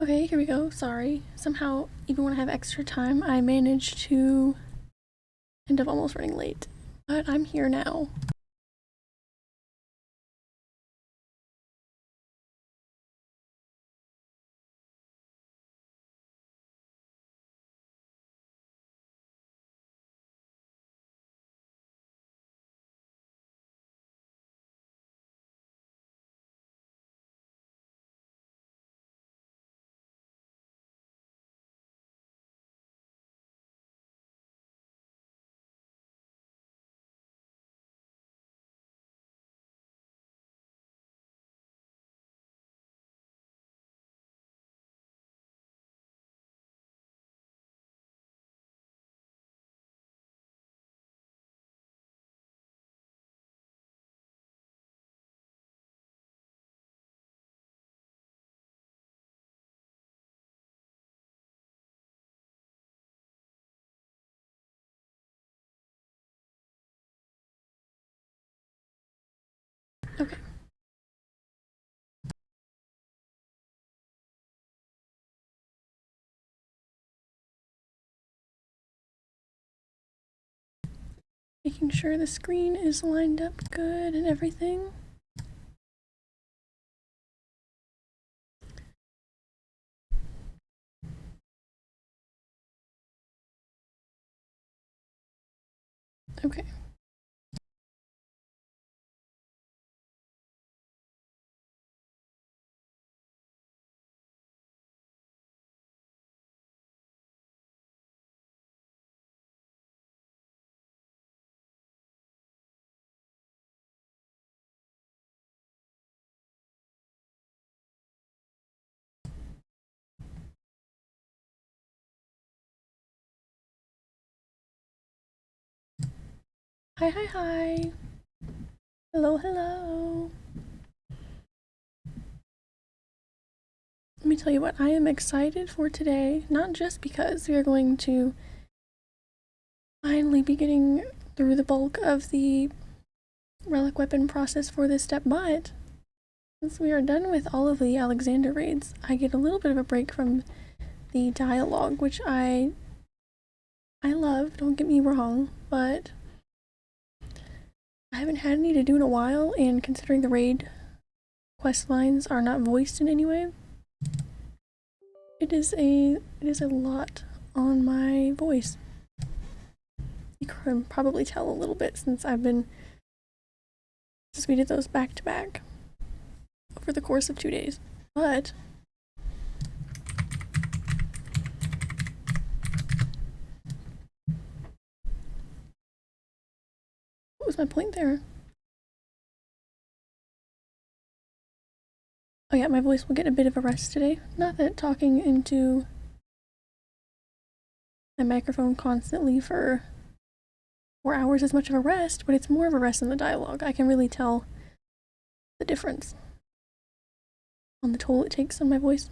Okay, here we go. Sorry. Somehow, even when I have extra time, I managed to end up almost running late. But I'm here now. Okay. Making sure the screen is lined up good and everything. Okay. Hi, hi, hi. Hello, hello. Let me tell you what, I am excited for today, not just because we are going to finally be getting through the bulk of the relic weapon process for this step, but since we are done with all of the Alexander raids, I get a little bit of a break from the dialogue, which I love, don't get me wrong, but I haven't had any to do in a while, and considering the raid quest lines are not voiced in any way, it is a lot on my voice. You can probably tell a little bit since we did those back to back over the course of 2 days. But what was my point there? Oh yeah, my voice will get a bit of a rest today. Not that talking into my microphone constantly for 4 hours is much of a rest, but it's more of a rest in the dialogue. I can really tell the difference on the toll it takes on my voice.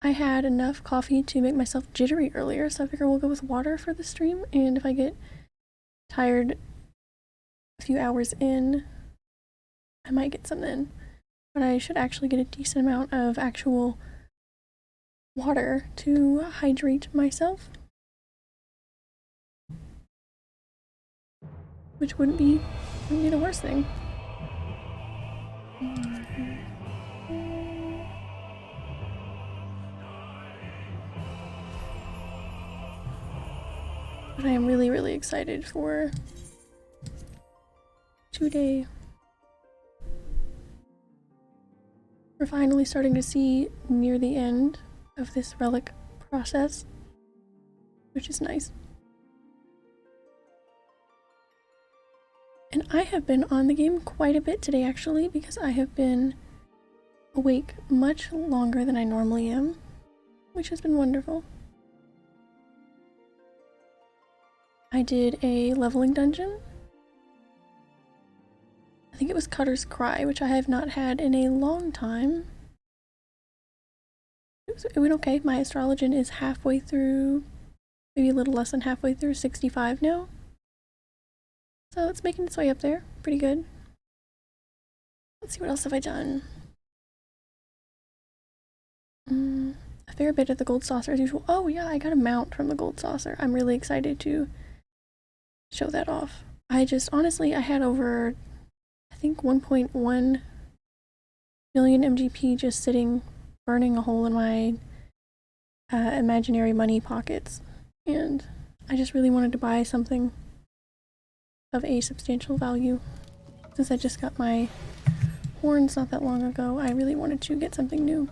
I had enough coffee to make myself jittery earlier, so I figure we'll go with water for the stream, and if I get tired a few hours in, I might get some then. But I should actually get a decent amount of actual water to hydrate myself, which wouldn't be the worst thing. But I am really, really excited for today. We're finally starting to see near the end of this relic process, which is nice. And I have been on the game quite a bit today, actually, because I have been awake much longer than I normally am, which has been wonderful. I did a leveling dungeon. I think it was Cutter's Cry, which I have not had in a long time. It went okay. My astrologian is halfway through, maybe a little less than halfway through 65 now. So it's making its way up there. Pretty good. Let's see, what else have I done? a fair bit at the Gold Saucer as usual. Oh yeah, I got a mount from the Gold Saucer. I'm really excited to show that off. I just, honestly, I had over, I think 1.1 million MGP just sitting, burning a hole in my imaginary money pockets. And I just really wanted to buy something of a substantial value. Since I just got my horns not that long ago, I really wanted to get something new.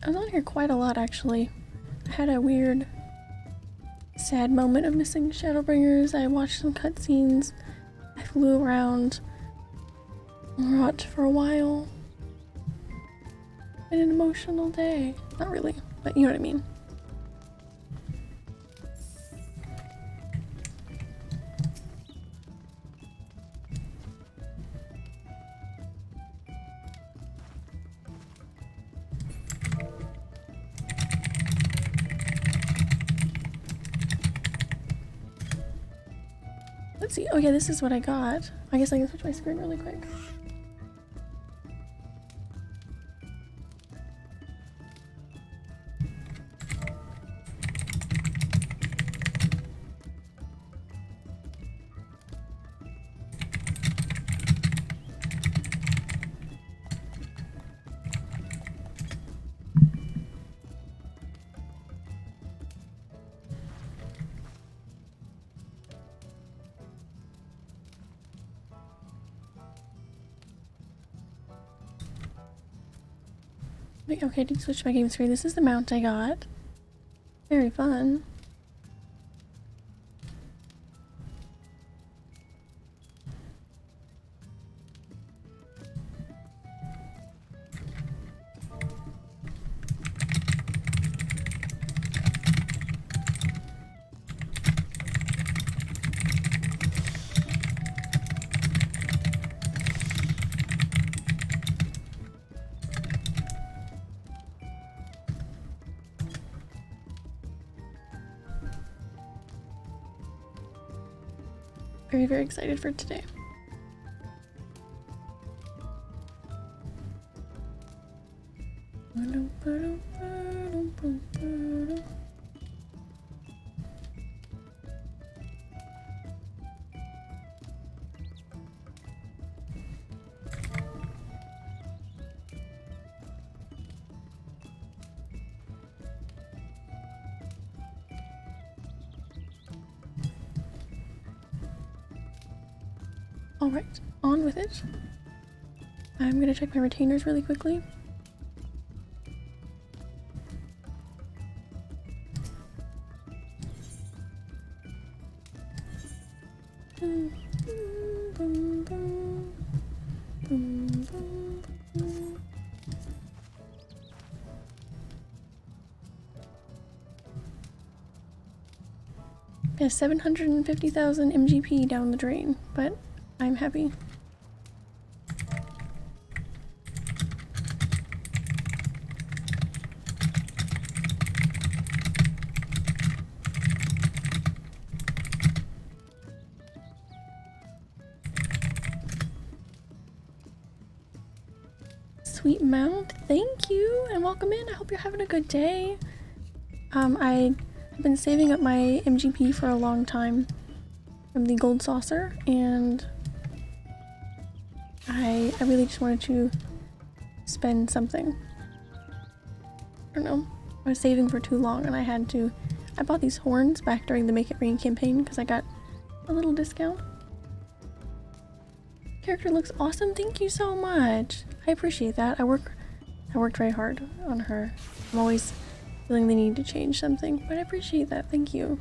I was on here quite a lot actually. I had a weird, sad moment of missing Shadowbringers. I watched some cutscenes. I flew around Rot for a while. Been an emotional day. Not really, but you know what I mean. Let's see. Oh yeah, this is what I got. I guess I can switch my screen really quick. Okay, I did switch my game screen. This is the mount I got. Very fun. Very, very excited for today. Alright, on with it. I'm gonna check my retainers really quickly. Yeah, 750,000 MGP down the drain, but I'm happy. Sweet mount, thank you, and welcome in. I hope you're having a good day. I've been saving up my MGP for a long time from the Gold Saucer, and I really just wanted to spend something. I don't know. I was saving for too long and I bought these horns back during the Make It Rain campaign because I got a little discount. Character looks awesome. Thank you so much. I appreciate that. I worked very hard on her. I'm always feeling the need to change something, but I appreciate that. Thank you.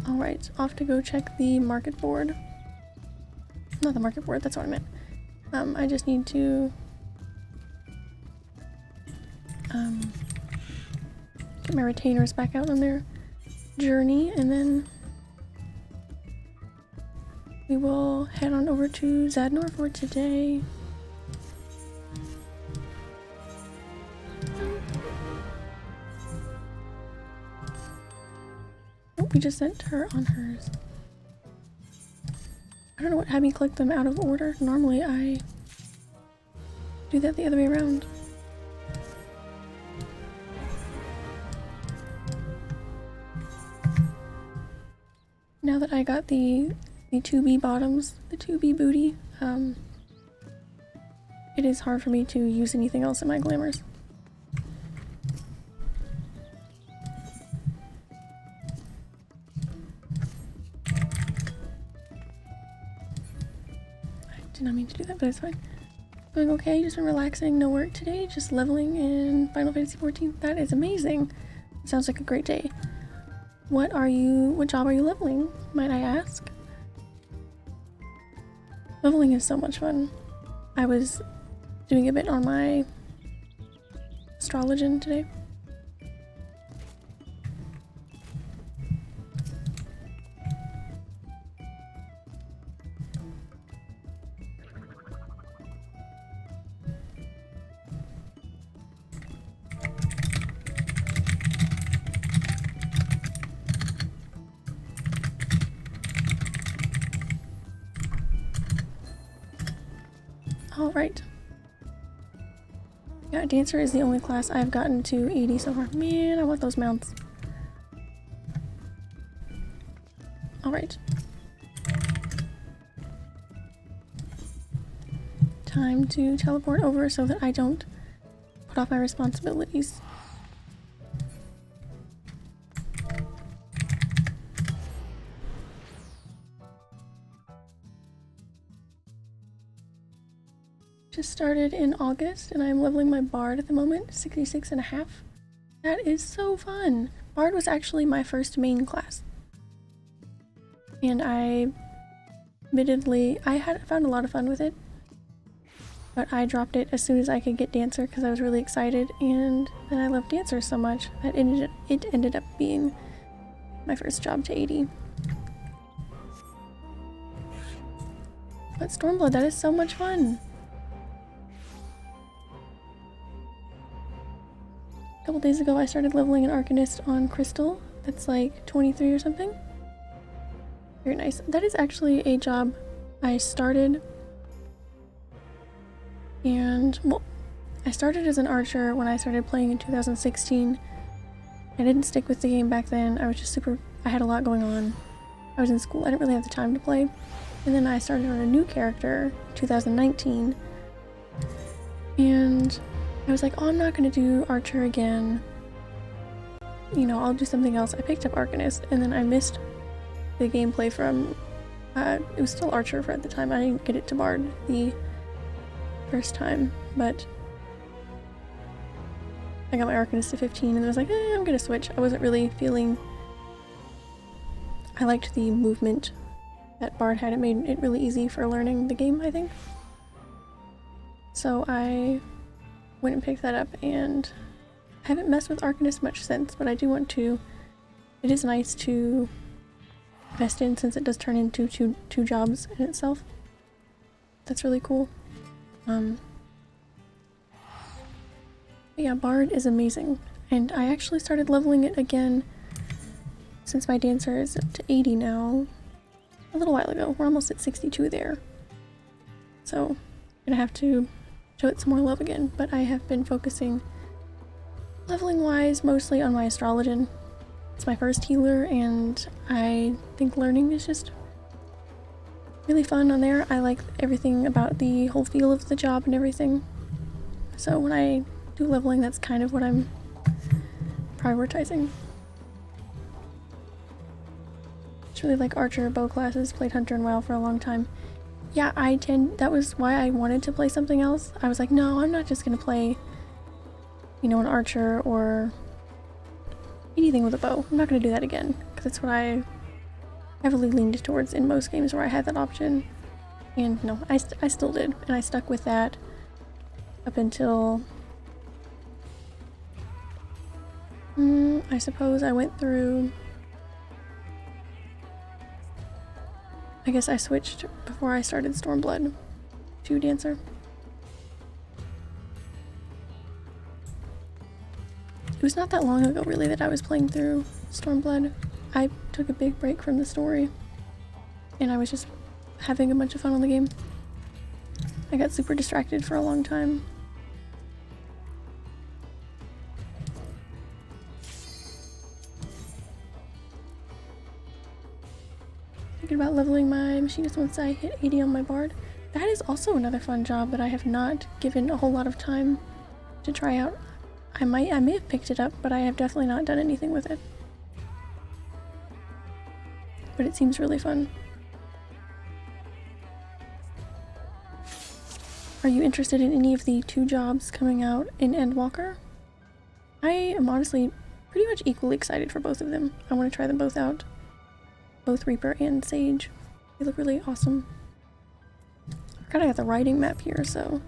Alright, off to go check the market board. Not the market board, that's what I meant. I just need to get my retainers back out on their journey, and then we we will head on over to Zadnor for today. Oh, we just sent her on hers. I don't know what had me click them out of order. Normally I do that the other way around. Now that I got the 2B bottoms, the 2B booty, it is hard for me to use anything else in my glamours. I did not mean to do that, but it's fine. Going okay, just been relaxing, no work today, just leveling in Final Fantasy XIV. That is amazing. Sounds like a great day. What job are you leveling, might I ask? Leveling is so much fun. I was doing a bit on my astrologian today. Alright. Yeah, Dancer is the only class I've gotten to 80 so far. Man, I want those mounts. Alright. Time to teleport over so that I don't put off my responsibilities. Just started in August and I'm leveling my Bard at the moment, 66.5. That is so fun! Bard was actually my first main class. And I found a lot of fun with it. But I dropped it as soon as I could get Dancer because I was really excited, and then I loved Dancer so much that it ended up being my first job to 80. But Stormblood, that is so much fun! A couple days ago I started leveling an Arcanist on Crystal. That's like 23 or something. Very nice. That is actually a job I started. And, well, I started as an archer when I started playing in 2016. I didn't stick with the game back then. I was just I had a lot going on. I was in school. I didn't really have the time to play. And then I started on a new character, 2019. And I was like, oh, I'm not going to do Archer again. You know, I'll do something else. I picked up Arcanist, and then I missed the gameplay from, it was still Archer at the time. I didn't get it to Bard the first time, but I got my Arcanist to 15, and I was like, I'm going to switch. I wasn't really feeling... I liked the movement that Bard had. It made it really easy for learning the game, I think. So I went and picked that up, and I haven't messed with Arcanist much since, but I do want to. It is nice to invest in since it does turn into two jobs in itself. That's really cool. Yeah, Bard is amazing, and I actually started leveling it again since my Dancer is up to 80 now a little while ago. We're almost at 62 there. So I'm gonna have to show it some more love again, but I have been focusing leveling wise mostly on my astrologian. It's my first healer, and I think learning is just really fun on there. I like everything about the whole feel of the job and everything. So when I do leveling, that's kind of what I'm prioritizing. It's really like Archer, bow classes, played Hunter and WoW for a long time. Yeah, that was why I wanted to play something else. I was like, no, I'm not just gonna play, you know, an Archer or anything with a bow. I'm not gonna do that again, because it's what I heavily leaned towards in most games where I had that option. And no, I still did, and I stuck with that up until I suppose I went through I guess I switched before I started Stormblood to Dancer. It was not that long ago, really, that I was playing through Stormblood. I took a big break from the story, and I was just having a bunch of fun on the game. I got super distracted for a long time. Thinking about leveling my machinist once I hit 80 on my bard. That is also another fun job that I have not given a whole lot of time to try out. I may have picked it up, but I have definitely not done anything with it. But it seems really fun. Are you interested in any of the 2 jobs coming out in Endwalker? I am honestly pretty much equally excited for both of them. I want to try them both out. Both Reaper and Sage. They look really awesome. I kinda got the riding map here, so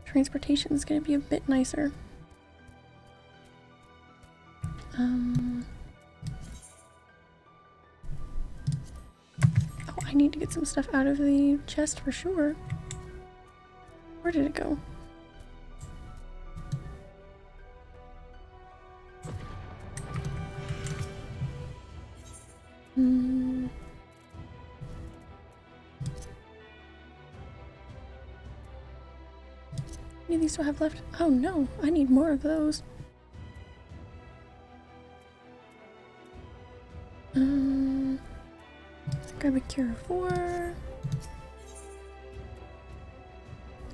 transportation is gonna be a bit nicer. Oh, I need to get some stuff out of the chest for sure. Where did it go? How many of these do I have left? Oh no, I need more of those. Let's grab a cure 4.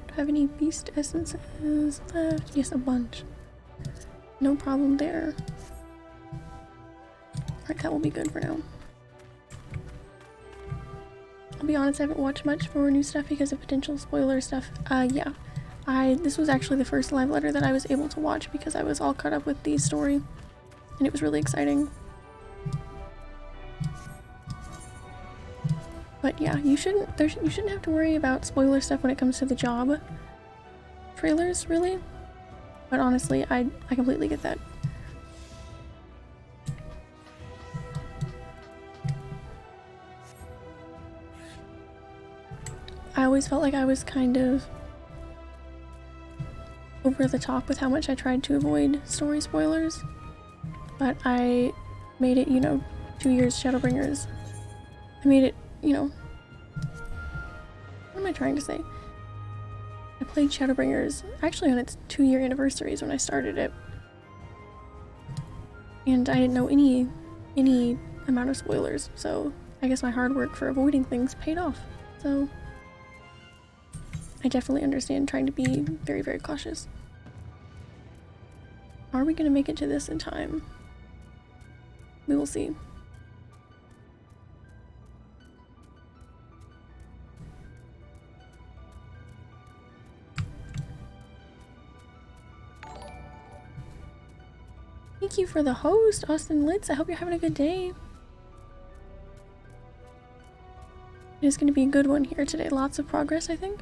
Do I have any beast essences left? Yes, a bunch. No problem there. Alright, that will be good for now. I'll be honest, I haven't watched much for new stuff because of potential spoiler stuff. Yeah. This was actually the first live letter that I was able to watch because I was all caught up with the story, and it was really exciting. But yeah, you shouldn't have to worry about spoiler stuff when it comes to the job trailers, really. But honestly, I completely get that. I always felt like I was kind of over the top with how much I tried to avoid story spoilers, but I made it, 2 years Shadowbringers. I made it, what am I trying to say? I played Shadowbringers actually on its 2-year anniversaries when I started it, and I didn't know any amount of spoilers, so I guess my hard work for avoiding things paid off. So I definitely understand trying to be very, very cautious. Are we gonna make it to this in time? We will see. Thank you for the host, Austin Litz. I hope you're having a good day. It is going to be a good one here today. Lots of progress, I think.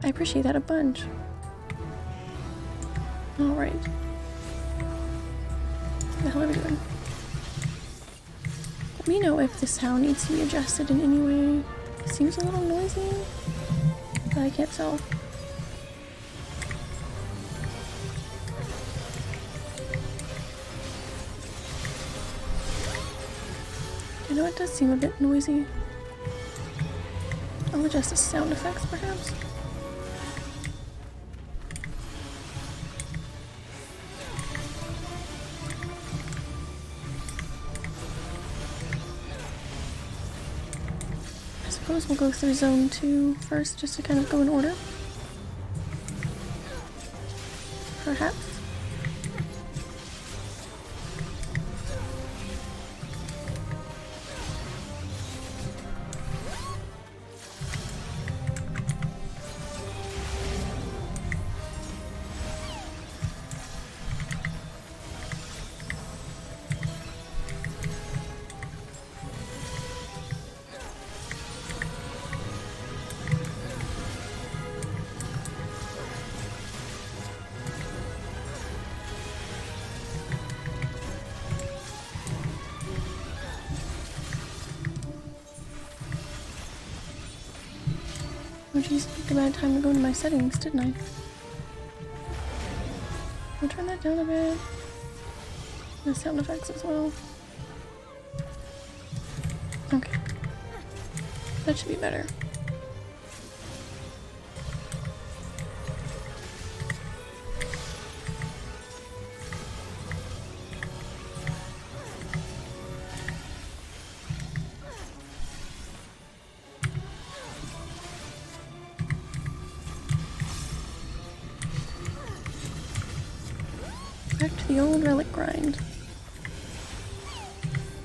I appreciate that a bunch. Alright. What the hell are we doing? Let me know if the sound needs to be adjusted in any way. It seems a little noisy, but I can't tell. I know it does seem a bit noisy. I'll adjust the sound effects, perhaps. I suppose we'll go through Zone 2 first, just to kind of go in order. Perhaps. Oh jeez, picked a bad time to go into my settings, didn't I? I'll turn that down a bit. The sound effects as well. Okay. That should be better. Back to the old Relic grind.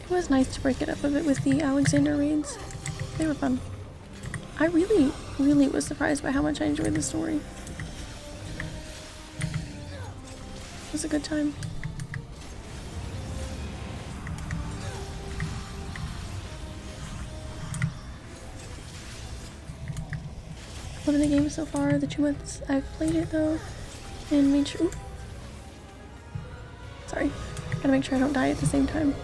It was nice to break it up a bit with the Alexander raids. They were fun. I really was surprised by how much I enjoyed the story. It was a good time. Loving the game so far, the 2 months I've played it though, and made sure— ooh. Sorry, gotta make sure I don't die at the same time.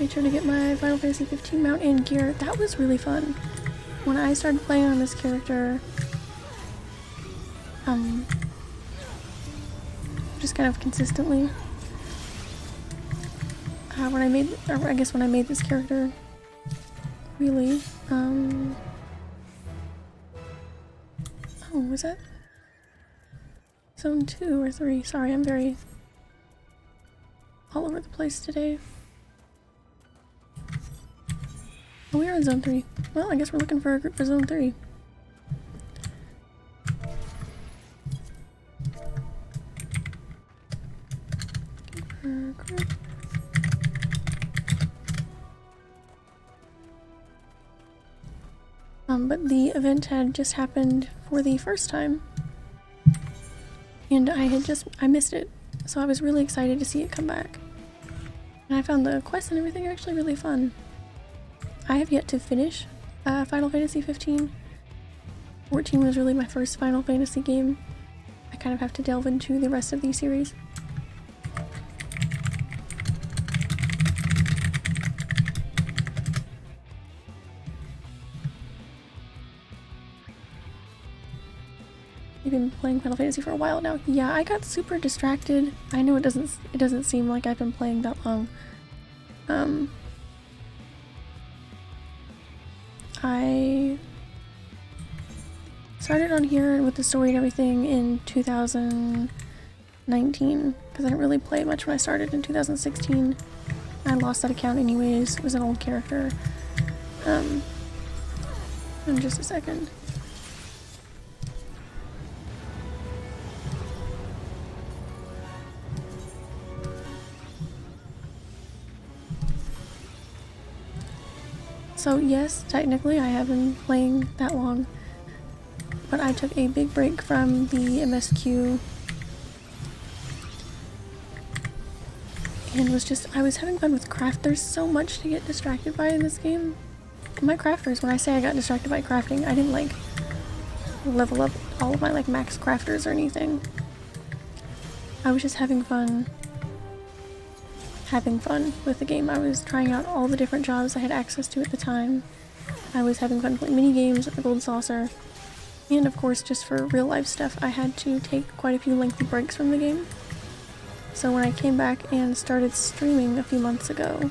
Made sure to get my Final Fantasy XV mount and gear. That was really fun. When I started playing on this character, just kind of consistently, when I made this character, really, oh, was that Zone 2 or 3? Sorry, I'm very all over the place today. Oh, we are in Zone 3. Well, I guess we're looking for a group for Zone 3. Group. But the event had just happened for the first time. And I missed it. So I was really excited to see it come back. And I found the quests and everything actually really fun. I have yet to finish Final Fantasy XV. 14 was really my first Final Fantasy game. I kind of have to delve into the rest of the series. You've been playing Final Fantasy for a while now. Yeah, I got super distracted. I know it doesn't seem like I've been playing that long. I started on here with the story and everything in 2019 because I didn't really play much when I started in 2016. I lost that account anyways. It was an old character. In just a second. So yes, technically I have been playing that long, but I took a big break from the MSQ and I was having fun with craft. There's so much to get distracted by in this game. My crafters, when I say I got distracted by crafting, I didn't like level up all of my like max crafters or anything. I was just having fun with the game. I was trying out all the different jobs I had access to at the time. I was having fun playing mini games at the Gold Saucer. And of course, just for real life stuff, I had to take quite a few lengthy breaks from the game. So when I came back and started streaming a few months ago,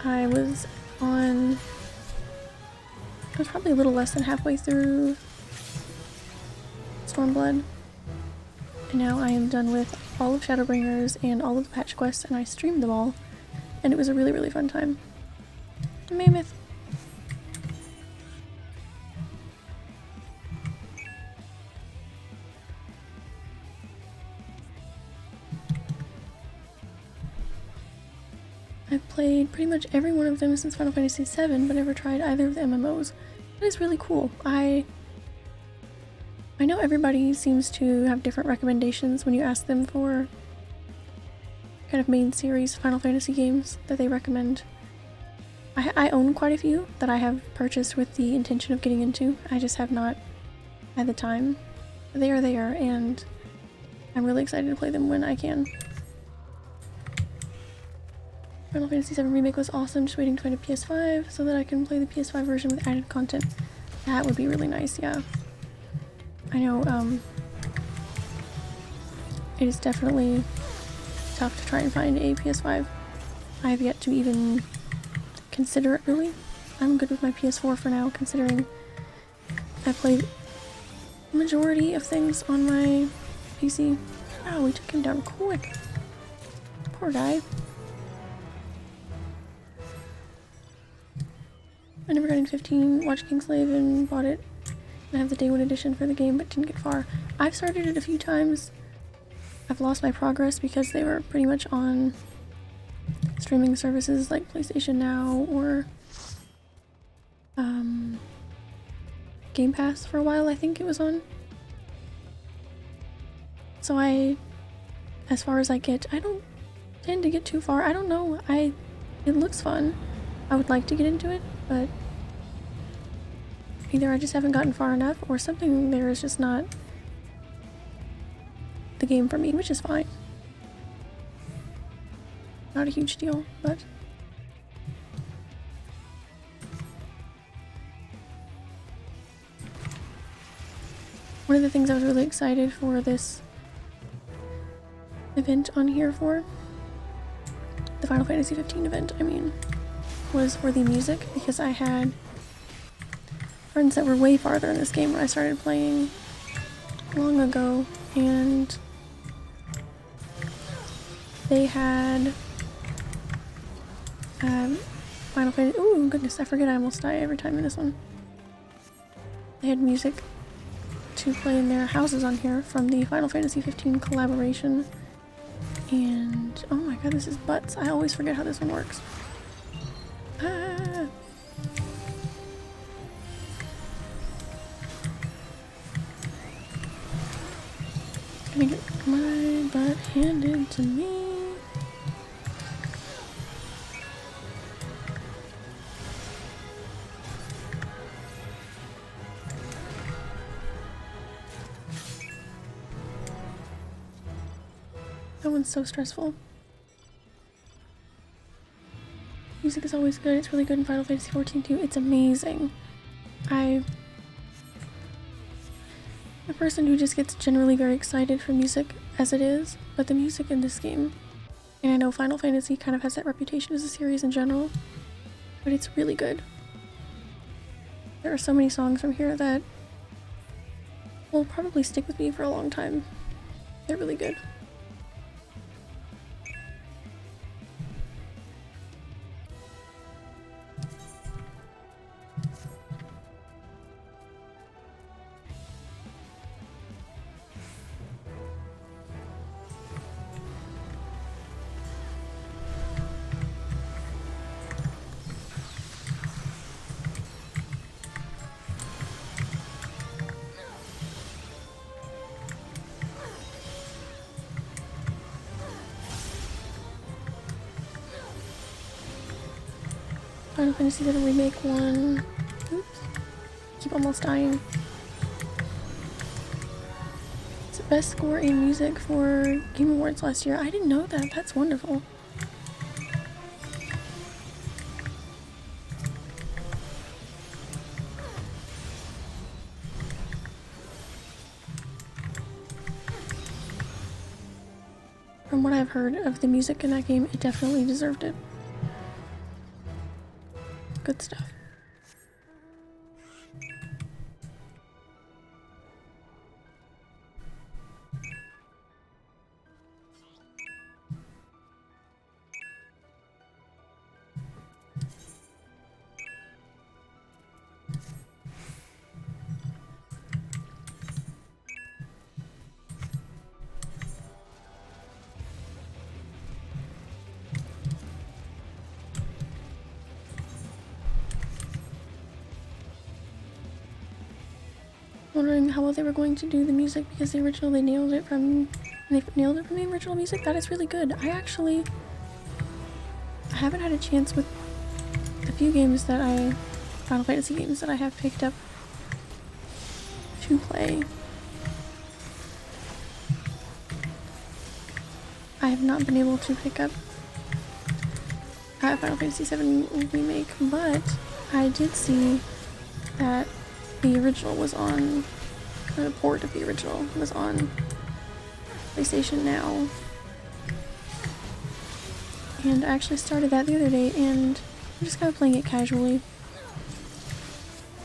I was probably a little less than halfway through Stormblood. And now I am done with all of Shadowbringers and all of the patch quests, and I streamed them all, and it was a really, really fun time. Mammoth. I've played pretty much every one of them since Final Fantasy VII, but never tried either of the MMOs. It is really cool. I know everybody seems to have different recommendations when you ask them for kind of main series Final Fantasy games that they recommend. I own quite a few that I have purchased with the intention of getting into. I just have not had the time. They are there, and I'm really excited to play them when I can. Final Fantasy VII Remake was awesome, just waiting to find a PS5 so that I can play the PS5 version with added content. That would be really nice, yeah. I know, it is definitely tough to try and find a PS5. I have yet to even consider it, really. I'm good with my PS4 for now, considering I played the majority of things on my PC. Oh, we took him down quick. Poor guy. I never got into 15, watched Kingslave and bought it. I have the day 1 edition for the game, but didn't get far. I've started it a few times. I've lost my progress because they were pretty much on streaming services like PlayStation Now or Game Pass for a while, I think it was on. So as far as I get, I don't tend to get too far. I don't know. It looks fun. I would like to get into it, but either I just haven't gotten far enough or something there is just not the game for me, which is fine. Not a huge deal, but one of the things I was really excited for this event on here for, the Final Fantasy XV event, I mean, was for the music, because I had friends that were way farther in this game when I started playing long ago, and they had Final Fantasy. Ooh, goodness, I forget I almost die every time in this one. They had music to play in their houses on here from the Final Fantasy XV collaboration. And oh my god, this is butts. I always forget how this one works. Ah. Gonna get my butt handed to me. That one's so stressful. Music is always good. It's really good in Final Fantasy XIV too. It's amazing. I'm a person who just gets generally very excited for music as it is, but the music in this game, and I know Final Fantasy kind of has that reputation as a series in general, but it's really good. There are so many songs from here that will probably stick with me for a long time. They're really good. Final Fantasy did a remake one. Oops. Keep almost dying. It's the best score in music for Game Awards last year. I didn't know that. That's wonderful. From what I've heard of the music in that game, it definitely deserved it. Good stuff. Wondering how well they were going to do the music, because the original they nailed it from the original music. That is really good. I haven't had a chance with the few games that Final Fantasy games that I have picked up to play. I have not been able to pick up Final Fantasy VII Remake, but I did see that the original was on, or the port of the original was on PlayStation Now. And I actually started that the other day, and I'm just kind of playing it casually.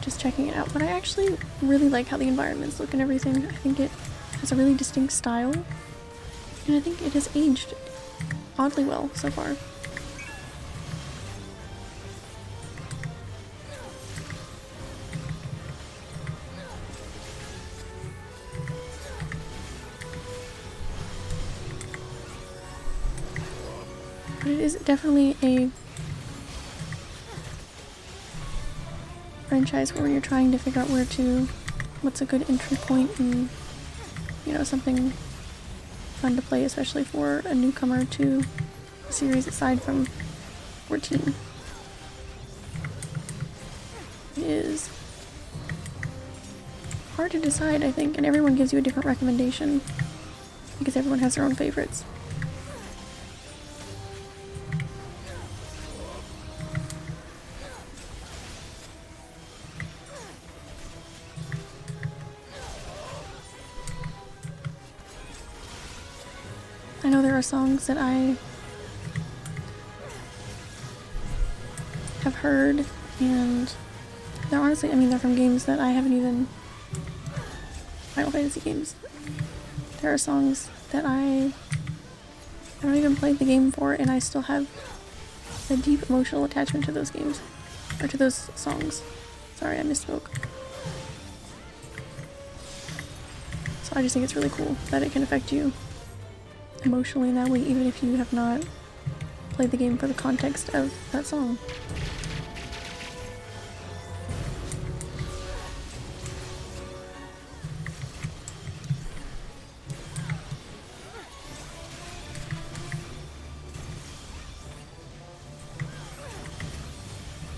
Just checking it out. But I actually really like how the environments look and everything. I think it has a really distinct style. And I think it has aged oddly well so far. But it is definitely a franchise where you're trying to figure out what's a good entry point and, you know, something fun to play, especially for a newcomer to the series aside from 14. It is hard to decide, I think, and everyone gives you a different recommendation because everyone has their own favorites. I know there are songs that I have heard, and they're honestly, I mean, they're from games that I haven't even, Final Fantasy games. There are songs that I don't even play the game for, and I still have a deep emotional attachment to those games, or to those songs. Sorry, I misspoke. So I just think it's really cool that it can affect you emotionally in that way, even if you have not played the game for the context of that song.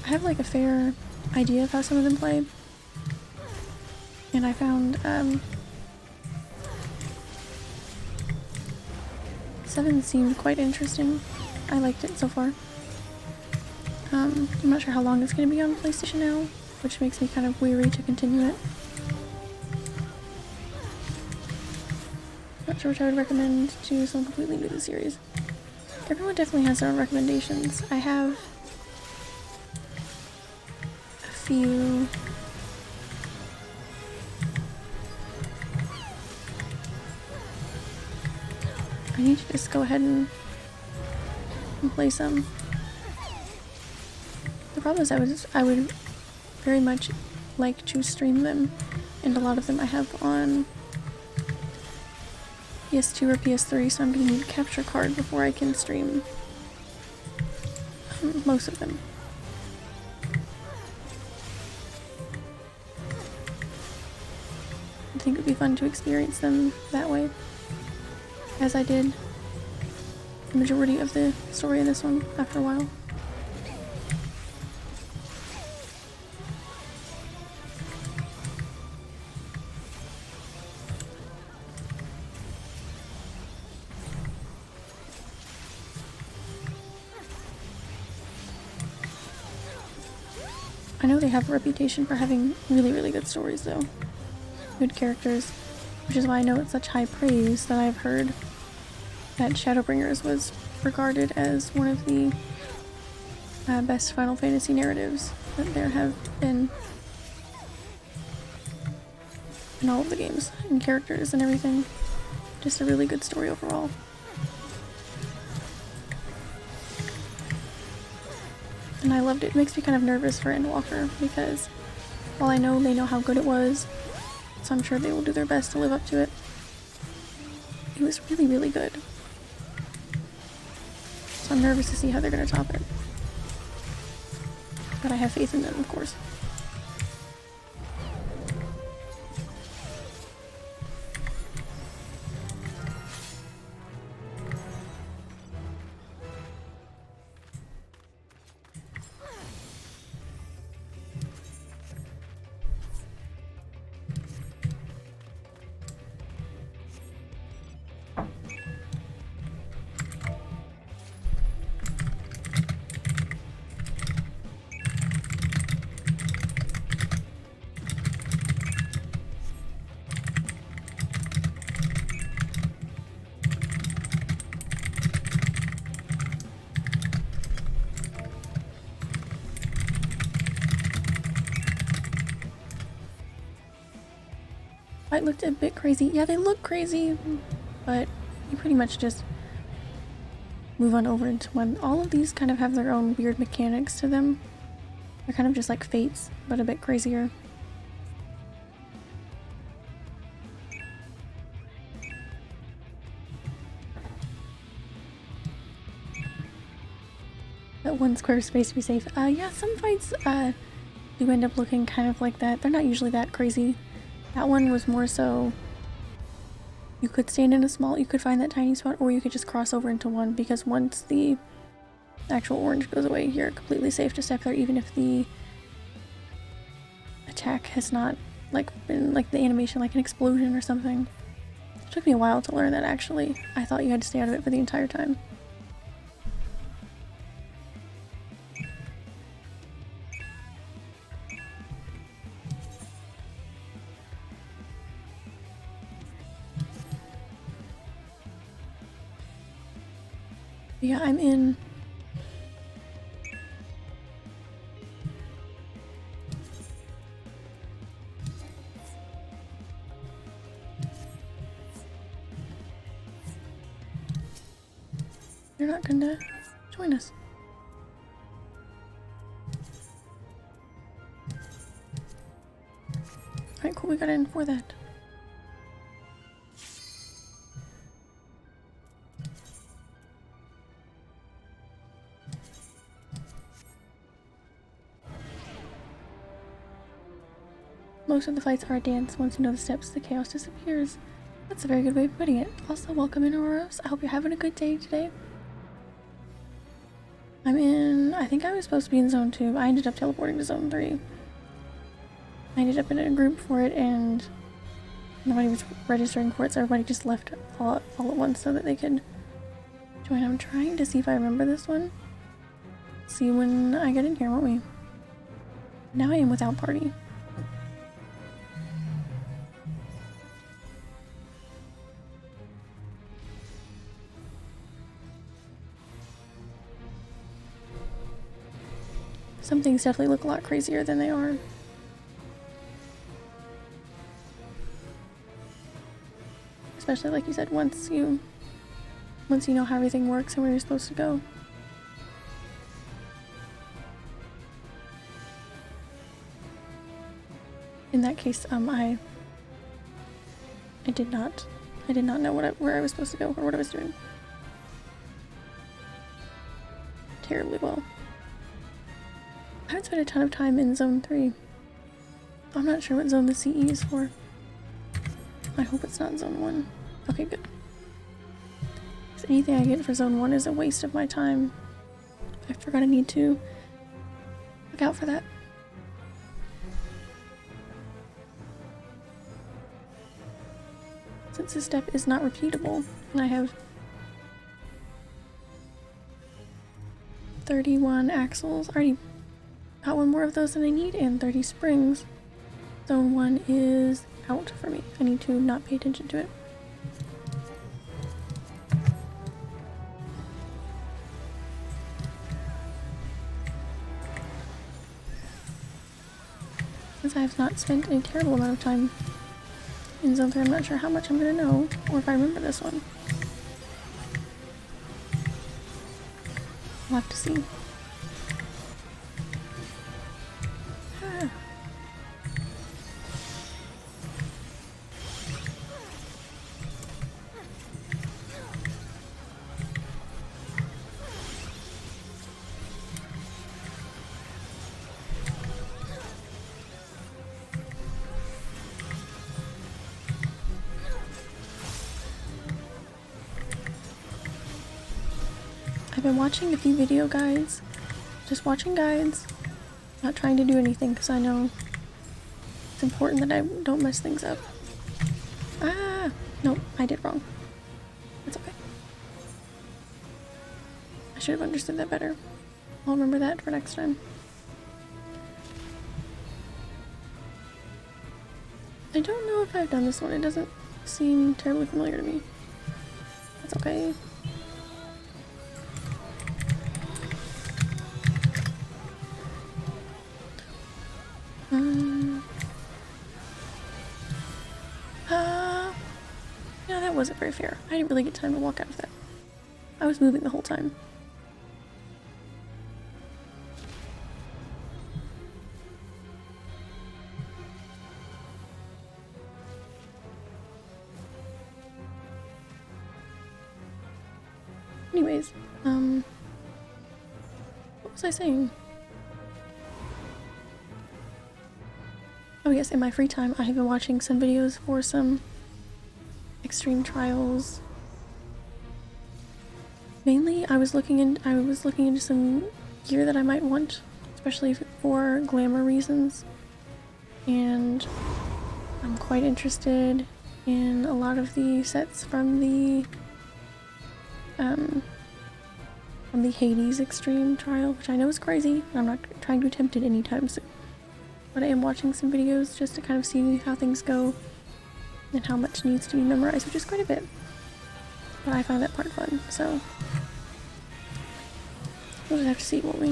I have like a fair idea of how some of them play, and I found 7 seemed quite interesting. I liked it so far. I'm not sure how long it's going to be on PlayStation Now, which makes me kind of weary to continue it. Not sure which I would recommend to someone completely new to the series. Everyone definitely has their own recommendations. I have a few. I need to just go ahead and play some. The problem is I would very much like to stream them, and a lot of them I have on PS2 or PS3, so I'm going to need a capture card before I can stream most of them. I think it would be fun to experience them that way, as I did the majority of the story in this one after a while. I know they have a reputation for having really, really good stories though. Good characters, which is why I know it's such high praise that I've heard that Shadowbringers was regarded as one of the best Final Fantasy narratives that there have been in all of the games, and characters and everything. Just a really good story overall. And I loved it. It makes me kind of nervous for Endwalker because while I know they know how good it was, so I'm sure they will do their best to live up to it, it was really, really good. So I'm nervous to see how they're going to top it. But I have faith in them, of course. Fight looked a bit crazy. Yeah, they look crazy, but you pretty much just move on over into one. All of these kind of have their own weird mechanics to them. They're kind of just like Fates, but a bit crazier. That one square space to be safe. Yeah, some fights do end up looking kind of like that. They're not usually that crazy. That one was more so you could stand in a small, you could find that tiny spot, or you could just cross over into one, because once the actual orange goes away, you're completely safe to step there, even if the attack has not like been like the animation, like an explosion or something. It took me a while to learn that actually. I thought you had to stay out of it for the entire time. Yeah, I'm in. You're not gonna join us. Alright, cool, we got in for that. Most of the fights are a dance. Once you know the steps, the chaos disappears. That's a very good way of putting it. Also, welcome in, Auroros. I hope you're having a good day today. I'm in... I think I was supposed to be in Zone 2. I ended up teleporting to Zone 3. I ended up in a group for it, and nobody was registering for it, so everybody just left all at once so that they could join. I'm trying to see if I remember this one. See when I get in here, won't we? Now I am without party. Some things definitely look a lot crazier than they are. Especially like you said, once you know how everything works and where you're supposed to go. In that case, I did not know where I was supposed to go or what I was doing. Terribly well. I haven't spent a ton of time in Zone 3. I'm not sure what zone the CE is for. I hope it's not Zone 1. Okay, good. Because anything I get for Zone 1 is a waste of my time. I forgot I need to look out for that. Since this step is not repeatable, and I have 31 axles, I already got one more of those than I need, and 30 springs. Zone 1 is out for me. I need to not pay attention to it. Since I have not spent a terrible amount of time in Zone 3, I'm not sure how much I'm gonna know, or if I remember this one. I'll have to see. Ah. I've been watching a few video guides, just watching guides, not trying to do anything because I know it's important that I don't mess things up. Ah! Nope, I did wrong. It's okay. I should have understood that better. I'll remember that for next time. I don't know if I've done this one. It doesn't seem terribly familiar to me. That's okay. wasn't very fair. I didn't really get time to walk out of that. I was moving the whole time. Anyways, what was I saying? Oh yes, in my free time I have been watching some videos for some extreme trials. Mainly I was looking into some gear that I might want, especially for glamour reasons. And I'm quite interested in a lot of the sets from the Hades Extreme trial, which I know is crazy, and I'm not trying to attempt it anytime soon. But I am watching some videos just to kind of see how things go and how much needs to be memorized, which is quite a bit. But I find that part fun, so we'll just have to see, won't we?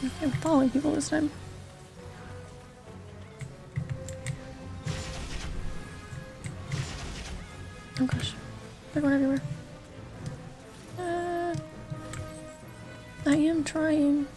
Okay, I'm following people this time. Oh gosh, they're going everywhere. I am trying.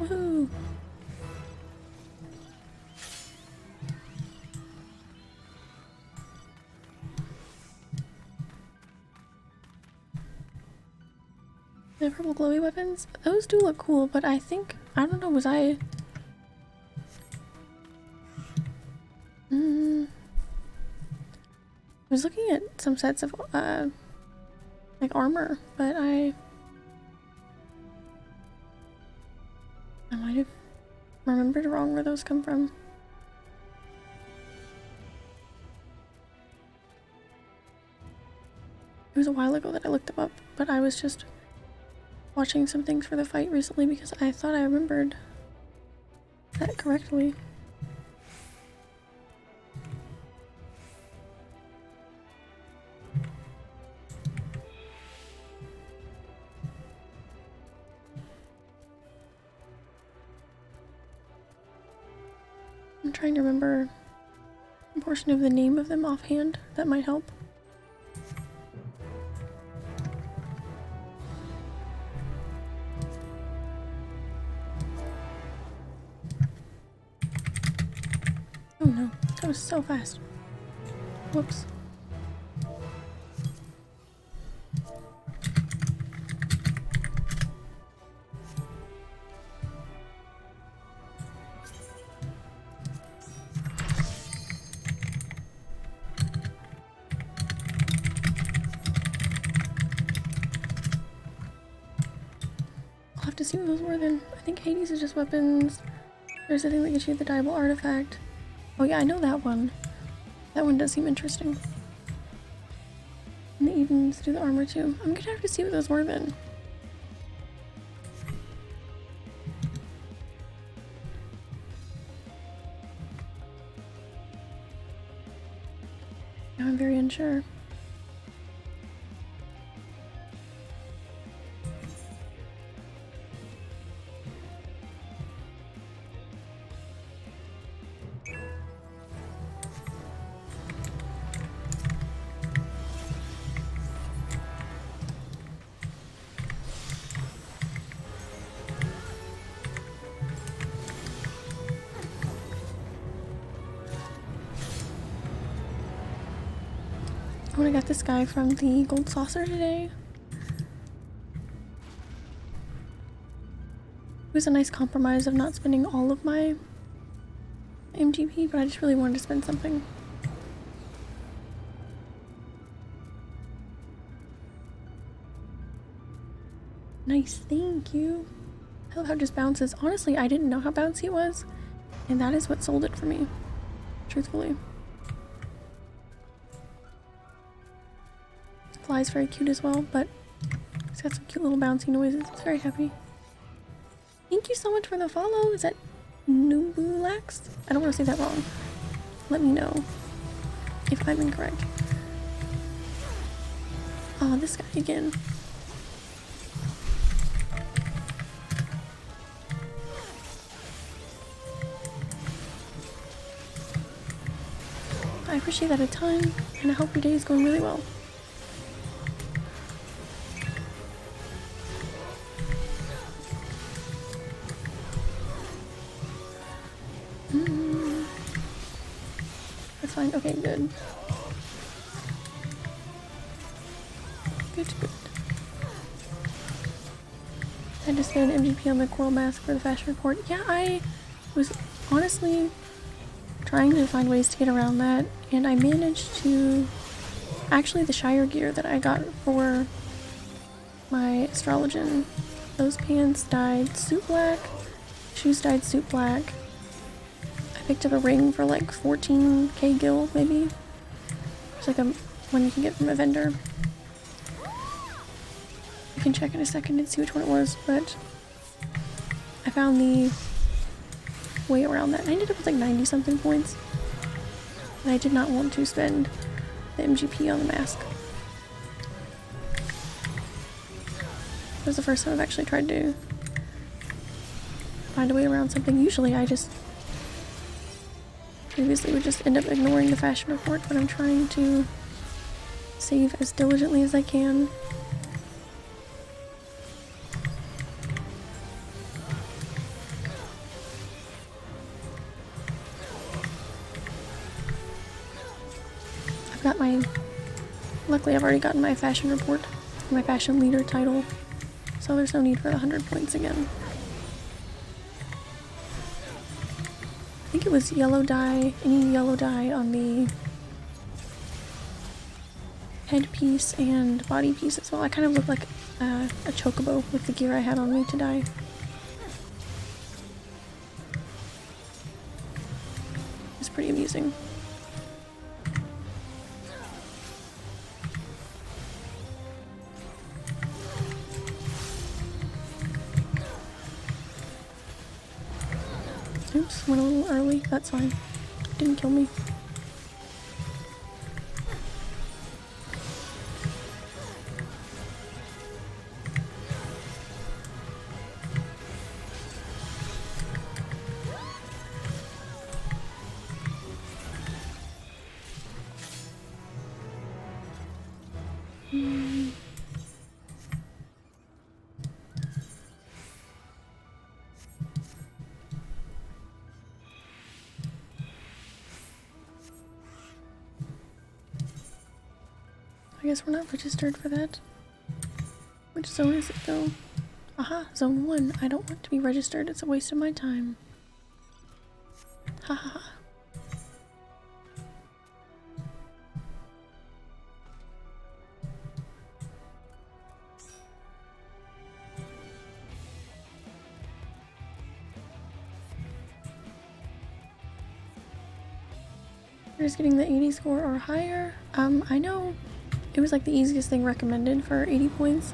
Woohoo! The purple glowy weapons? Those do look cool, but I think, I don't know, was I... I was looking at some sets of, like armor, but I might have remembered wrong where those come from. It was a while ago that I looked them up, but I was just watching some things for the fight recently because I thought I remembered that correctly. I'm trying to remember a portion of the name of them offhand. That might help. Oh no, that was so fast. Whoops. I'll have to see what those were then. I think Hades is just weapons. There's the thing that gets you the dyeable artifact. Oh yeah, I know that one. That one does seem interesting. And the Edens do the armor too. I'm gonna have to see what those were then. Now I'm very unsure. Oh, I got this guy from the Gold Saucer today. It was a nice compromise of not spending all of my MGP, but I just really wanted to spend something. Nice, thank you. I love how it just bounces. Honestly, I didn't know how bouncy it was, and that is what sold it for me, truthfully. Fly's very cute as well, but It's got some cute little bouncy noises. It's very happy. Thank you so much for the follow. Is that Nubulax? I don't want to say that wrong. Let me know if I'm incorrect. Oh, this guy again. I appreciate that a ton, and I hope your day is going really well. That's fine. Okay, good. Good. I had to spend MGP on the coral mask for the fashion report. Yeah, I was honestly trying to find ways to get around that, and I managed to... Actually, the Shire gear that I got for my Astrologian, those pants dyed suit black, shoes dyed suit black. I picked up a ring for like 14k gil, maybe. It's like one you can get from a vendor. I can check in a second and see which one it was, but I found the way around that. I ended up with like 90 something points, and I did not want to spend the MGP on the mask. It was the first time I've actually tried to find a way around something. Usually I just previously would just end up ignoring the fashion report, but I'm trying to save as diligently as I can. Got my... Luckily I've already gotten my fashion report, my fashion leader title, so there's no need for the 100 points again. I think it was yellow dye, any yellow dye on the headpiece and body piece as well. I kind of look like a chocobo with the gear I had on me to dye. It's pretty amusing. Oops, went a little early. That's fine. Didn't kill me. I guess we're not registered for that. Which zone is it though? Aha, zone 1. I don't want to be registered. It's a waste of my time. Ha ha ha. You're just getting the 80 score or higher. I know it was like the easiest thing recommended for 80 points.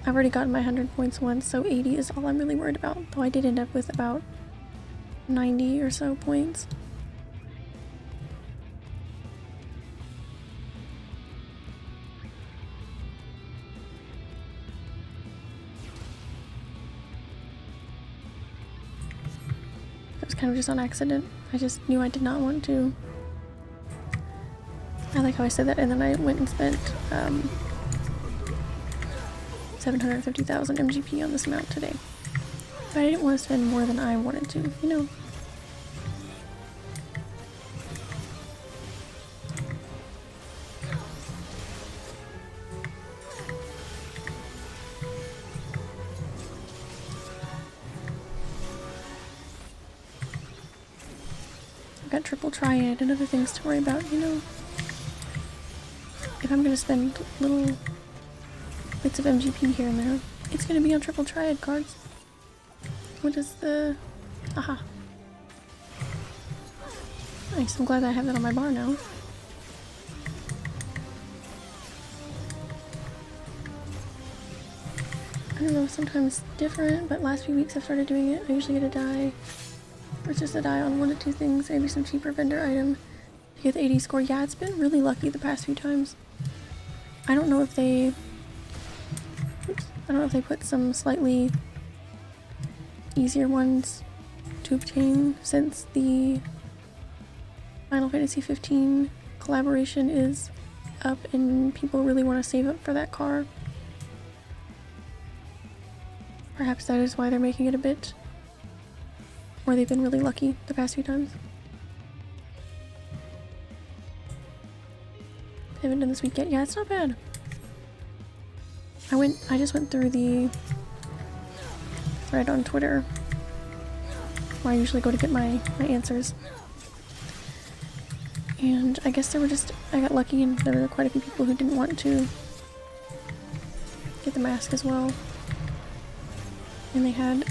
I've already gotten my 100 points once, so 80 is all I'm really worried about, though I did end up with about 90 or so points. It was kind of just on accident. I just knew I did not want to. I like how I said that, and then I went and spent 750,000 MGP on this mount today. But I didn't want to spend more than I wanted to, you know. I've got triple triad and other things to worry about, you know. If I'm gonna spend little bits of MGP here and there, it's gonna be on triple triad cards. What is the... Aha. Nice, I'm glad that I have that on my bar now. I don't know, sometimes different, but last few weeks I've started doing it. I usually get a die, or just a die on one of two things, maybe some cheaper vendor item to get the 80 score. Yeah, it's been really lucky the past few times. I don't know if they put some slightly easier ones to obtain since the Final Fantasy 15 collaboration is up and people really want to save up for that car. Perhaps that is why they're making it a bit, or they've been really lucky the past few times. I haven't done this week yet. Yeah, it's not bad. I just went through the thread on Twitter where I usually go to get my answers. And I guess I got lucky and there were quite a few people who didn't want to get the mask as well. And they had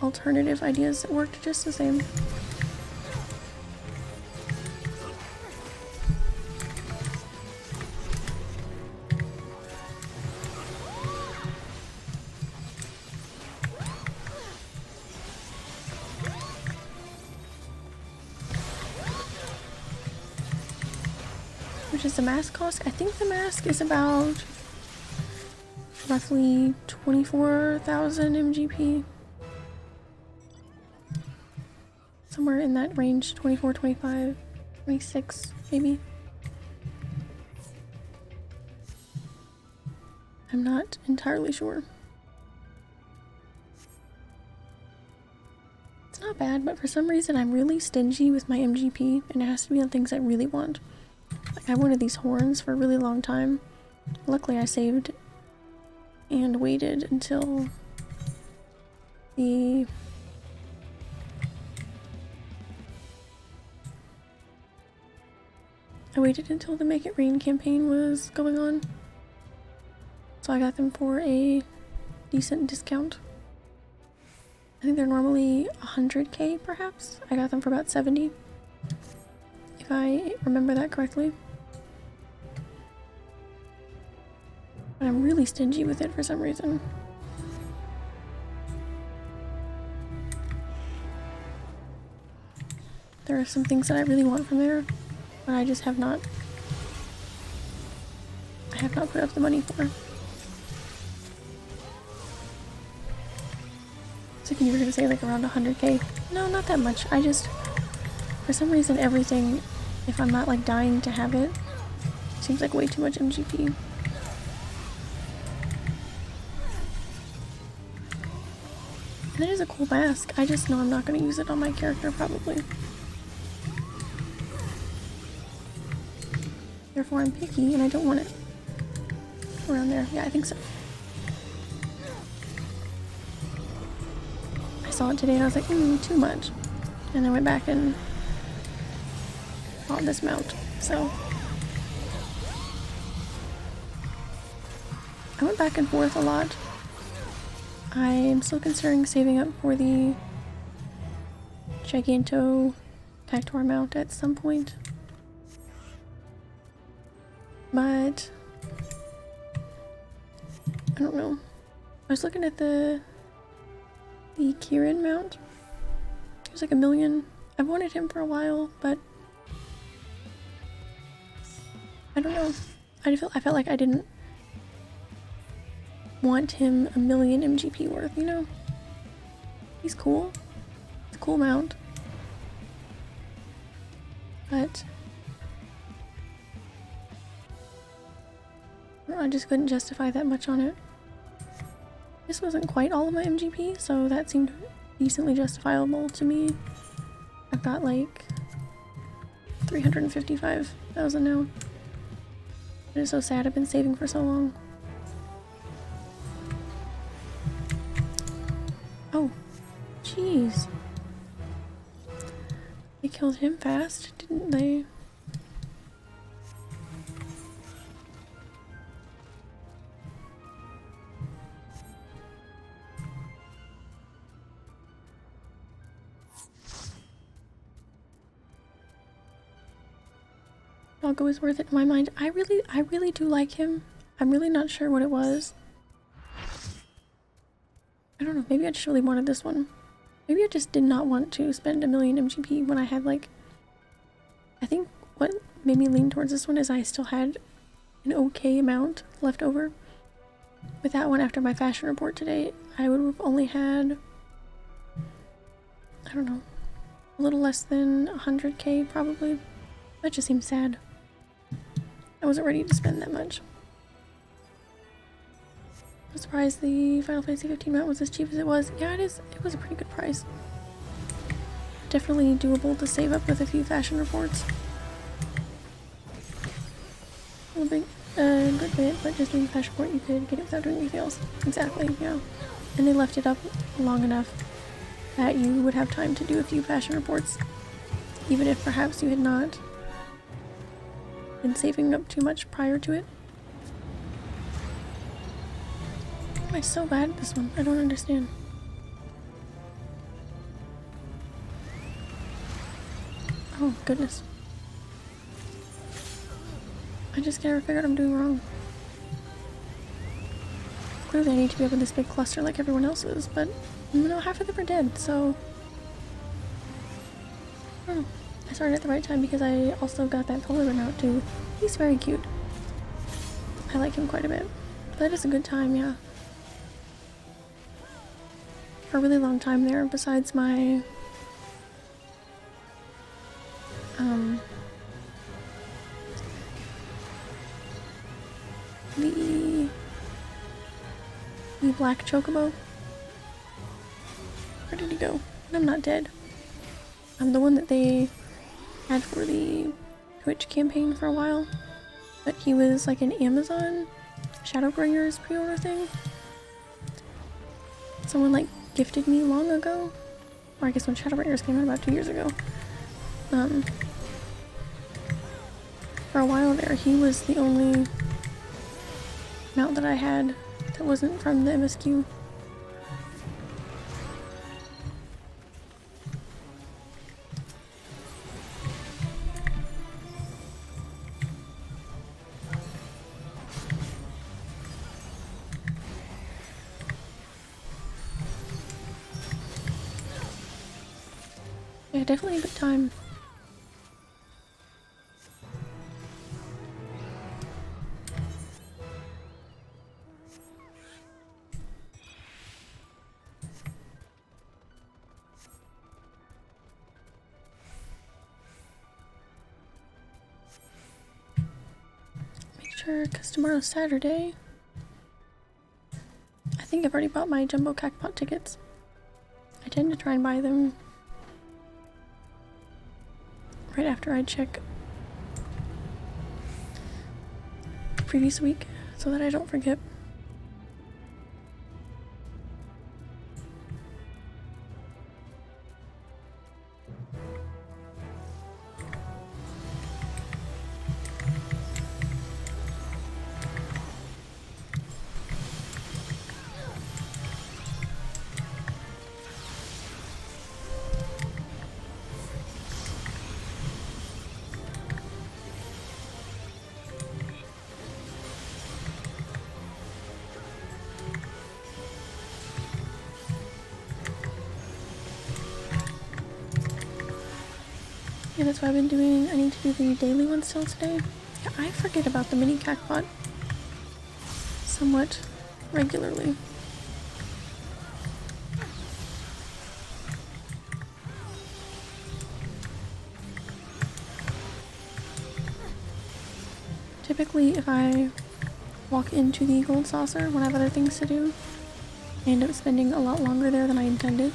alternative ideas that worked just the same. Which is the mask cost? I think the mask is about roughly 24,000 MGP. Somewhere in that range, 24, 25, 26 maybe. I'm not entirely sure. It's not bad, but for some reason I'm really stingy with my MGP and it has to be on things I really want. Like I wanted these horns for a really long time. Luckily I saved and waited until the Make It Rain campaign was going on. So I got them for a decent discount. I think they're normally 100k perhaps. I got them for about 70. If I remember that correctly. But I'm really stingy with it for some reason. There are some things that I really want from there, but I just have not put up the money for. So you were gonna say like around 100k? No, not that much. I just, for some reason, everything, if I'm not like dying to have it, seems like way too much MGP. And it is a cool mask. I just know I'm not gonna use it on my character probably. Therefore I'm picky and I don't want it around there. Yeah, I think so. I saw it today and I was like, too much. And I went back and bought this mount. So I went back and forth a lot. I am still considering saving up for the Giganto Tactor mount at some point. But I don't know. I was looking at the Kieran mount. It was like $1 million. I've wanted him for a while, but I don't know. I felt like I didn't want him $1 million MGP worth, you know? He's cool. It's a cool mount. But I just couldn't justify that much on it. This wasn't quite all of my MGP, so that seemed decently justifiable to me. I've got like 355,000 now. It is so sad I've been saving for so long. Oh, jeez. They killed him fast, didn't they? Doggo is worth it in my mind. I really do like him. I'm really not sure what it was. don't know, maybe I just really wanted this one. Maybe I just did not want to spend 1,000,000 MGP when I had like... I think what made me lean towards this one is I still had an okay amount left over. With that one, after my fashion report today, I would have only had... I don't know, a little less than 100k probably. That just seems sad. I wasn't ready to spend that much. I'm surprised the Final Fantasy 15 mount was as cheap as it was. Yeah, it is. It was a pretty good price. Definitely doable to save up with a few fashion reports. A little bit, good bit, but just doing the fashion report, you could get it without doing anything else. Exactly, yeah. And they left it up long enough that you would have time to do a few fashion reports, even if perhaps you had not been saving up too much prior to it. Why am I so bad at this one? I don't understand. Oh, goodness. I just can't figure out what I'm doing wrong. Clearly I need to be up in this big cluster like everyone else is, but you know, half of them are dead, so... I don't know. I started at the right time because I also got that polar bear out too. He's very cute. I like him quite a bit. But it is a good time, yeah. For a really long time there, besides my... the black chocobo. Where did he go? I'm not dead. I'm the one that they had for the Twitch campaign for a while. But he was like an Amazon Shadowbringers pre-order thing. Someone like gifted me long ago. Or I guess when Shadowbringers came out about 2 years ago. For a while there, he was the only mount that I had that wasn't from the MSQ. Yeah, definitely a good time. Make sure, because tomorrow's Saturday. I think I've already bought my Jumbo Cacpot tickets. I tend to try and buy them right after I check the previous week so that I don't forget. Yeah, that's what I've been doing. I need to do the daily one still today. Yeah, I forget about the mini Cacpot somewhat regularly. Typically, if I walk into the gold saucer when I have other things to do, I end up spending a lot longer there than I intended.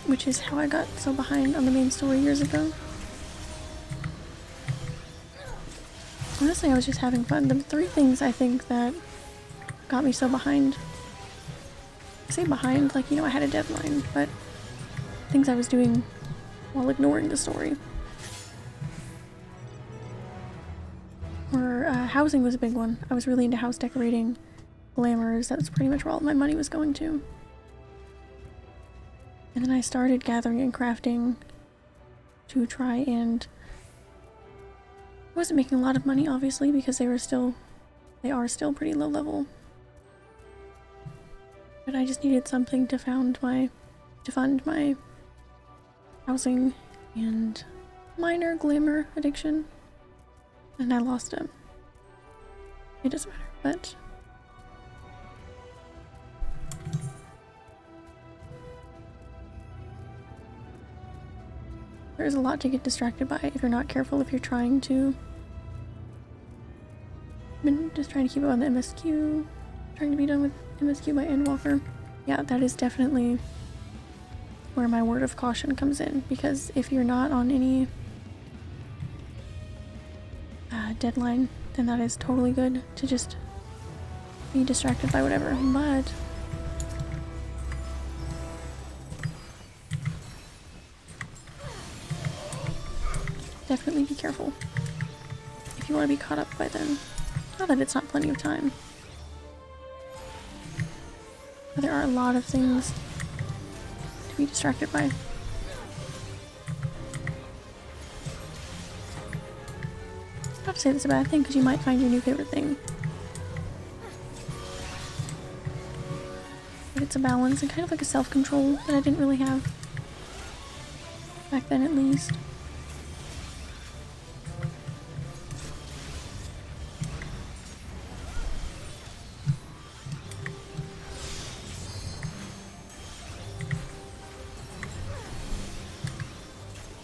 Which is how I got so behind on the main story years ago. Honestly, I was just having fun. The three things I think that got me so behind. I say behind, like, you know, I had a deadline, but things I was doing while ignoring the story. Or housing was a big one. I was really into house decorating, glamours. That's pretty much where all my money was going to. And then I started gathering and crafting to try and... I wasn't making a lot of money, obviously, because they are still pretty low level. But but I just needed something to fund my housing and minor glamour addiction, and I lost it. It doesn't matter, but there's a lot to get distracted by if you're not careful, if you're trying to. I've been just trying to keep up on the MSQ, trying to be done with MSQ by Endwalker. Yeah, that is definitely where my word of caution comes in, because if you're not on any deadline, then that is totally good to just be distracted by whatever, but definitely be careful if you want to be caught up by then. Not that it's not plenty of time, but there are a lot of things to be distracted by. Not to say that's a bad thing, because you might find your new favorite thing. But it's a balance and kind of like a self-control that I didn't really have back then, at least.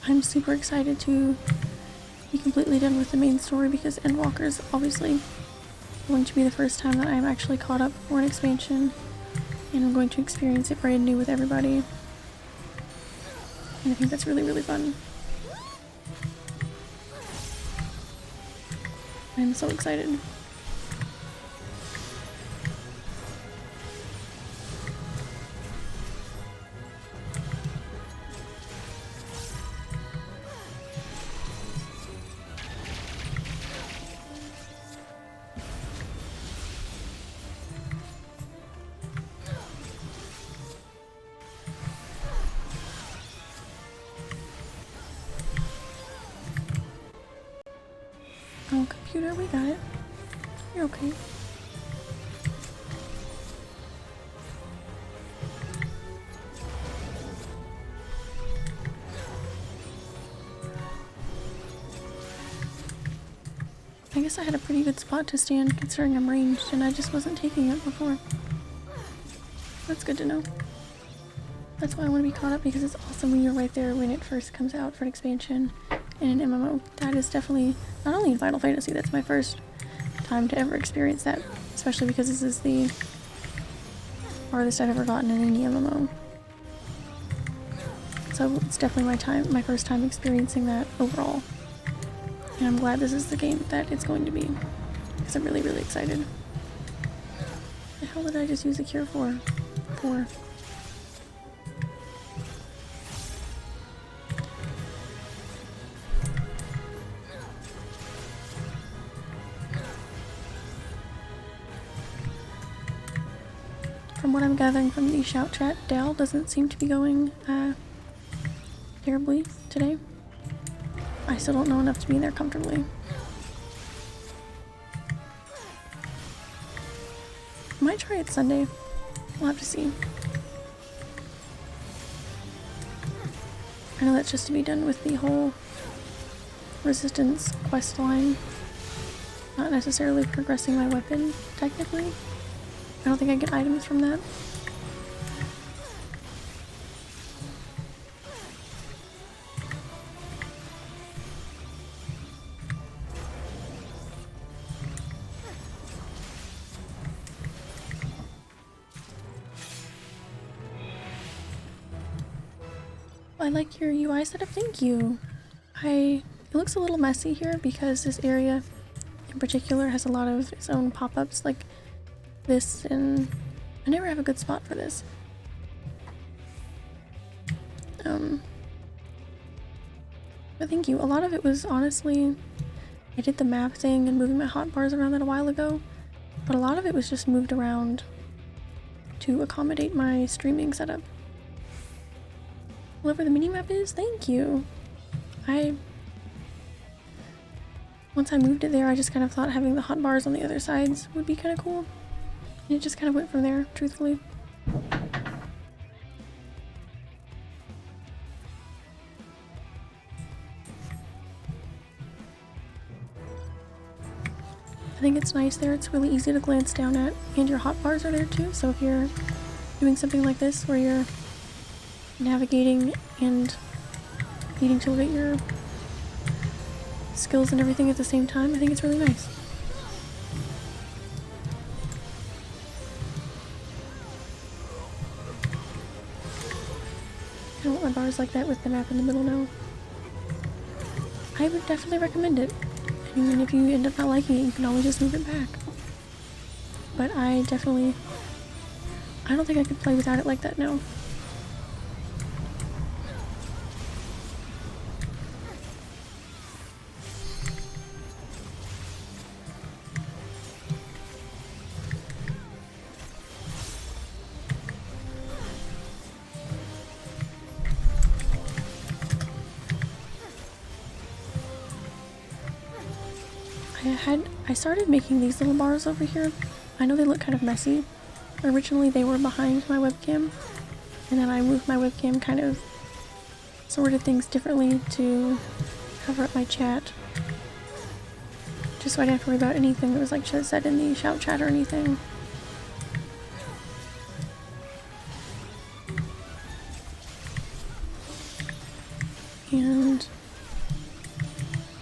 I'm super excited to be completely done with the main story, because Endwalker is obviously going to be the first time that I'm actually caught up for an expansion, and I'm going to experience it brand new with everybody, and I think that's really, really fun. I'm so excited. Oh, computer, we got it. You're okay. I guess I had a pretty good spot to stand considering I'm ranged, and I just wasn't taking it before. That's good to know. That's why I want to be caught up, because it's awesome when you're right there when it first comes out for an expansion in an MMO. That is definitely, not only in Final Fantasy, that's my first time to ever experience that, especially because this is the farthest I've ever gotten in any MMO. So it's definitely my first time experiencing that overall. And I'm glad this is the game that it's going to be, because I'm really, really excited. What the hell did I just use a cure for? From what I'm gathering from the shout chat, Dal doesn't seem to be going terribly today. I still don't know enough to be in there comfortably. Might try it Sunday. We'll have to see. I know that's just to be done with the whole resistance quest line. Not necessarily progressing my weapon, technically. I don't think I get items from that. I like your UI setup, thank you. It looks a little messy here because this area in particular has a lot of its own pop-ups like this, and I never have a good spot for this. But thank you. A lot of it was honestly, I did the map thing and moving my hotbars around that a while ago, but a lot of it was just moved around to accommodate my streaming setup. Whatever the minimap is, thank you. Once I moved it there, I just kind of thought having the hotbars on the other sides would be kind of cool. And it just kind of went from there, truthfully. I think it's nice there. It's really easy to glance down at, and your hotbars are there too. So if you're doing something like this where you're navigating and needing to look at your skills and everything at the same time, I think it's really nice. I don't want my bars like that with the map in the middle now. I would definitely recommend it. And if you end up not liking it, you can always just move it back. But I don't think I could play without it like that now. I started making these little bars over here. I know they look kind of messy. Originally they were behind my webcam, and then I moved my webcam, kind of sorted things differently to cover up my chat. Just so I didn't have to worry about anything that was like said in the shout chat or anything. And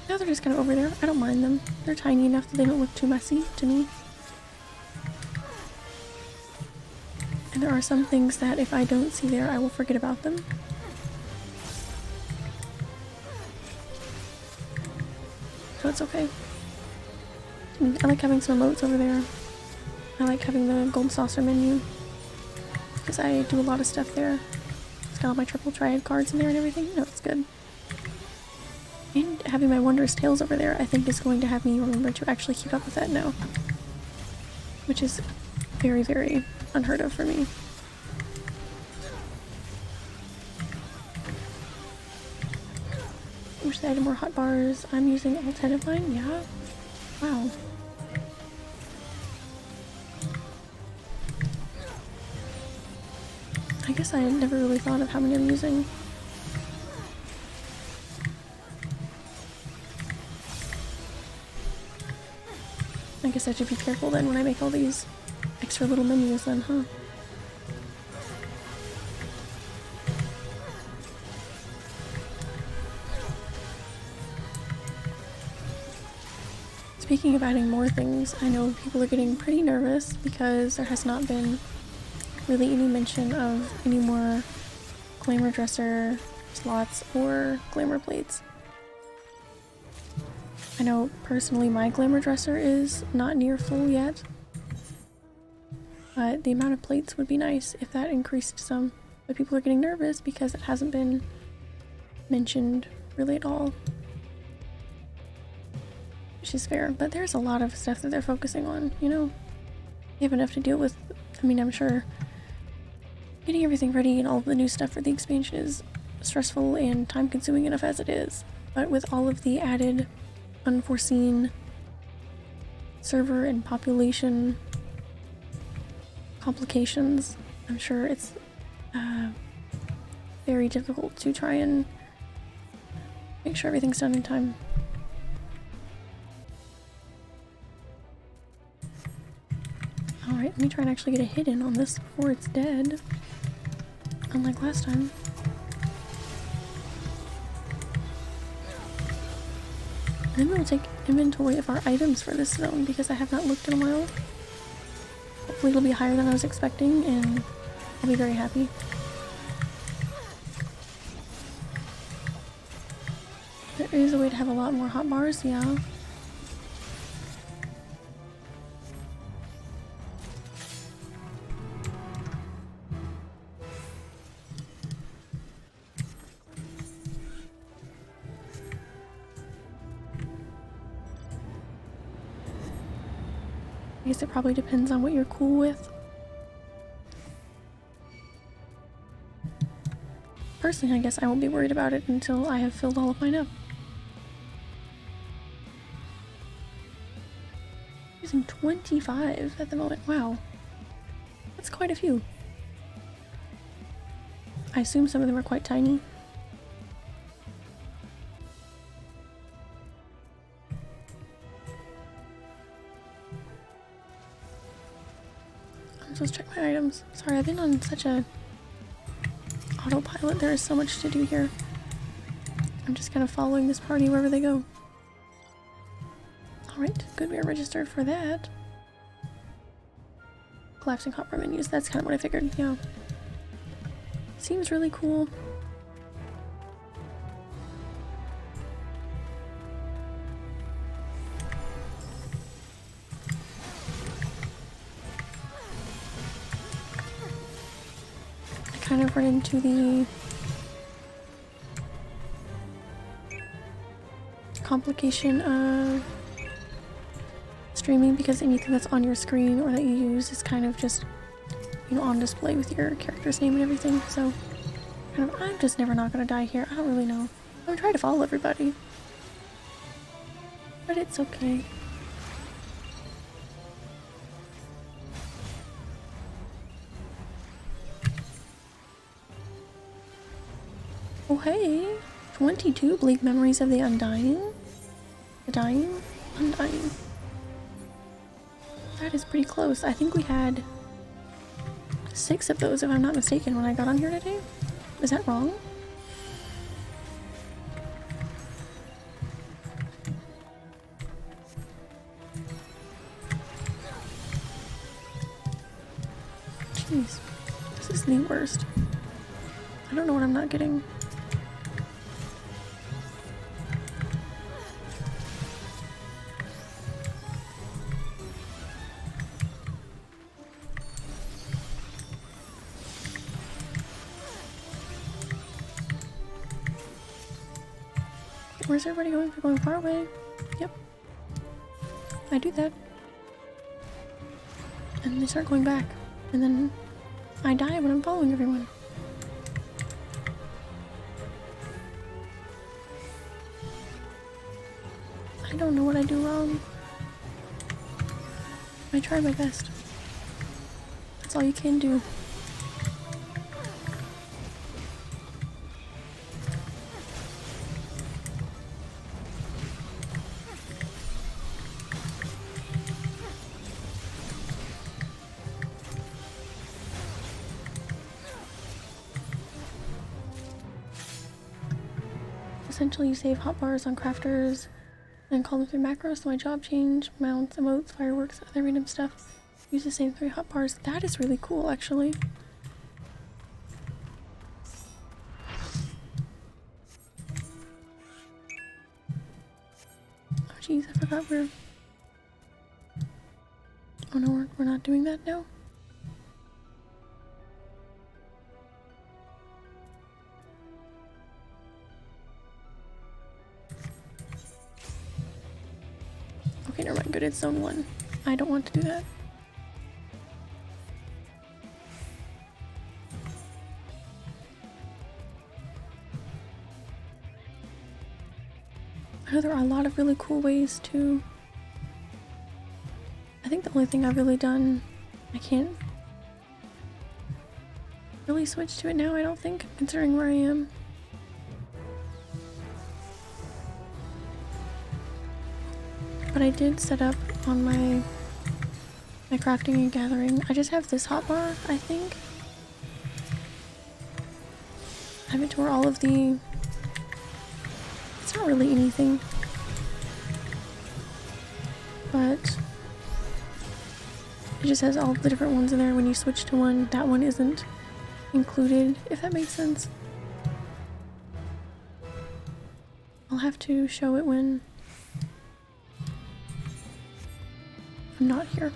now they're just kind of over there. I don't mind them. They're tiny enough that they don't look too messy to me. And there are some things that if I don't see there, I will forget about them. So it's okay. I like having some emotes over there. I like having the gold saucer menu, because I do a lot of stuff there. It's got all my triple triad cards in there and everything. No, it's good. And having my Wondrous Tales over there, I think, is going to have me remember to actually keep up with that now. Which is very, very unheard of for me. Wish they added more hotbars. I'm using all 10 of mine? Yeah. Wow. I guess I never really thought of how many I'm using. I guess I should be careful then when I make all these extra little menus then, huh? Speaking of adding more things, I know people are getting pretty nervous because there has not been really any mention of any more glamour dresser slots or glamour plates. I know personally my glamour dresser is not near full yet, but the amount of plates would be nice if that increased some. But people are getting nervous because it hasn't been mentioned really at all, which is fair. But there's a lot of stuff that they're focusing on, you know? They have enough to deal with. I mean, I'm sure getting everything ready and all of the new stuff for the expansion is stressful and time consuming enough as it is, but with all of the added unforeseen server and population complications, I'm sure it's very difficult to try and make sure everything's done in time. Alright, let me try and actually get a hit in on this before it's dead, unlike last time. And then we'll take inventory of our items for this zone, because I have not looked in a while. Hopefully it'll be higher than I was expecting, and I'll be very happy. There is a way to have a lot more hotbars, yeah. I guess it probably depends on what you're cool with. Personally, I guess I won't be worried about it until I have filled all of mine up. Using 25 at the moment. Wow. That's quite a few. I assume some of them are quite tiny. supposed to check my items. Sorry, I've been on such a autopilot. There is so much to do here. I'm just kind of following this party wherever they go. Alright, good, we are registered for that. Collapsing hotbar menus, that's kind of what I figured, yeah. Seems really cool. I kind of run into the complication of streaming because anything that's on your screen or that you use is kind of just, you know, on display with your character's name and everything, so kind of, I'm just never not gonna die here. I don't really know. I'm trying to follow everybody, but it's okay. Oh hey, 22 bleak memories of the undying. The dying? Undying. That is pretty close. I think we had 6 of those, if I'm not mistaken, when I got on here today. Is that wrong? Jeez. This is the worst. I don't know what I'm not getting. Where's everybody going? They're going far away. Yep. I do that. And they start going back. And then I die when I'm following everyone. I don't know what I do wrong. I try my best. That's all you can do. Essentially, you save hotbars on crafters and call them through macros, so my job change, mounts, emotes, fireworks, other random stuff. Use the same 3 hotbars. That is really cool, actually. Oh jeez, I forgot we're... Oh no, we're not doing that now? Okay, never mind. Good, it's zone 1. I don't want to do that. I know there are a lot of really cool ways to... I think the only thing I've really done... I can't really switch to it now, I don't think, considering where I am. But I did set up on my crafting and gathering. I just have this hotbar, I think. I have it to where all of the... It's not really anything. But it just has all the different ones in there. When you switch to one, that one isn't included, if that makes sense. I'll have to show it when I'm not here.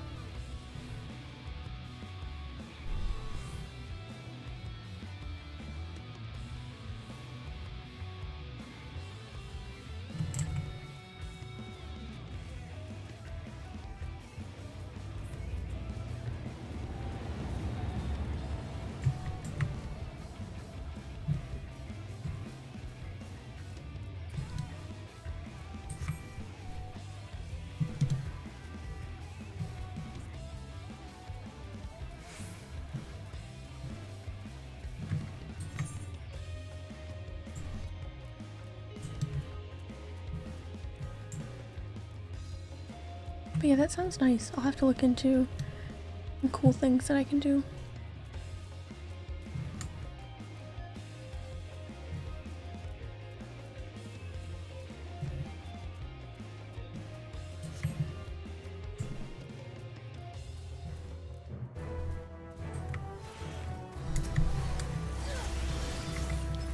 But yeah, that sounds nice. I'll have to look into and cool things that I can do.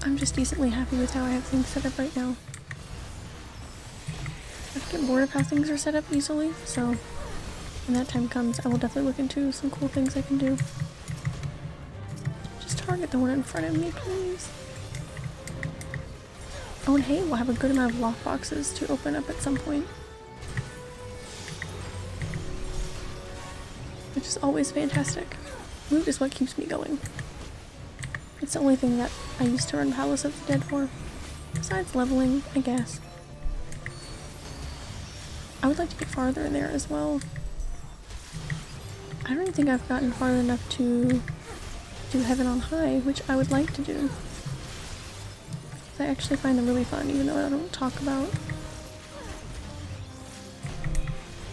I'm just decently happy with how I have things set up right now. I get bored of how things are set up easily, so when that time comes, I will definitely look into some cool things I can do. Just target the one in front of me, please. Oh, and hey, we'll have a good amount of lockboxes to open up at some point, which is always fantastic. Loot is what keeps me going. It's the only thing that I used to run Palace of the Dead for. Besides leveling, I guess. I would like to get farther in there as well. I don't even think I've gotten far enough to do Heaven on High, which I would like to do. I actually find them really fun, even though I don't talk about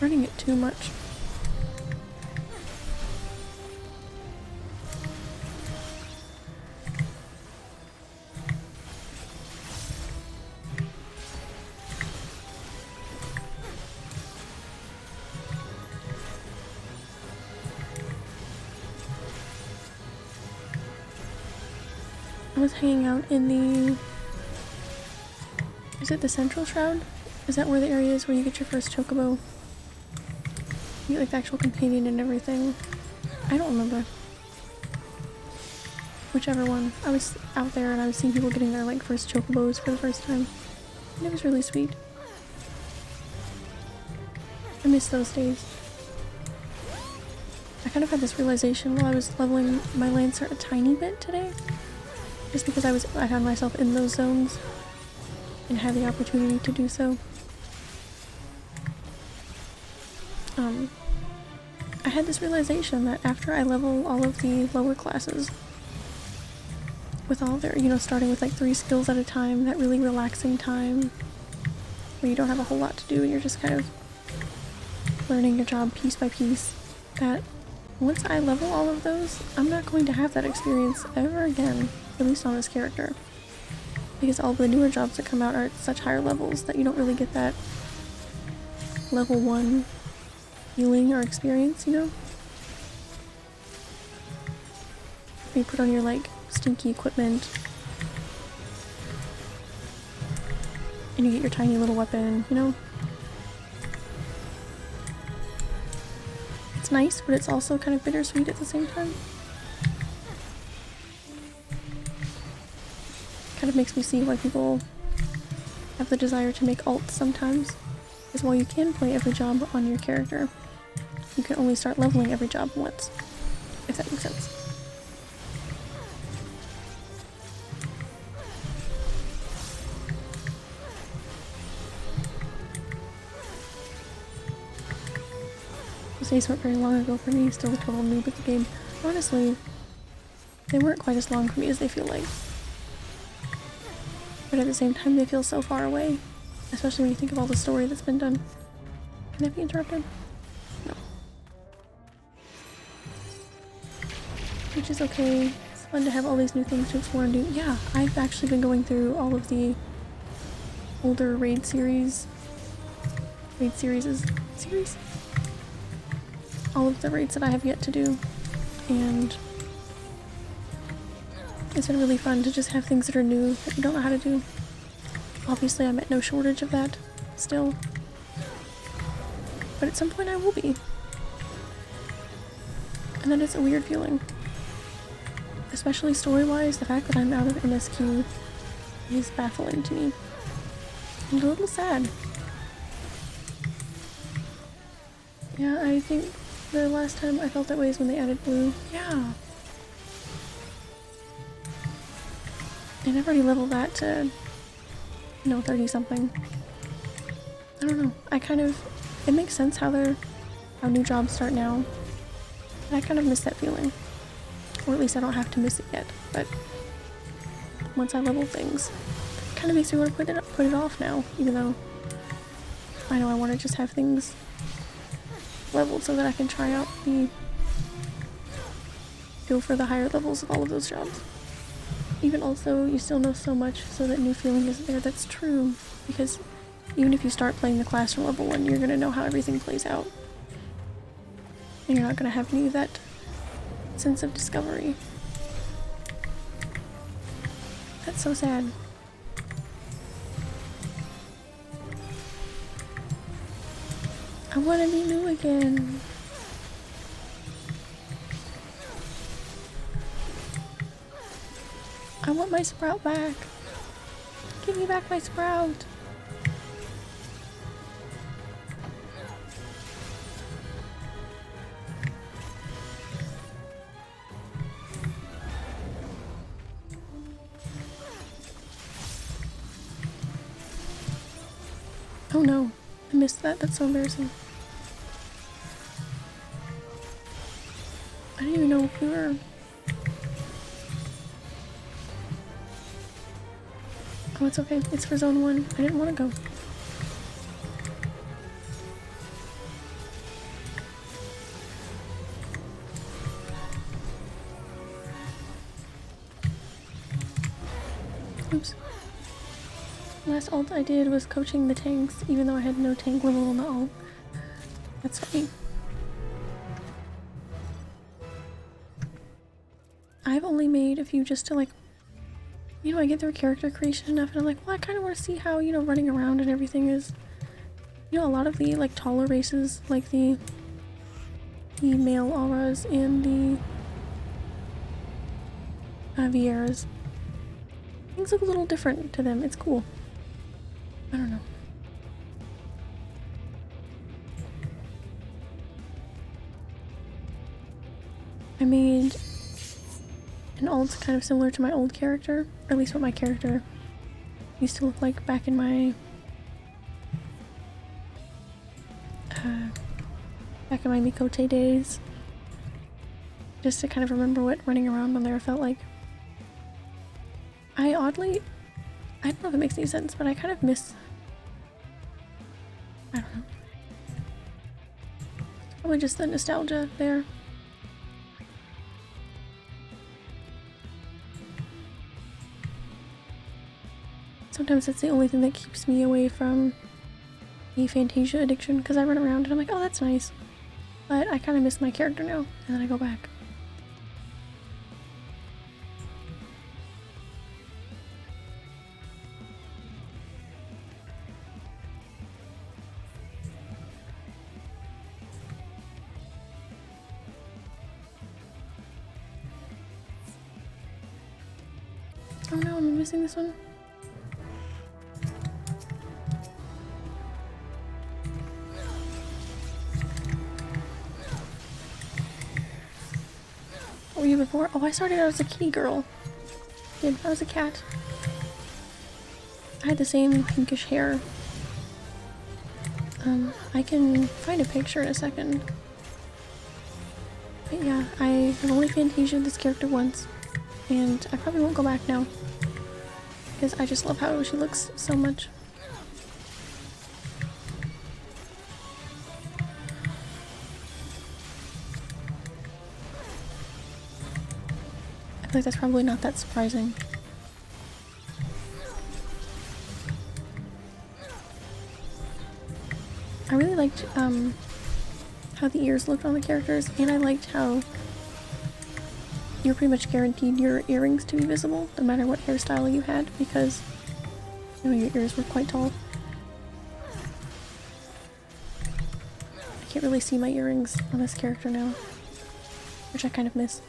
running it too much. I was hanging out in the... Is it the Central Shroud? Is that where the area is where you get your first chocobo? You get like the actual companion and everything. I don't remember. Whichever one. I was out there and I was seeing people getting their like first chocobos for the first time. And it was really sweet. I miss those days. I kind of had this realization while I was leveling my Lancer a tiny bit today. Just because I found myself in those zones and had the opportunity to do so. I had this realization that after I level all of the lower classes, with all their, you know, starting with like 3 skills at a time, that really relaxing time where you don't have a whole lot to do and you're just kind of learning your job piece by piece, that once I level all of those, I'm not going to have that experience ever again. At least on this character. Because all of the newer jobs that come out are at such higher levels that you don't really get that level 1 feeling or experience, you know? You put on your like stinky equipment and you get your tiny little weapon, you know? It's nice, but it's also kind of bittersweet at the same time. Kind of makes me see why people have the desire to make alts sometimes. Because while you can play every job on your character, you can only start leveling every job once. If that makes sense. Those days weren't very long ago for me, still a total noob at the game. Honestly, they weren't quite as long for me as they feel like. But at the same time, they feel so far away. Especially when you think of all the story that's been done. Can I be interrupted? No. Which is okay. It's fun to have all these new things to explore and do. Yeah, I've actually been going through all of the older raid series. Series? All of the raids that I have yet to do. And it's been really fun to just have things that are new that you don't know how to do. Obviously, I'm at no shortage of that still. But at some point I will be. And that is a weird feeling. Especially story-wise, the fact that I'm out of MSQ is baffling to me. And a little sad. Yeah, I think the last time I felt that way is when they added blue. Yeah. And I've already leveled that to, 30 something. I don't know. It makes sense how new jobs start now. And I kind of miss that feeling. Or at least I don't have to miss it yet, but once I level things, it kind of makes me want to put it off now, even though I know I want to just have things leveled so that I can try out the go for the higher levels of all of those jobs. Even also, you still know so much, so that new feeling isn't there. That's true, because even if you start playing the class from level 1, you're gonna know how everything plays out. And you're not gonna have any of that sense of discovery. That's so sad. I wanna be new again. I want my sprout back. Give me back my sprout. Oh no, I missed that. That's so embarrassing. I didn't even know if we were... Oh, it's okay. It's for zone 1. I didn't want to go. Oops. Last ult I did was coaching the tanks, even though I had no tank level on the ult. That's funny. I've only made a few just to, like, you know, I get through character creation enough and I'm like, well, I kind of want to see how, you know, running around and everything is. You know, a lot of the, like, taller races, like the male auras and the Vieras, things look a little different to them. It's cool. I don't know. I made an ult kind of similar to my old character, or at least what my character used to look like back in my Mikote days, just to kind of remember what running around on there felt like. I don't know if it makes any sense, but I kind of miss, I don't know, probably just the nostalgia there. Sometimes that's the only thing that keeps me away from the Fantasia addiction, because I run around and I'm like, oh, that's nice. But I kind of miss my character now, and then I go back. Oh no, am I missing this one? What were you before? Oh, I started out as a kitty girl. I was a cat. I had the same pinkish hair. I can find a picture in a second. But yeah, I have only Fantasia'd this character once, and I probably won't go back now, because I just love how she looks so much. I feel like that's probably not that surprising. I really liked how the ears looked on the characters, and I liked how you're pretty much guaranteed your earrings to be visible no matter what hairstyle you had, because you know your ears were quite tall. I can't really see my earrings on this character now, which I kind of miss.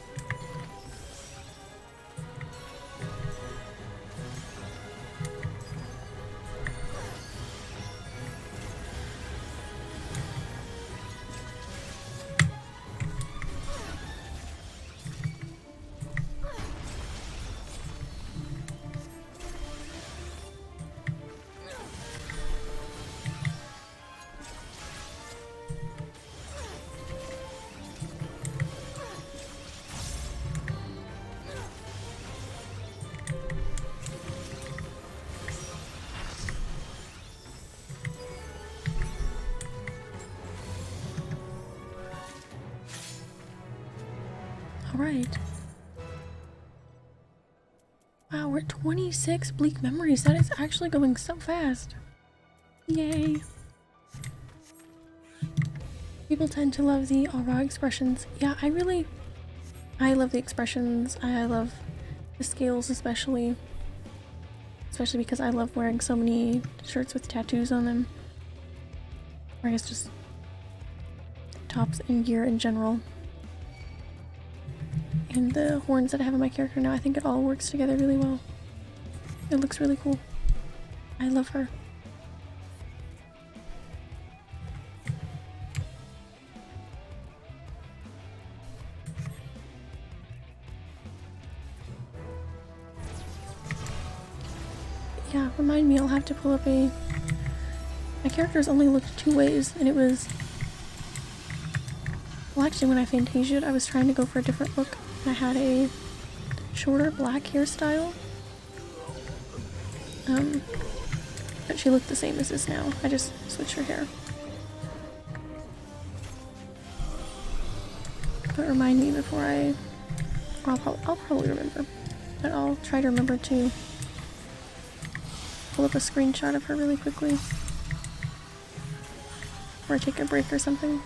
Alright. we're at 26 bleak memories. That is actually going so fast. Yay. People tend to love the all raw expressions. Yeah, I love the expressions. I love the scales especially. Especially because I love wearing so many shirts with tattoos on them. Or I guess just tops and gear in general. And the horns that I have on my character now, I think it all works together really well. It looks really cool. I love her. Yeah, remind me, I'll have to pull up a... My character's only looked 2 ways, and it was... Well, actually, when I Fantasia'd, I was trying to go for a different look. I had a shorter black hairstyle. But she looked the same as this now. I just switched her hair. But remind me before I'll probably remember. But I'll try to remember to pull up a screenshot of her really quickly. Or take a break or something.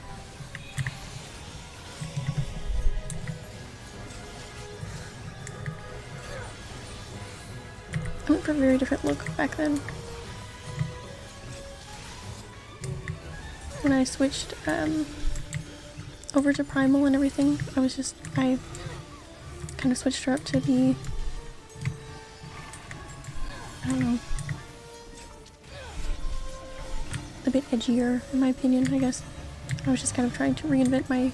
I went for a very different look back then. When I switched over to Primal and everything, I kind of switched her up to be, I don't know, a bit edgier in my opinion, I guess. I was just kind of trying to reinvent my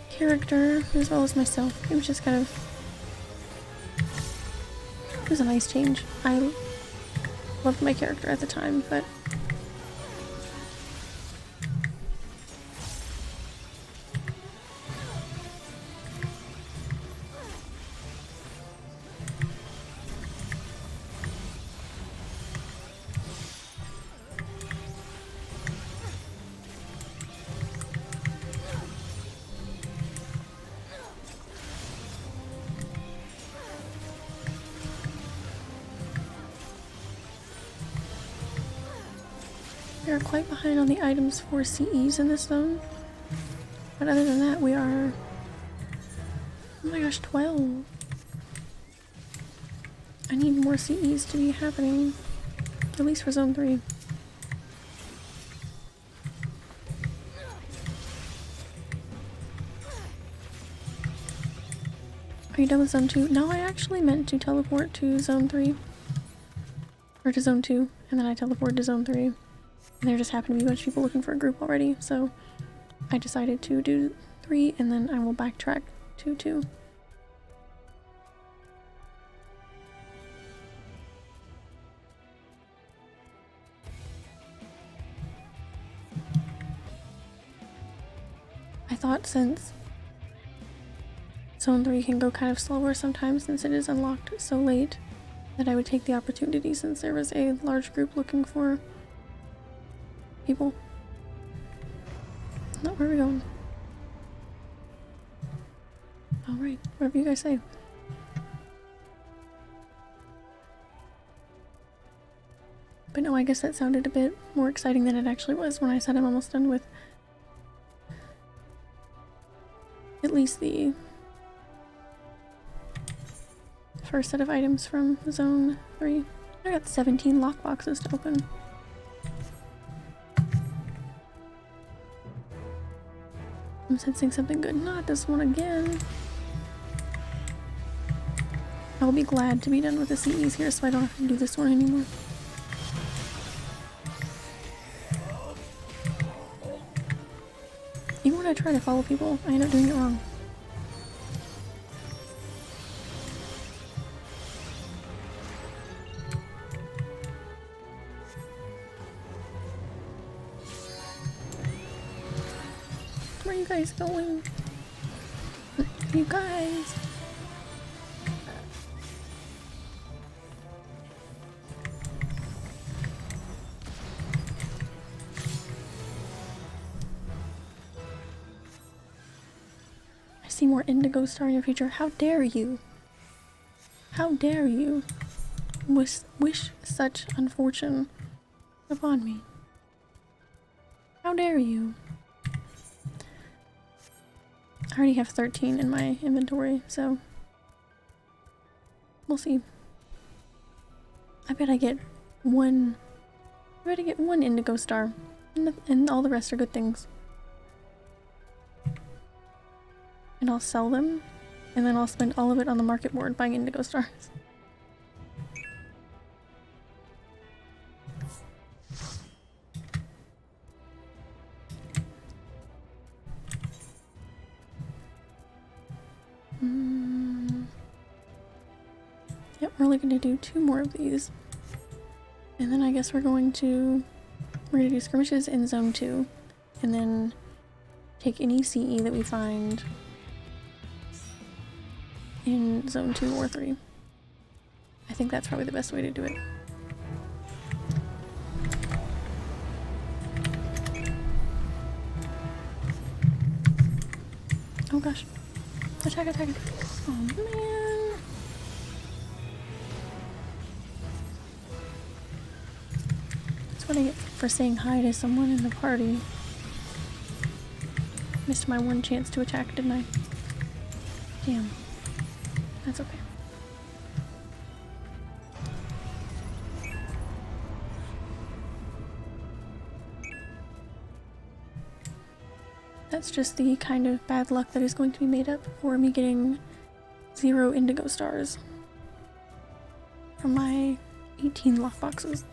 character as well as myself. It was just kind of, it was a nice change. I loved my character at the time, but we are quite behind on the items for CEs in this zone. But other than that, we are... Oh my gosh, 12. I need more CEs to be happening. At least for Zone 3. Are you done with Zone 2? No, I actually meant to teleport to Zone 3. Or to Zone 2, and then I teleported to Zone 3. And there just happened to be a bunch of people looking for a group already, so I decided to do 3, and then I will backtrack to 2. I thought since Zone 3 can go kind of slower sometimes since it is unlocked so late, that I would take the opportunity since there was a large group looking for people. No, where are we going? Alright, whatever you guys say. But no, I guess that sounded a bit more exciting than it actually was when I said I'm almost done with at least the first set of items from Zone 3. I got 17 lockboxes to open. I'm sensing something good. Not this one again. I will be glad to be done with the CEs here so I don't have to do this one anymore. Even when I try to follow people, I end up doing it wrong. Where are you guys going? You guys! I see more Indigo Star in your future. How dare you? How dare you wish such unfortune upon me? How dare you? I already have 13 in my inventory, so we'll see. I bet I get one indigo star, and all the rest are good things. And I'll sell them, and then I'll spend all of it on the market board buying indigo stars. Yep, we're only gonna do 2 more of these. And then I guess we're gonna do skirmishes in zone 2, and then take any CE that we find in zone 2 or 3. I think that's probably the best way to do it. Oh gosh. Attack, attack, attack. Oh man. That's what I get for saying hi to someone in the party. Missed my one chance to attack, didn't I? Damn. That's okay. That's just the kind of bad luck that is going to be made up for me getting 0 indigo stars from my 18 lockboxes.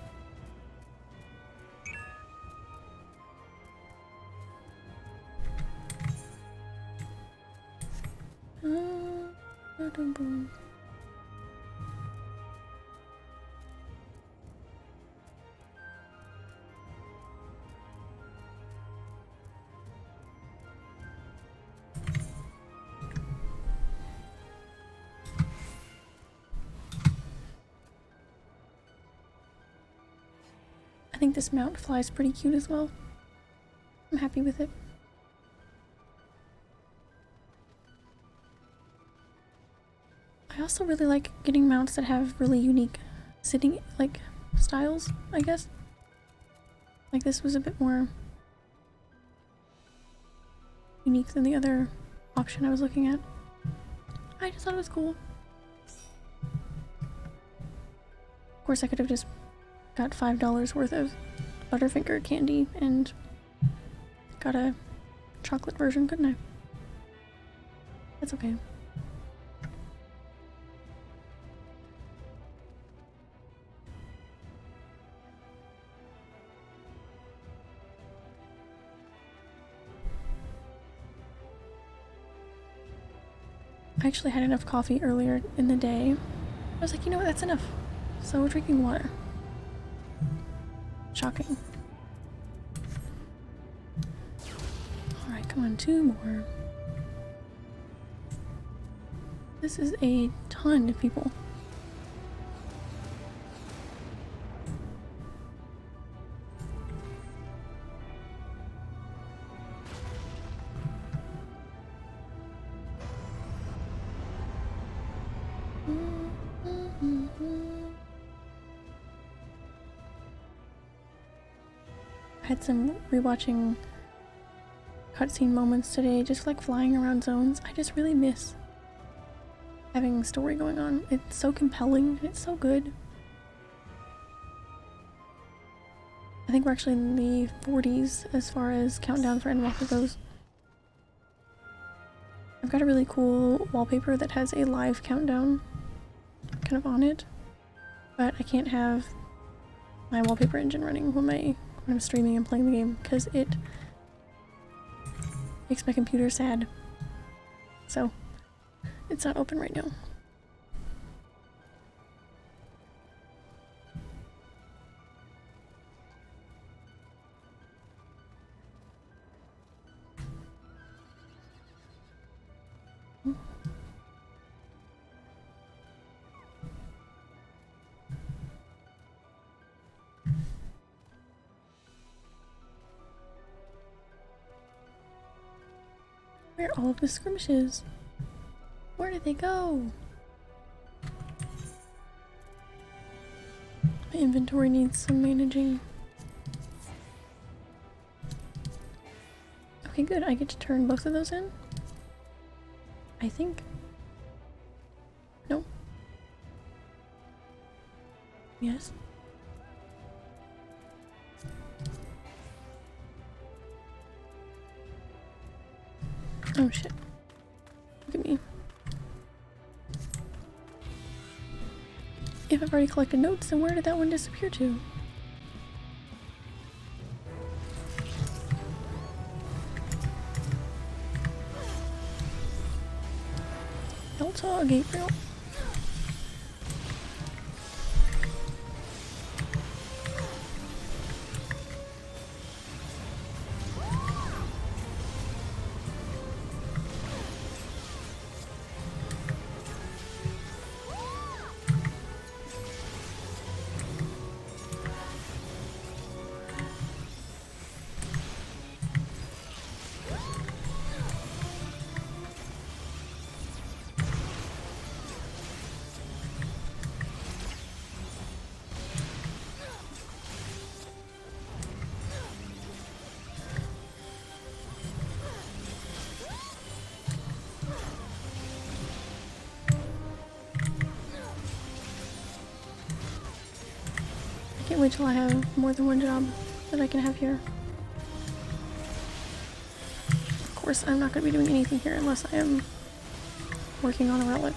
I think this mount flies pretty cute as well. I'm happy with it. I also really like getting mounts that have really unique sitting, like, styles, I guess. Like this was a bit more unique than the other option I was looking at. I just thought it was cool. Of course I could have just got $5 worth of Butterfinger candy and got a chocolate version, couldn't I? That's okay. I actually had enough coffee earlier in the day. I was like, you know what, that's enough. So we're drinking water. Shocking. Alright, come on, 2 more. This is a ton of people. I had some rewatching cutscene moments today, just like flying around zones. I just really miss having a story going on. It's so compelling and it's so good. I think we're actually in the 40s as far as countdown for Endwalker goes. I've got a really cool wallpaper that has a live countdown kind of on it, but I can't have my wallpaper engine running when I'm streaming and playing the game because it makes my computer sad. So it's not open right now. Where are all of the skirmishes? Where did they go? inventory needs some managing. Okay, good. I get to turn both of those in? I think. No. Yes. Oh shit. Look at me. If I've already collected notes, then where did that one disappear to? Delta Gabriel. I can't wait till I have more than one job that I can have here. Of course, I'm not going to be doing anything here unless I am working on a relic.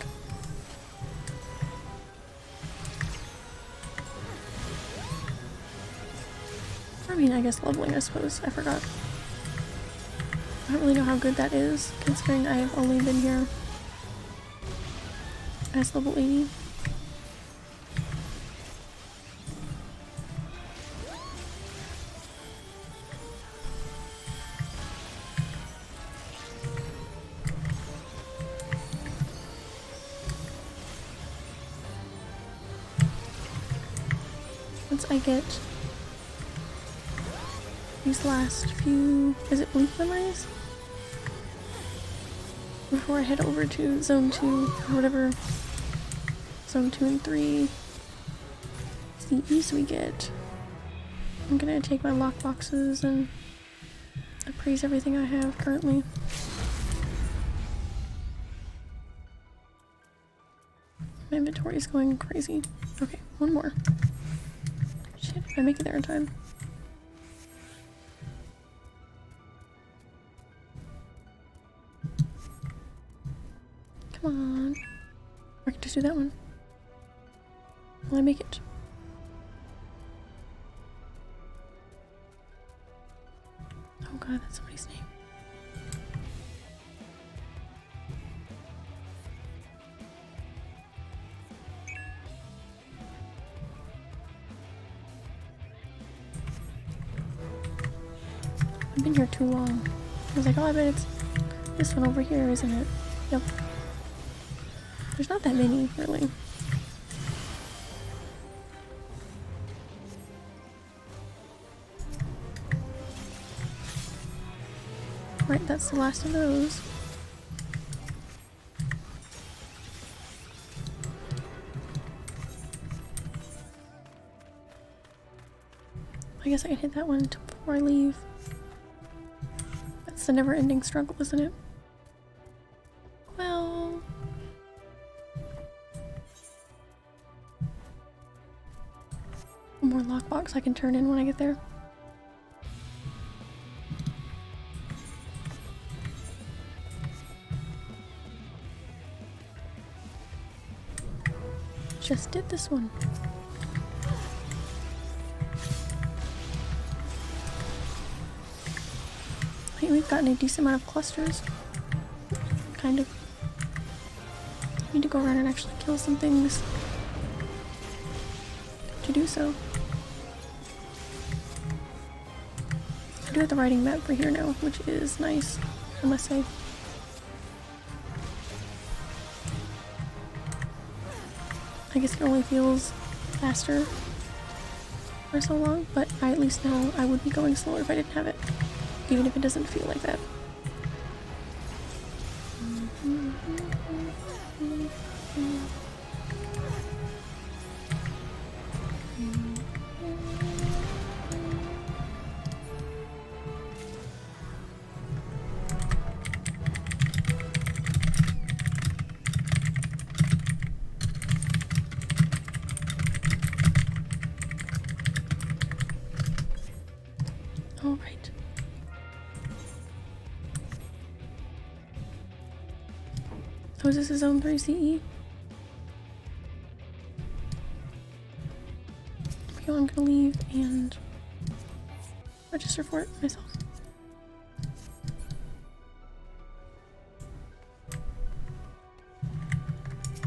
I mean, I guess leveling, I suppose. I forgot. I don't really know how good that is, considering I have only been here as level 80. Once I get these last few, is it blink memories? Before I head over to zone 2, or whatever zone 2 and 3 CEs we get. I'm gonna take my lockboxes and appraise everything I have currently. My inventory is going crazy. Okay, one more. Shit, if I make it there in time. Come on. I can just do that one. Will I make it? Oh god, that's somebody's name. I've been here too long. I was like, oh, I bet it's this one over here, isn't it? Yep. There's not that many, really. Right, that's the last of those. I guess I can hit that one before I leave. That's the never-ending struggle, isn't it? Well... one more lockbox I can turn in when I get there. Just did this one. I think we've gotten a decent amount of clusters. Kind of. I need to go around and actually kill some things to do so. I do have the writing map for here now, which is nice, I must say. I guess it only feels faster for so long, but I at least know I would be going slower if I didn't have it, even if it doesn't feel like that. So is this a zone 3 CE? Okay, well, I'm gonna leave and register for it myself.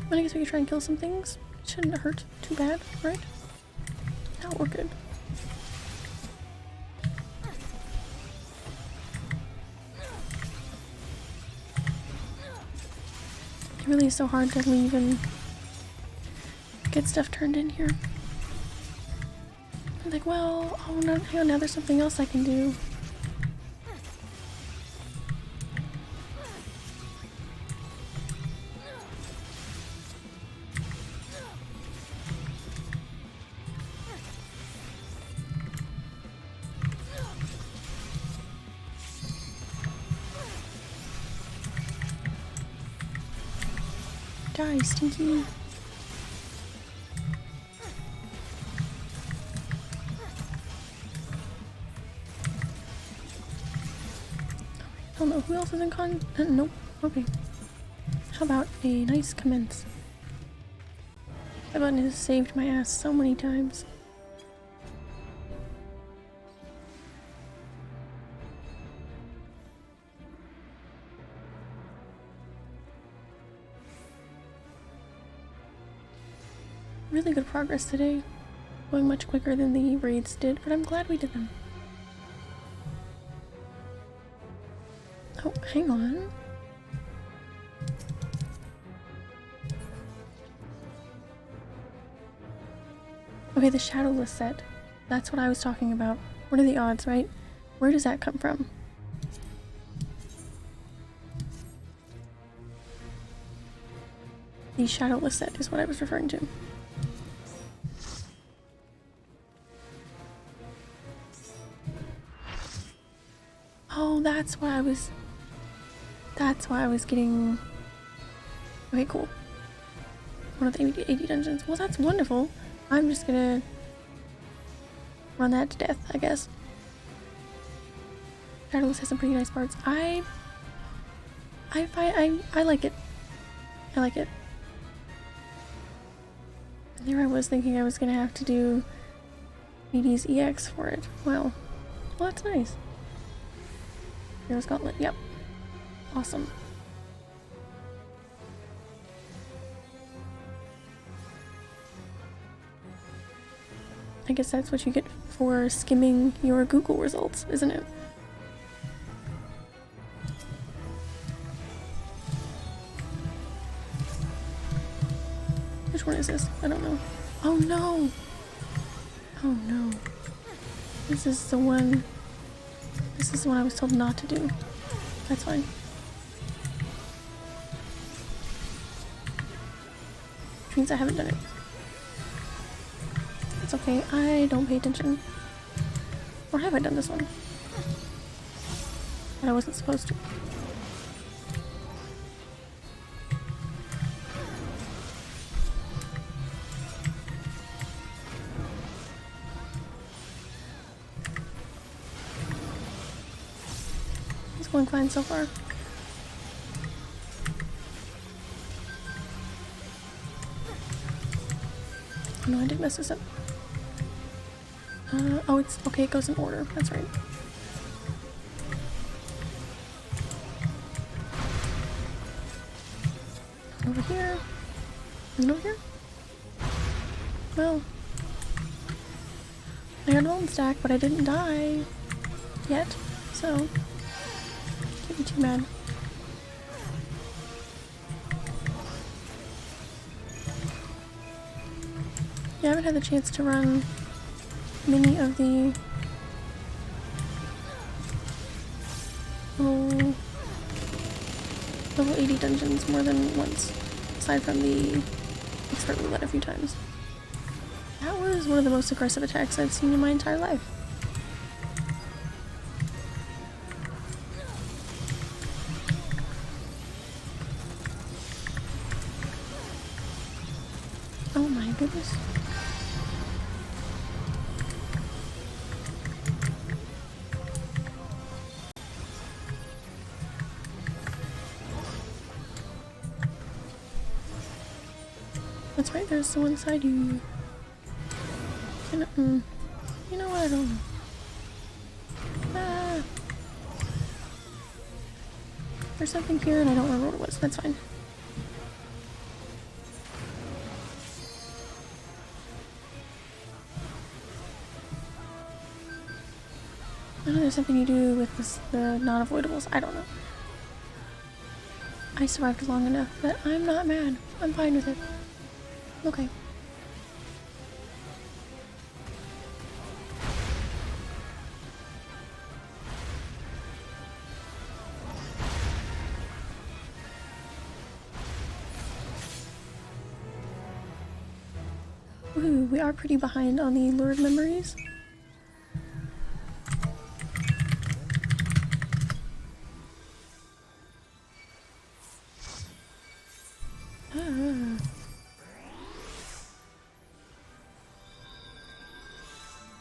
But I guess we could try and kill some things. Shouldn't hurt too bad, right? Now we're good. It really is so hard to leave and get stuff turned in here. I'm like, well, oh no, hang on, now there's something else I can do. Die, stinky. I don't know who else is in con. Nope. Okay. How about a nice commence? That button has saved my ass so many times. Really good progress today. Going much quicker than the raids did, but I'm glad we did them. Oh, hang on. Okay, the shadowless set. That's what I was talking about. What are the odds, right? Where does that come from? The shadowless set is what I was referring to. Oh, that's why I was getting... Okay, cool. One of the 80 dungeons. Well, that's wonderful. I'm just gonna run that to death, I guess. Shadowless has some pretty nice parts. I like it. I like it. And there I was thinking I was gonna have to do BD's EX for it. Well, that's nice. Hero's Gauntlet, yep. Awesome. I guess that's what you get for skimming your Google results, isn't it? Which one is this? I don't know. Oh no! Oh no. This is the one I was told not to do. That's fine. Which means I haven't done it. It's okay, I don't pay attention. Or have I done this one? But I wasn't supposed to. It's going fine so far. Oh no, I did mess this up. Oh, it's okay, it goes in order. That's right. Over here. And over here. Well, I got a golden stack, but I didn't die yet, so can't be too mad. Yeah, I haven't had the chance to run many of the level 80 dungeons more than once, aside from the expert roulette a few times. That was one of the most aggressive attacks I've seen in my entire life. Oh my goodness. That's right, there's someone inside you. You know what, I don't know. Ah. There's something here and I don't remember what it was. That's fine. I know there's something you do with this, the non-avoidables. I don't know. I survived long enough that I'm not mad. I'm fine with it. Okay. Ooh, we are pretty behind on the lured memories.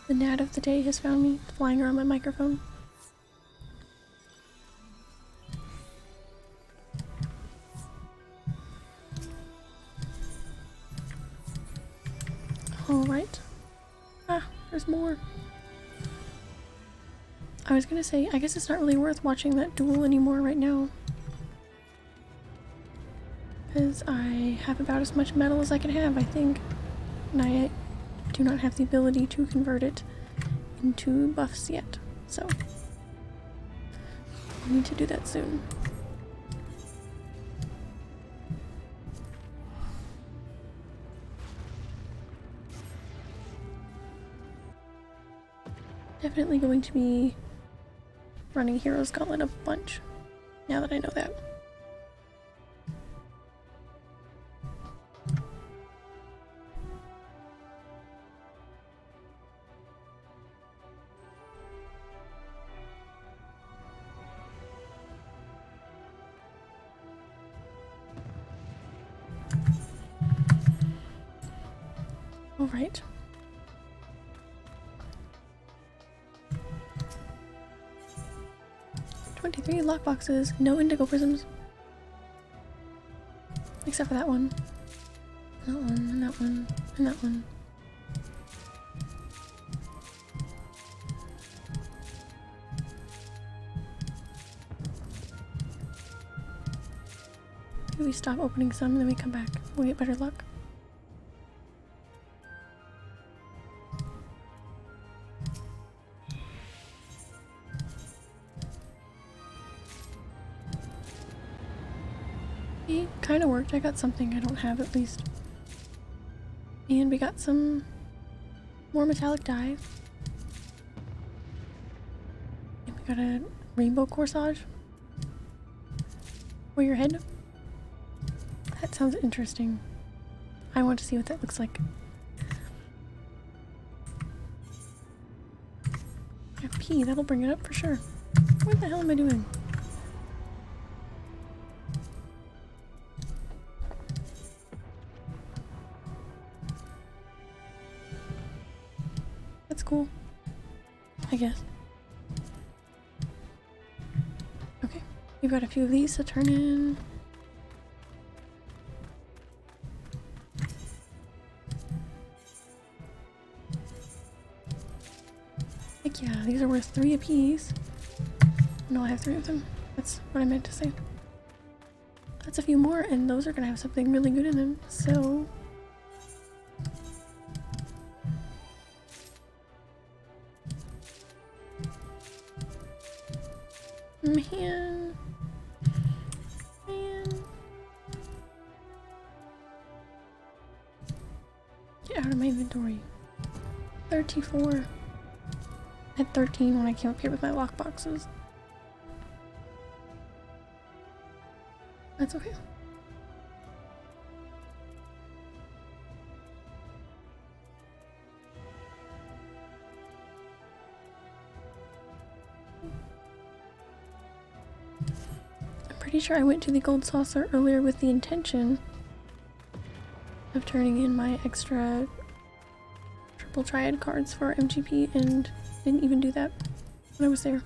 The gnat of the day has found me, flying around my microphone. Alright. Ah, there's more. I was gonna say, I guess it's not really worth watching that duel anymore right now. Because I have about as much metal as I can have, I think. And I do not have the ability to convert it into buffs yet, so I need to do that soon. Definitely going to be running Heroes Gauntlet a bunch, now that I know that. Alright. "23 lockboxes, no indigo prisms." Except for that one. That one, and that one, and that one. Maybe we stop opening some and then we come back. We'll get better luck. It kind of worked. I got something I don't have at least. And we got some more metallic dye. And we got a rainbow corsage for your head. That sounds interesting. I want to see what that looks like. Yeah, P, that'll bring it up for sure. What the hell am I doing? That's cool, I guess. Okay, we've got a few of these to turn in. Heck yeah, these are worth 3 apiece. No, I have 3 of them. That's what I meant to say. That's a few more, and those are gonna have something really good in them, so... Man. Get out of my inventory. 34. I had 13 when I came up here with my lockboxes. That's okay. Pretty sure I went to the gold saucer earlier with the intention of turning in my extra triple triad cards for MGP and didn't even do that when I was there.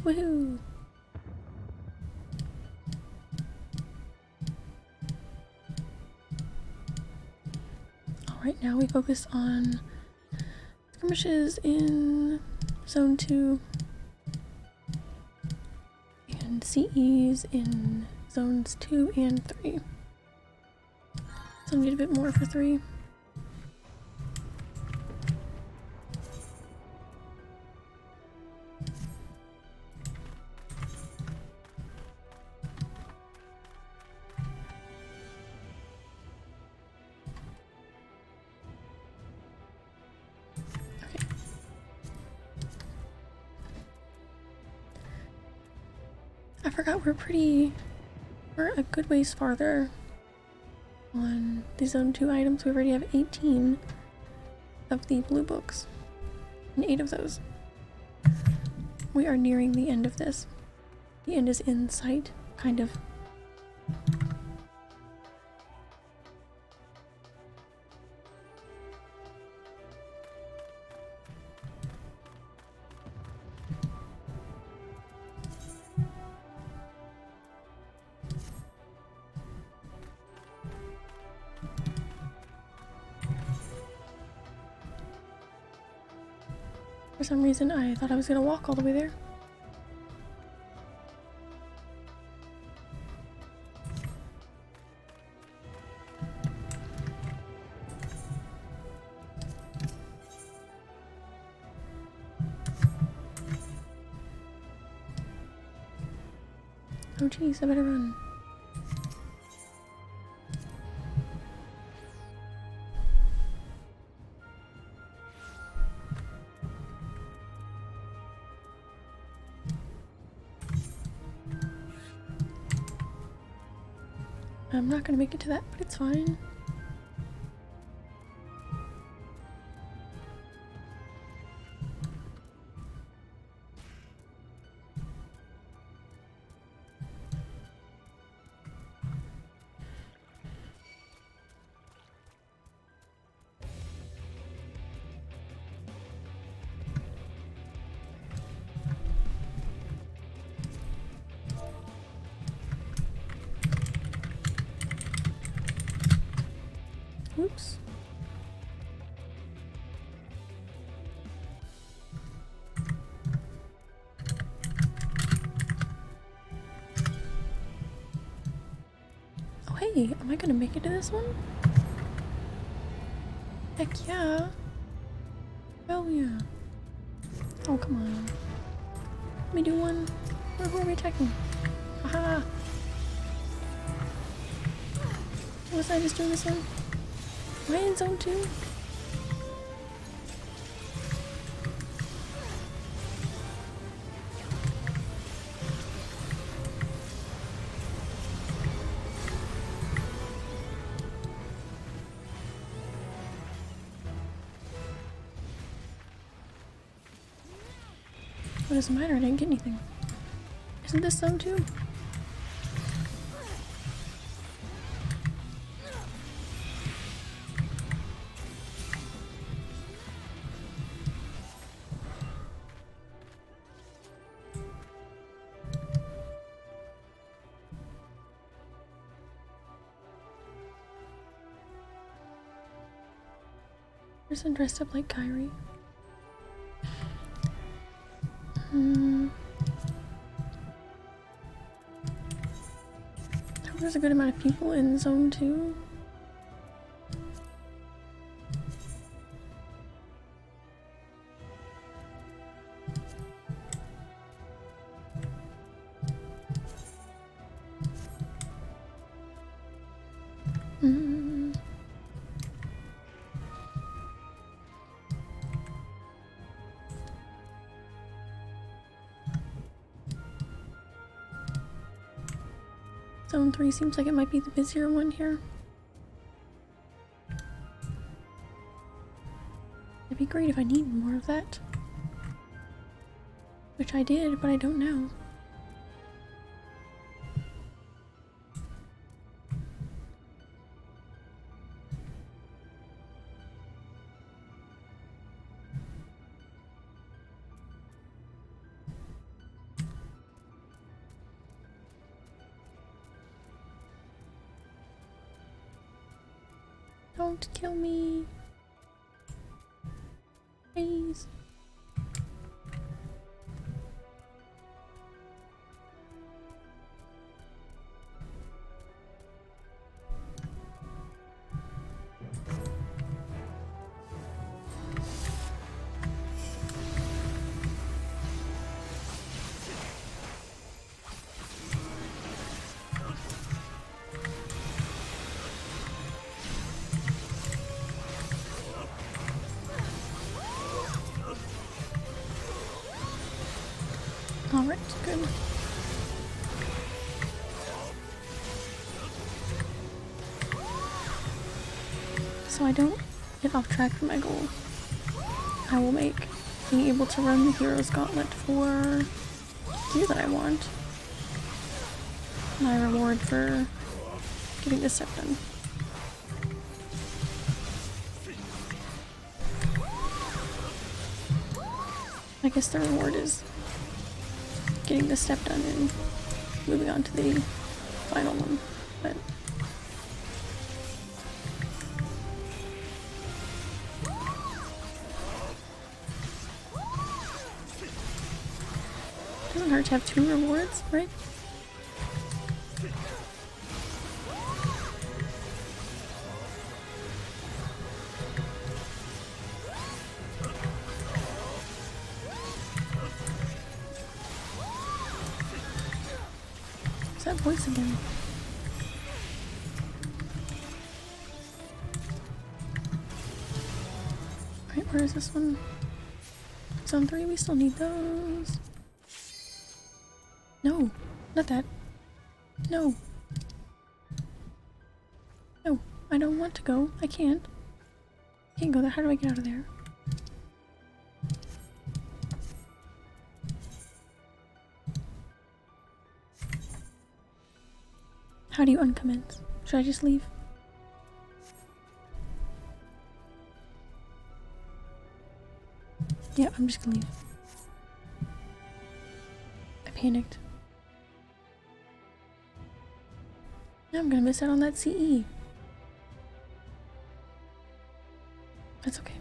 Woohoo! Alright, now we focus on skirmishes in Zone 2 and CEs in Zones 2 and 3. So I need a bit more for 3. I forgot we're a good ways farther on the Zone 2 items. We already have 18 of the blue books, and 8 of those. We are nearing the end of this. The end is in sight, kind of. For some reason, I thought I was gonna walk all the way there. Oh geez, I better run. I'm not gonna make it to that, but it's fine. Oops. Oh hey, am I gonna make it to this one? Heck yeah. Hell yeah. Oh come on. Let me do one. Who are we attacking? Aha! Was I just doing this one? Am I in Zone 2? What does it matter? I didn't get anything. Isn't this Zone 2? Person dressed up like Kyrie. I hope there's a good amount of people in Zone 2. Zone 3 seems like it might be the busier one here. It'd be great if I need more of that. Which I did, but I don't know. Don't kill me. Please. Alright, good. So I don't get off track from my goal. I will make being able to run the Hero's Gauntlet for gear that I want my reward for getting this step done. I guess the reward is getting this step done and moving on to the final one, but it doesn't hurt to have 2 rewards, right? That voice again. Alright, where is this one? Zone 3, we still need those. No, not that. No. No, I don't want to go. I can't. I can't go there. How do I get out of there? How do you uncommence? Should I just leave? Yeah, I'm just gonna leave. I panicked. Now I'm gonna miss out on that CE. That's okay.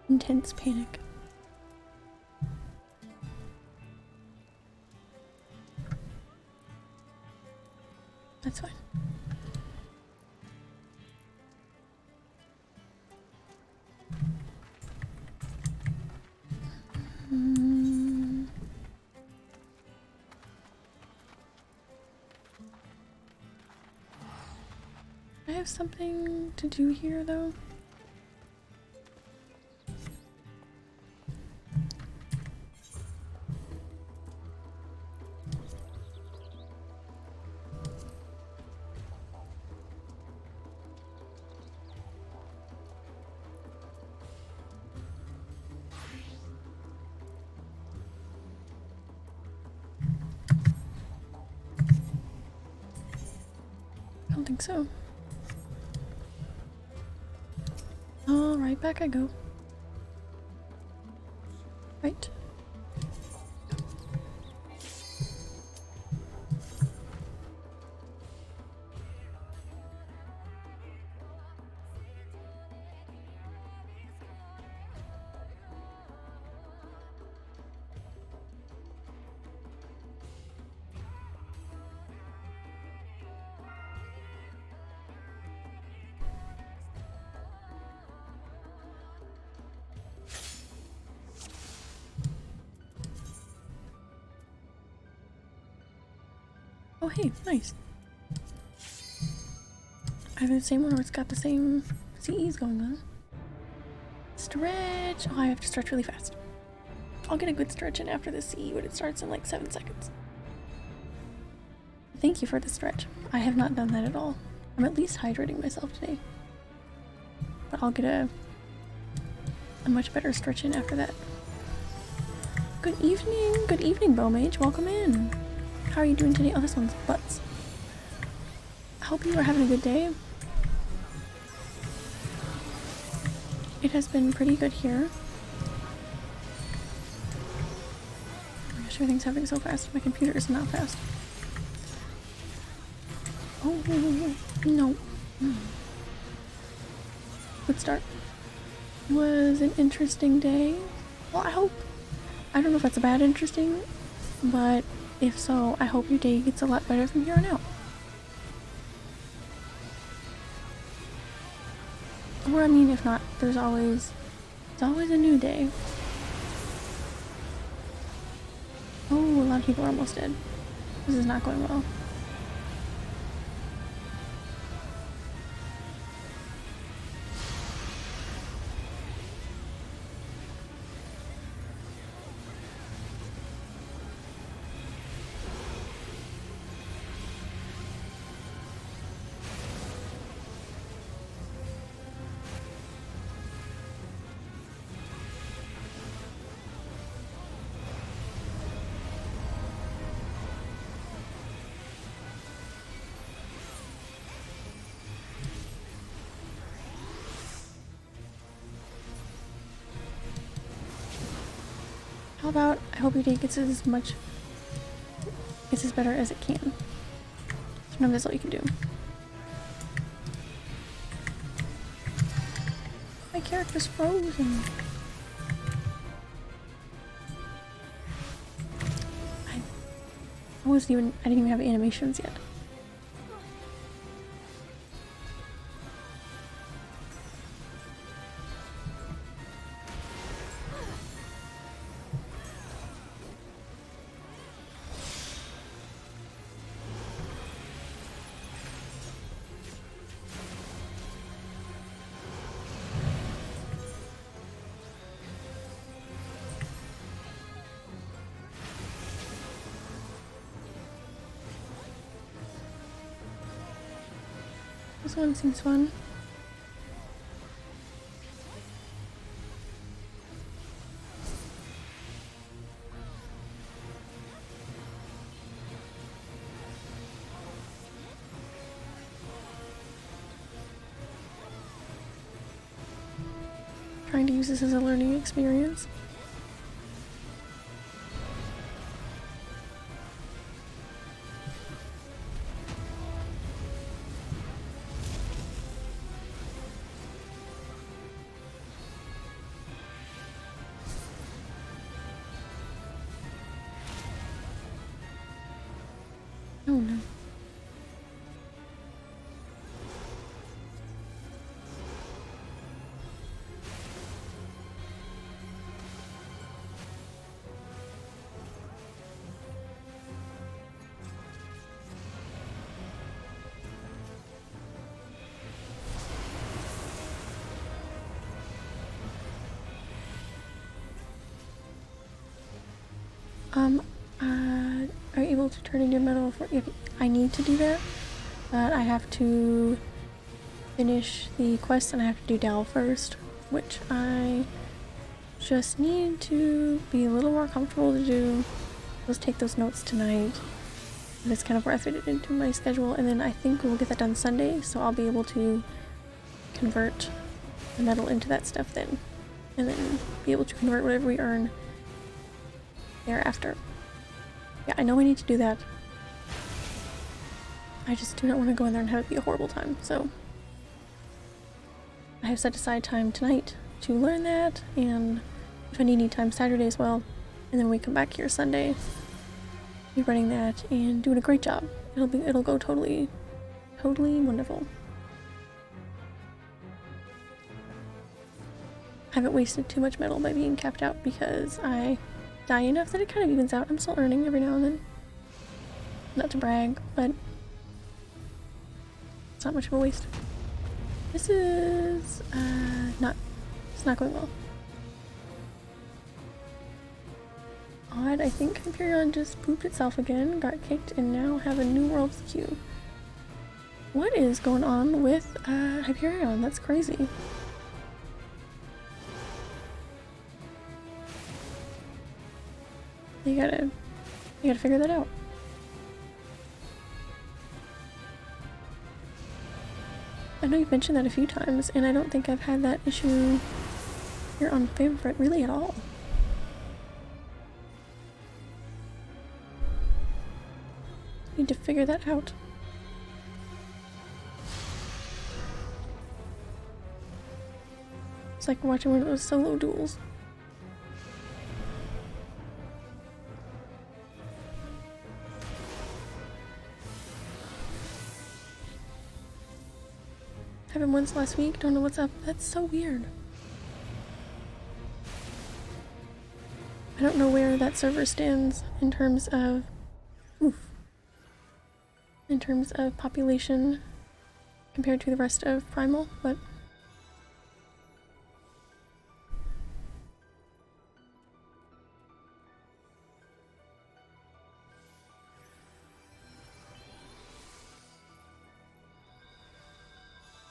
Intense panic. That's fine. I have something to do here though. I don't think so. All right, back I go. Right. Oh hey, nice. I have the same one where it's got the same CEs going on. Stretch! Oh, I have to stretch really fast. I'll get a good stretch in after the CE when it starts in like 7 seconds. Thank you for the stretch. I have not done that at all. I'm at least hydrating myself today. But I'll get a much better stretch in after that. Good evening, Bow Mage. Welcome in. How are you doing today? Oh, this one's butts. I hope you are having a good day. it has been pretty good here. Oh my gosh, everything's happening so fast. My computer is not fast. Oh, no. Good start. It was an interesting day. Well, I hope. I don't know if that's a bad interesting, but if so, I hope your day gets a lot better from here on out. Or I mean, if not, there's always a new day. Oh, a lot of people are almost dead. This is not going well. How about I hope your day gets as better as it can. Sometimes that's all you can do. My character's frozen. I didn't even have animations yet. This one seems fun. Trying to use this as a learning experience. Oh no. Are you able to turn into metal for if I need to do that? But I have to finish the quest and I have to do Dell first, which I just need to be a little more comfortable to do. Let's take those notes tonight. And that's kind of where I fit it into my schedule, and then I think we'll get that done Sunday, so I'll be able to convert the metal into that stuff then, and then be able to convert whatever we earn thereafter. Yeah, I know I need to do that. I just do not want to go in there and have it be a horrible time, so I have set aside time tonight to learn that, and if I need any time Saturday as well, and then we come back here Sunday, be running that and doing a great job. It'll go totally wonderful. I haven't wasted too much metal by being capped out because I die enough that it kind of evens out. I'm still earning every now and then. Not to brag, but it's not much of a waste. This is it's not going well. Odd, I think Hyperion just pooped itself again, got kicked, and now have a new world's queue. What is going on with Hyperion? That's crazy. You gotta figure that out. I know you've mentioned that a few times, and I don't think I've had that issue here on favorite really at all. Need to figure that out. It's like watching one of those solo duels. Happened once last week, don't know what's up. That's so weird. I don't know where that server stands in terms of population compared to the rest of Primal, but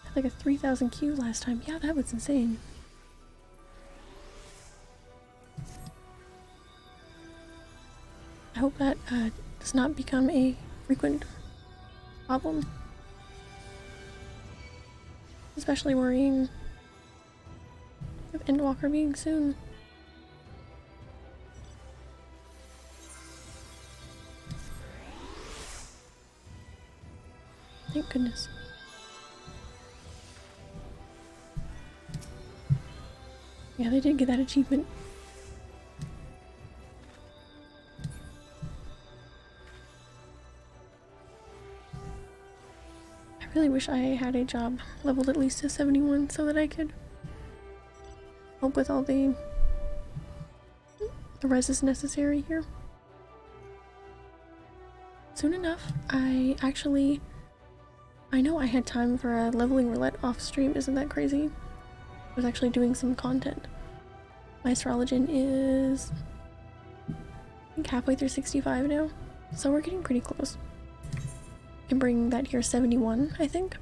had like a 3,000 queue last time. Yeah, that was insane. I hope that does not become a frequent problem. Especially worrying with Endwalker being soon. Thank goodness. Yeah, they did get that achievement. I really wish I had a job leveled at least to 71 so that I could help with all the reses necessary here. Soon enough, I know I had time for a leveling roulette off stream, isn't that crazy? I was actually doing some content. My astrologian is, I think, halfway through 65 now, so we're getting pretty close. Can bring that here 71, I think.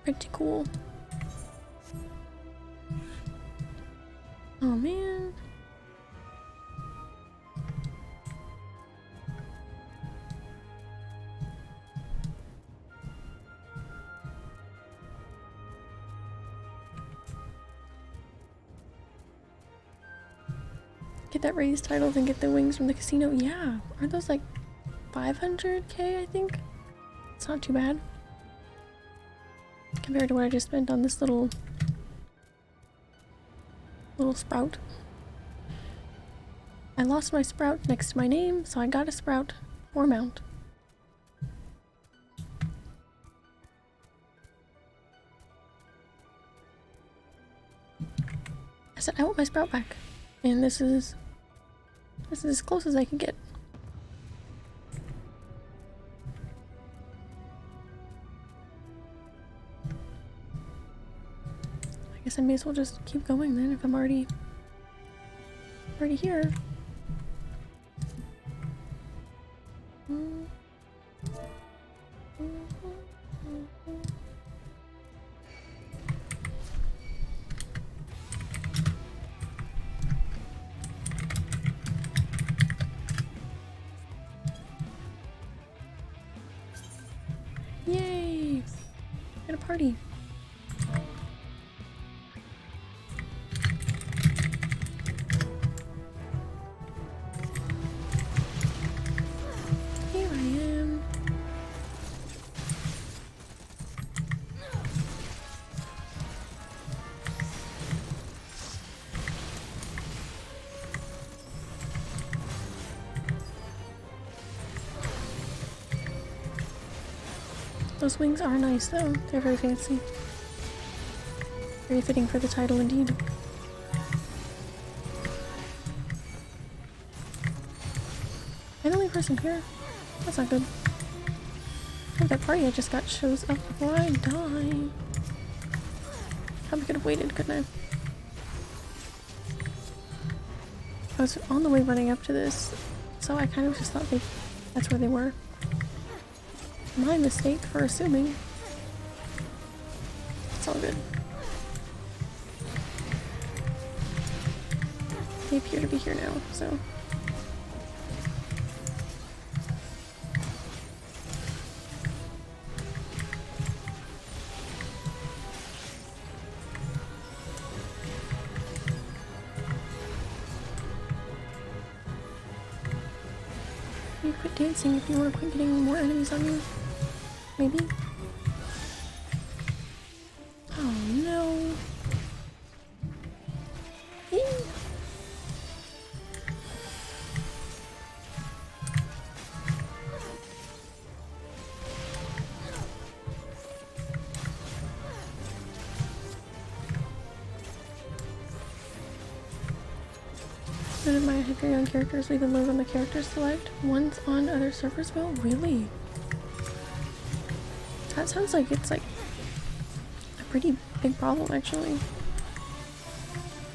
Pretty cool. Oh man. Get that raised titles and get the wings from the casino. Yeah, aren't those like 500k, I think? It's not too bad. Compared to what I just spent on this little sprout. I lost my sprout next to my name, so I got a sprout for mount. I said I want my sprout back. And this is as close as I can get. I guess I may as well just keep going then if I'm already here. Yay! At a party. Here I am. Those wings are nice though, they're very fancy. Very fitting for the title indeed. I'm the only person here? That's not good. Oh, that party I just got shows up before I die. Probably could have waited, couldn't I? I was on the way running up to this, so I kind of just thought that's where they were. My mistake for assuming. It's all good. They appear to be here now, so. dancing if you want to quit getting more enemies on you. Maybe? Oh no. Eee. None of my Hyperion characters leave a load on the character select. Ones on other servers will? Really? That sounds like it's like a pretty big problem actually.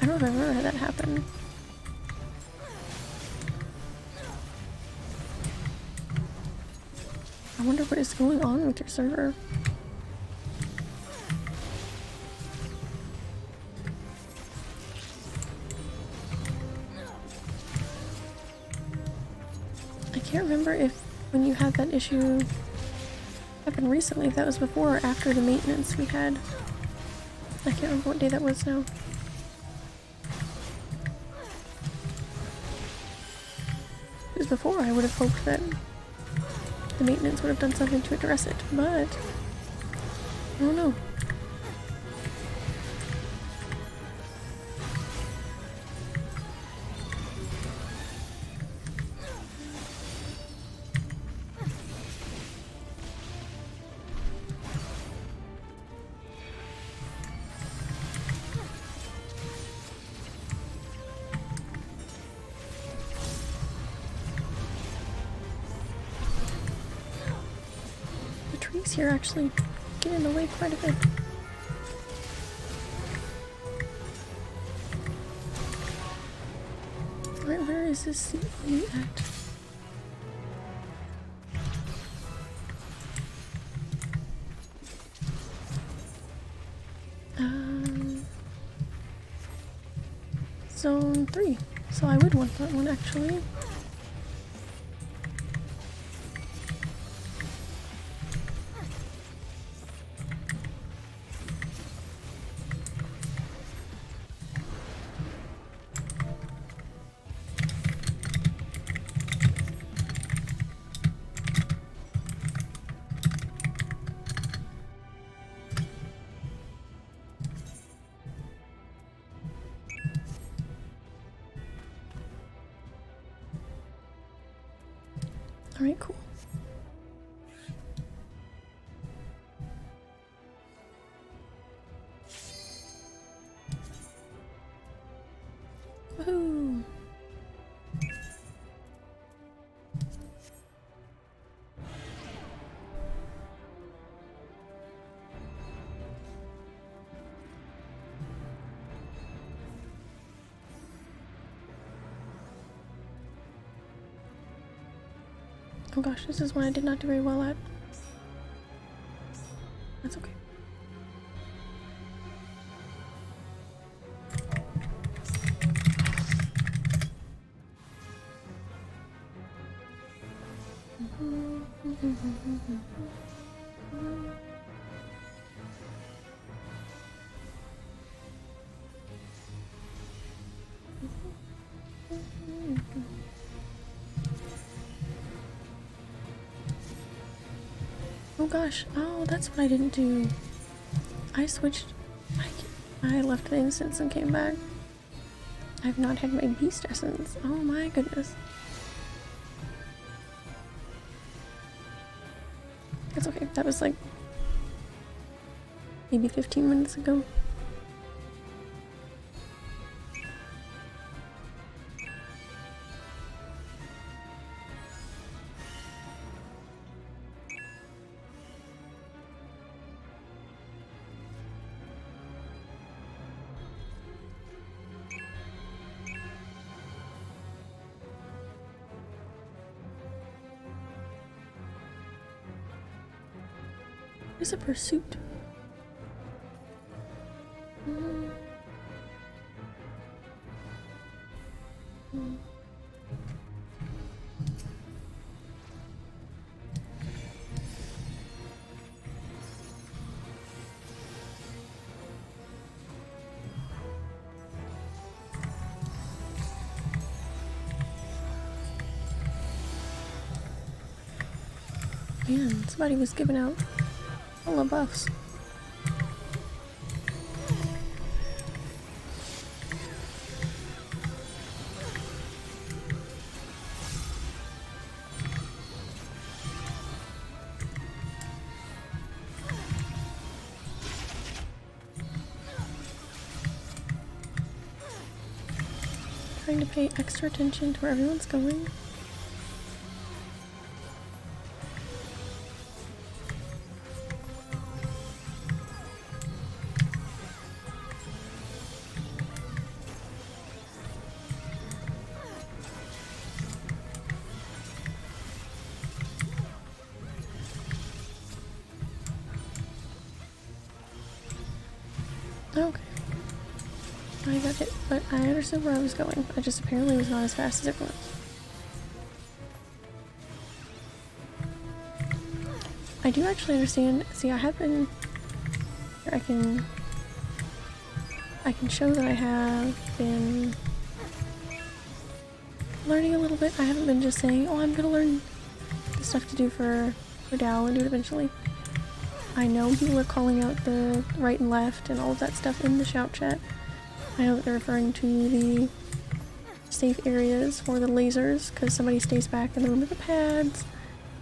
I don't know if I've ever had that happen. I wonder what is going on with your server. I can't remember if when you had that issue happened recently, if that was before or after the maintenance we had. I can't remember what day that was now. If it was before, I would have hoped that the maintenance would have done something to address it, but I don't know. Here actually get in the way quite a bit. Alright, where is this CE at? Zone 3. So I would want that one actually. Alright, cool. Woohoo! Oh gosh, this is one I did not do very well at. That's okay. Oh gosh, oh that's what I didn't do. I switched, I left the instance and came back. I've not had my beast essence. Oh my goodness. That's okay, that was like maybe 15 minutes ago. Where's a pursuit? Man, somebody was giving out all the buffs. Trying to pay extra attention to where everyone's going. Okay. I got hit, but I understood where I was going. I just apparently was not as fast as everyone else. I do actually understand. See, I have been... I can show that I have been learning a little bit. I haven't been just saying, oh, I'm gonna learn the stuff to do for Dow and do it eventually. I know people are calling out the right and left and all of that stuff in the shout chat. I know that they're referring to the safe areas for the lasers, because somebody stays back in the room with the pads,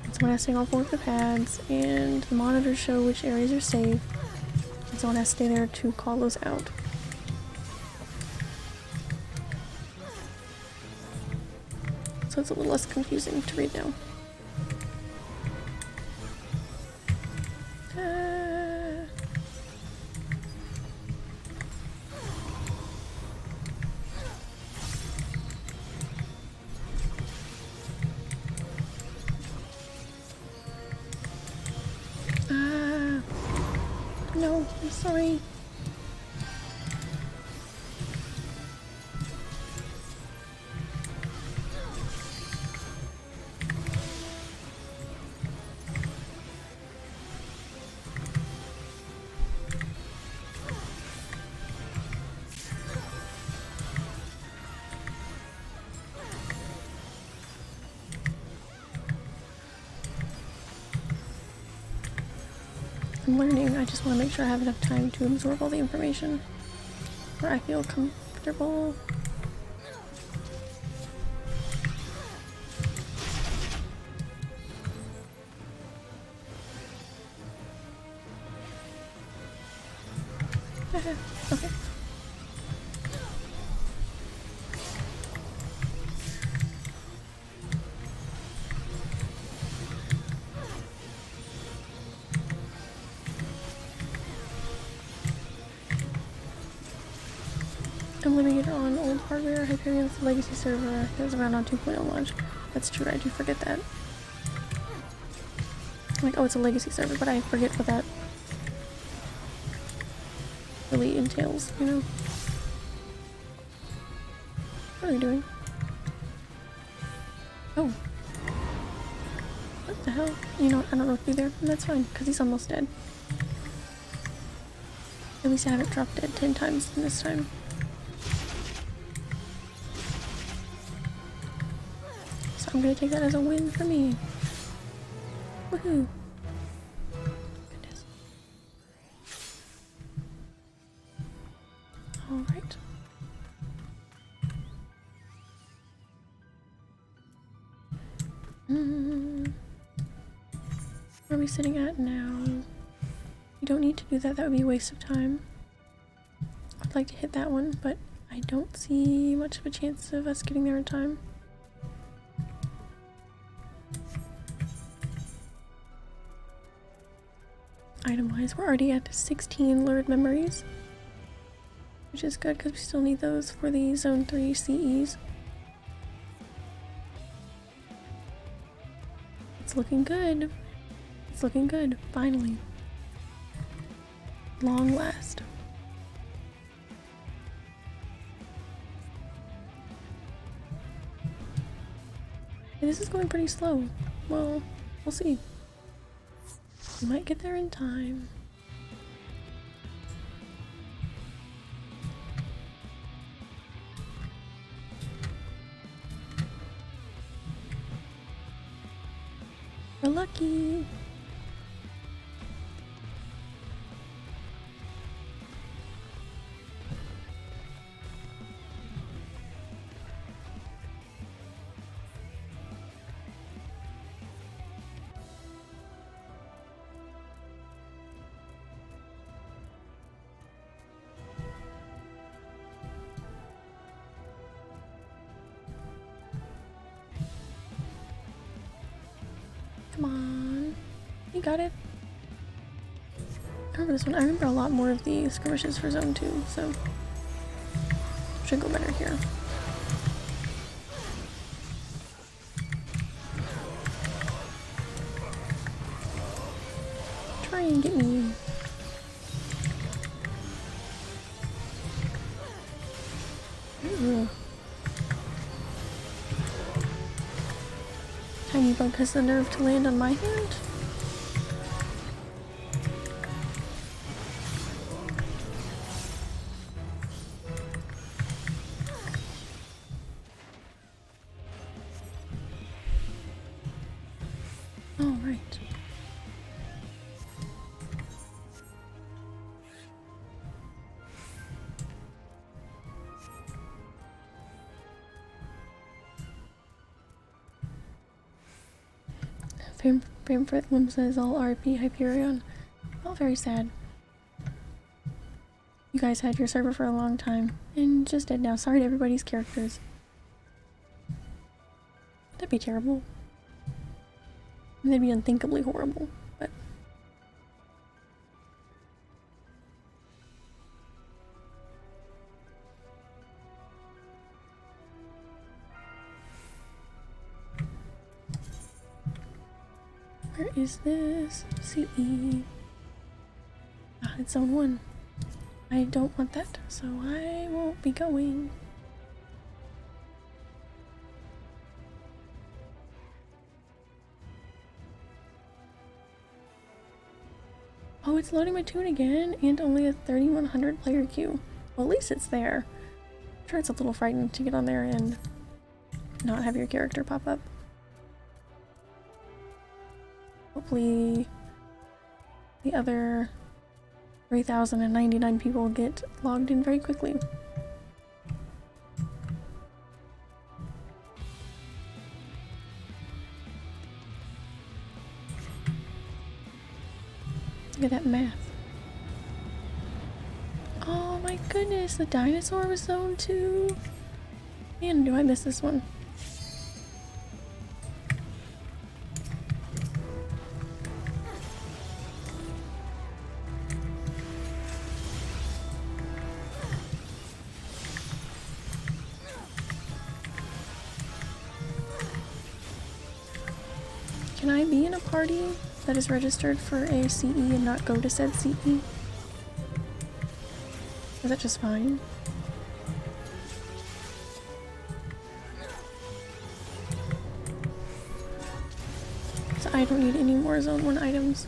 and someone has to stay on 4 of the pads, and the monitors show which areas are safe, and someone has to stay there to call those out. So it's a little less confusing to read now. No, I'm sorry. I'm learning. I just want to make sure I have enough time to absorb all the information where I feel comfortable. Okay. I'm living it on old hardware. Hyperion's legacy server that was around on 2.0 launch. That's true, I do forget that. I'm like, oh, it's a legacy server, but I forget what that really entails, you know? What are we doing? Oh. What the hell? You know what? I don't know what to do there, and that's fine, because he's almost dead. At least I haven't dropped dead 10 times in this time. So I'm gonna take that as a win for me. Woohoo! Goodness. Alright. Where are we sitting at now? You don't need to do that, that would be a waste of time. I'd like to hit that one, but I don't see much of a chance of us getting there in time. Item-wise, we're already at 16 lurid memories, which is good because we still need those for the Zone 3 CEs. It's looking good. It's looking good, finally. Long last. And this is going pretty slow. Well, we'll see. We might get there in time. lucky. Come on. You got it. I remember this one. I remember a lot more of the skirmishes for Zone 2, so should go better here. Try and get me. Ugh. Tiny bug has the nerve to land on my hand. All right. Favorite Limsa is all RP Hyperion. All very sad. You guys had your server for a long time and just dead now. Sorry to everybody's characters. That'd be terrible. And that'd be unthinkably horrible, but where is this? CE. Ah, it's Zone 1. I don't want that, so I won't be going. Oh, it's loading my tune again, and only a 3100 player queue. Well, at least it's there. I'm sure it's a little frightening to get on there and not have your character pop up. Hopefully the other 3,099 people get logged in very quickly. Look at that math. Oh my goodness, the dinosaur was Zone 2. Man, do I miss this one. Can I be in a party that is registered for a CE and not go to said CE? Is that just fine? So I don't need any more Zone 1 items.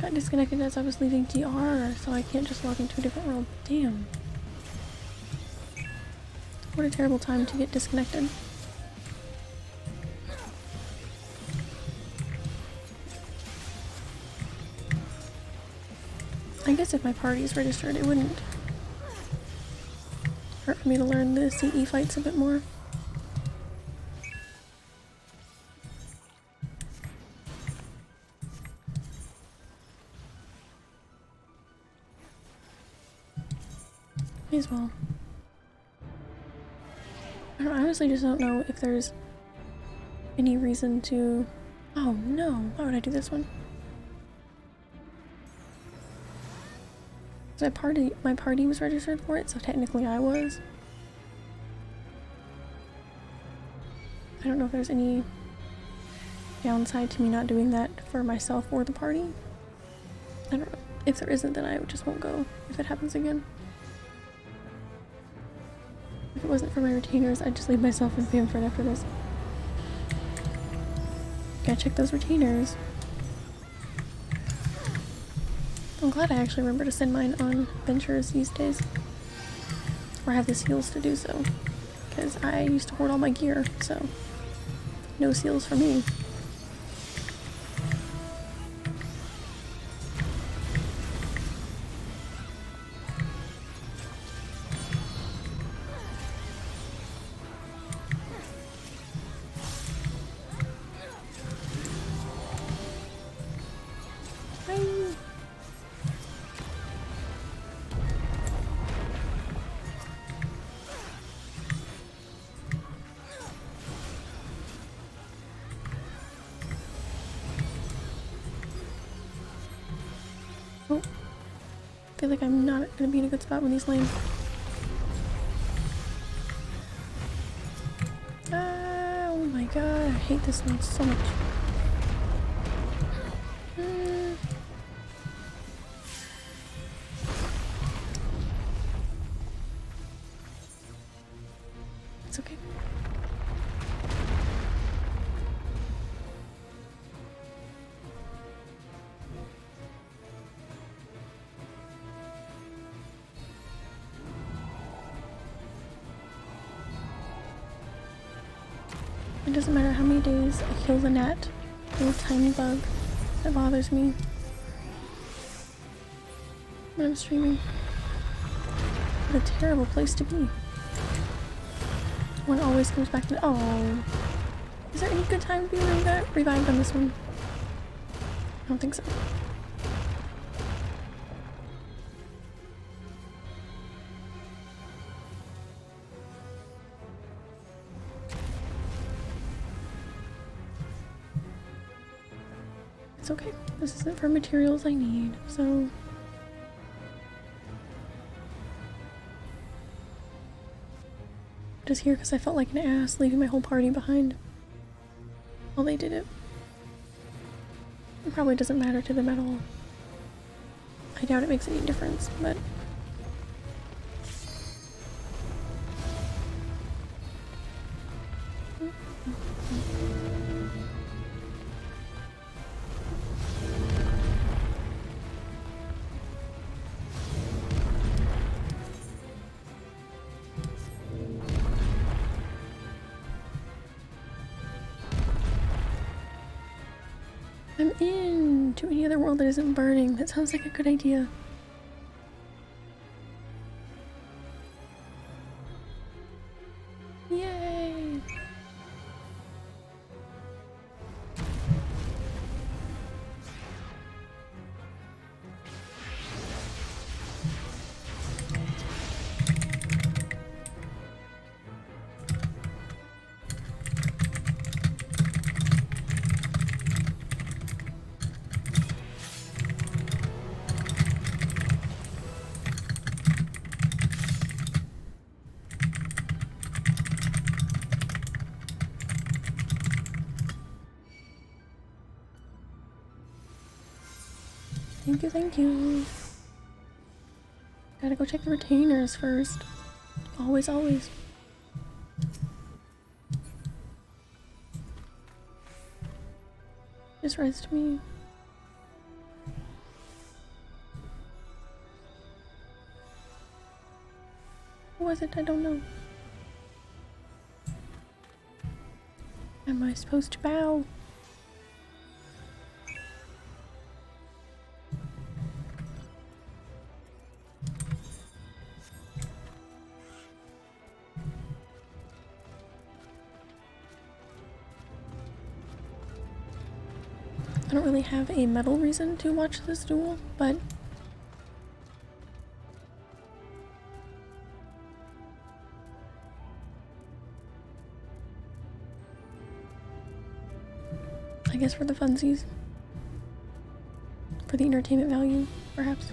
Got disconnected as I was leaving TR, so I can't just log into a different world. Damn. What a terrible time to get disconnected. I guess if my party is registered, it wouldn't hurt for me to learn the CE fights a bit more. May as well. I honestly just don't know if there's any reason to... Oh no, why would I do this one? My party was registered for it, so technically I was. I don't know if there's any downside to me not doing that for myself or the party. I don't know. If there isn't, then I just won't go if it happens again. If it it wasn't for my retainers, I'd just leave myself in Bamford after this. Gotta check those retainers. I'm glad I actually remember to send mine on ventures these days. Or have the seals to do so. Because I used to hoard all my gear, so no seals for me. Oh, I feel like I'm not gonna be in a good spot when these land. Ah, oh my god, I hate this one so much. It's okay. It doesn't matter how many days I kill the gnat, little tiny bug that bothers me when I'm streaming. What a terrible place to be. One always comes back to— oh. Is there any good time to be revived on this one? I don't think so. It's okay. This isn't for materials I need, so... Just here because I felt like an ass leaving my whole party behind while they did it. It probably doesn't matter to them at all. I doubt it makes any difference, but... I'm in to any other world that isn't burning. That sounds like a good idea. Yay! Thank you, thank you. Gotta go check the retainers first. Always, always. Just rest me. What was it? I don't know. Am I supposed to bow? I don't really have a metal reason to watch this duel, but I guess for the funsies. For the entertainment value, perhaps.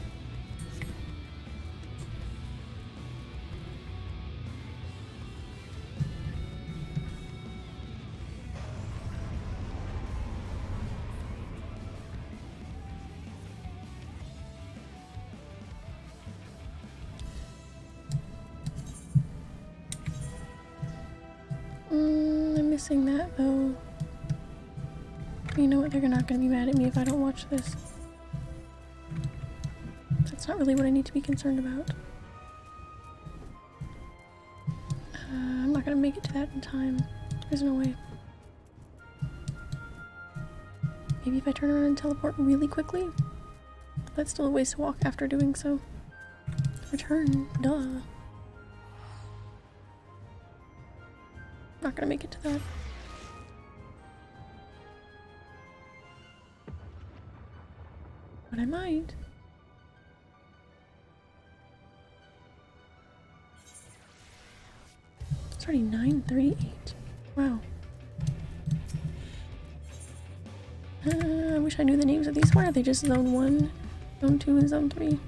missing that though. You know what, they're not gonna be mad at me if I don't watch this. That's not really what I need to be concerned about. I'm not gonna make it to that in time. There's no way. Maybe if I turn around and teleport really quickly? That's still a ways to walk after doing so. Return, duh. Not gonna make it to that. But I might. It's already 9:38. Wow. I wish I knew the names of these. Why are they just Zone 1, Zone 2, and Zone 3?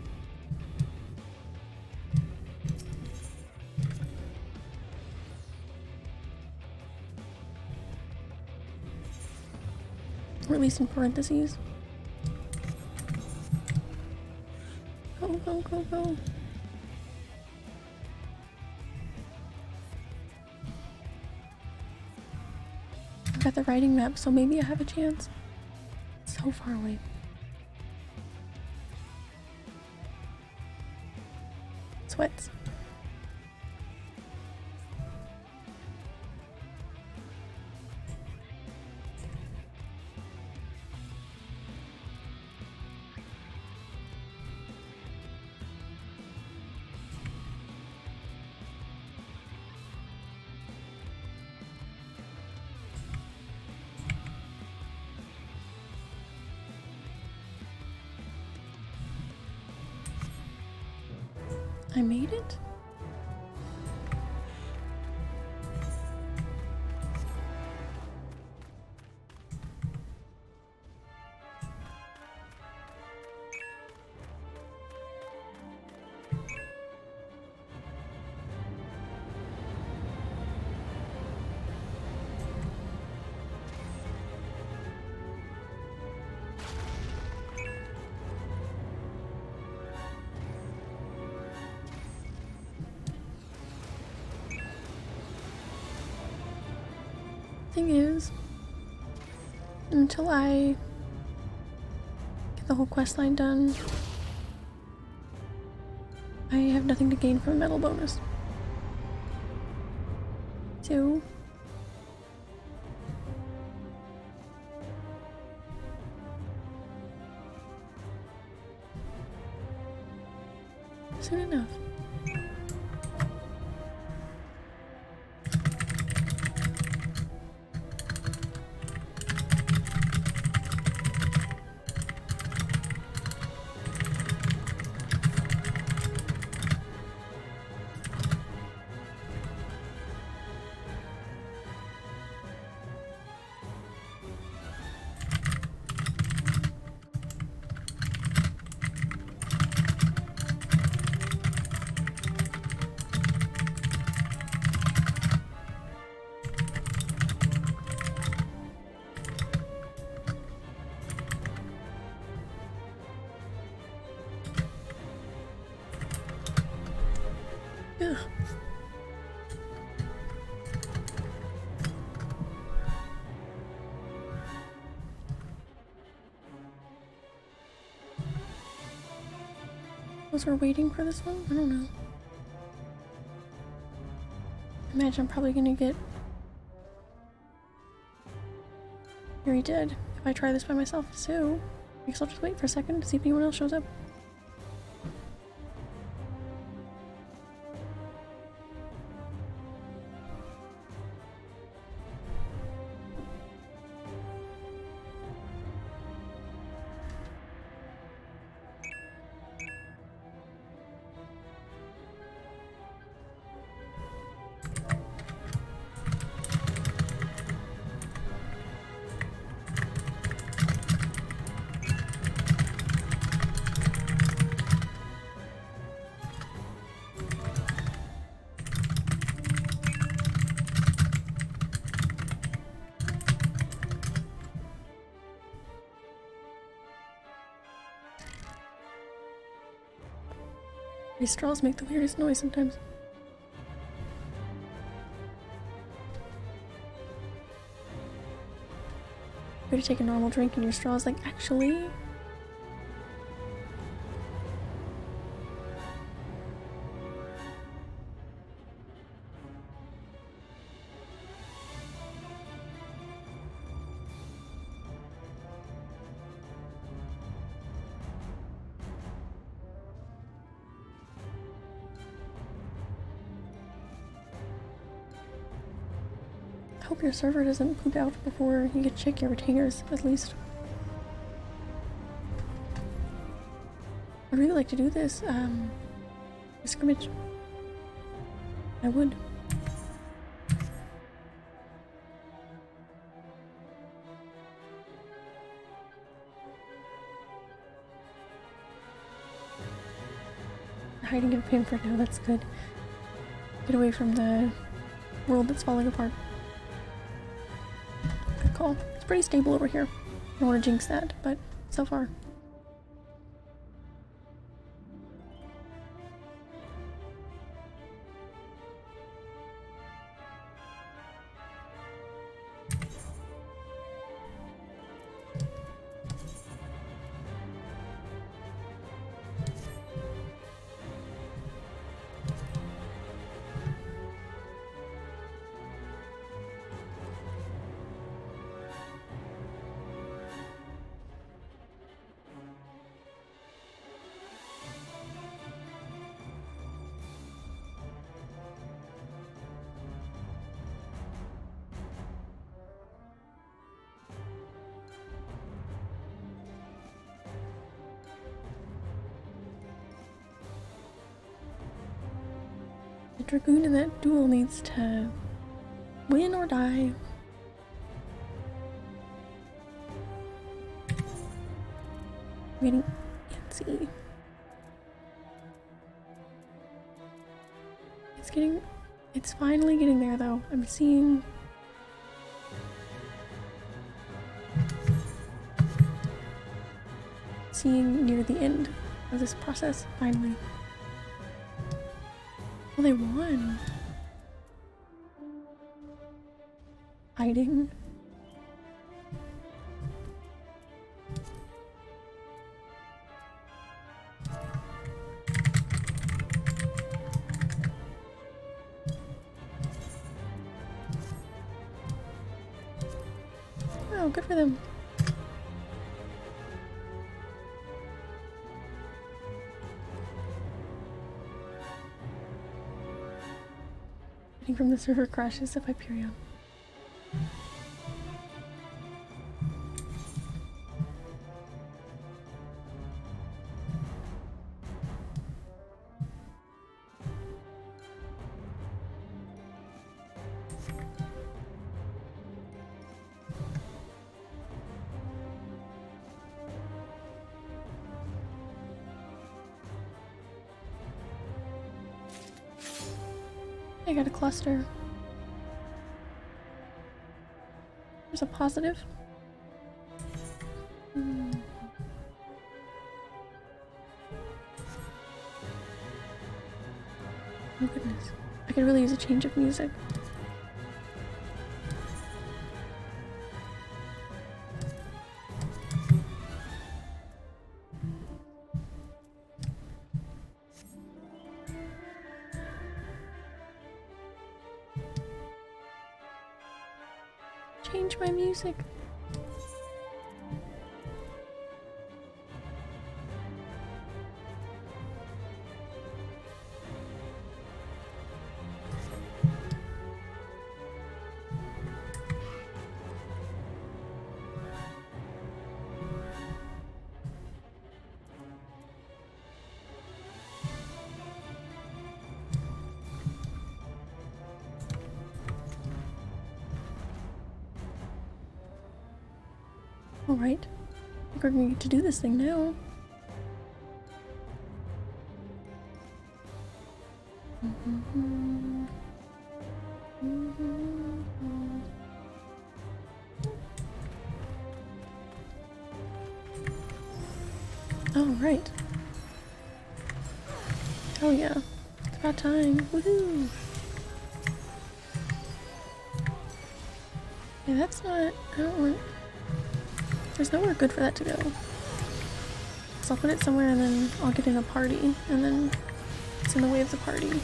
Or at least in parentheses. Go, go, go, go. I've got the writing map, so maybe I have a chance. So far away. Sweats. I made it? Thing is, until I get the whole quest line done, I have nothing to gain from a medal bonus. So soon enough. Ugh. Was we're waiting for this one? I don't know. Imagine I'm probably gonna get very dead if I try this by myself, so I guess I'll just wait for a second to see if anyone else shows up. These straws make the weirdest noise sometimes. Way to take a normal drink and your straw's like, actually... I hope your server doesn't poop out before you get to check your retainers, at least. I'd really like to do this, scrimmage. I would. Hiding in a pin for now, that's good. Get away from the world that's falling apart. Good call. It's pretty stable over here. I don't want to jinx that, but so far. The Dragoon in that duel needs to win or die. I'm getting antsy. It's finally getting there though. I'm seeing near the end of this process, finally. Well, they won. Hiding. Oh, good for them. From the server crashes of Hyperion. I got a cluster. There's a positive. Oh goodness. I could really use a change of music. Change my music. Alright, I think we're gonna get to do this thing now. Alright. Oh yeah, it's about time. Woohoo! Yeah, that's not... I don't want... There's nowhere good for that to go. So I'll put it somewhere and then I'll get in a party, and then it's in the way of the party.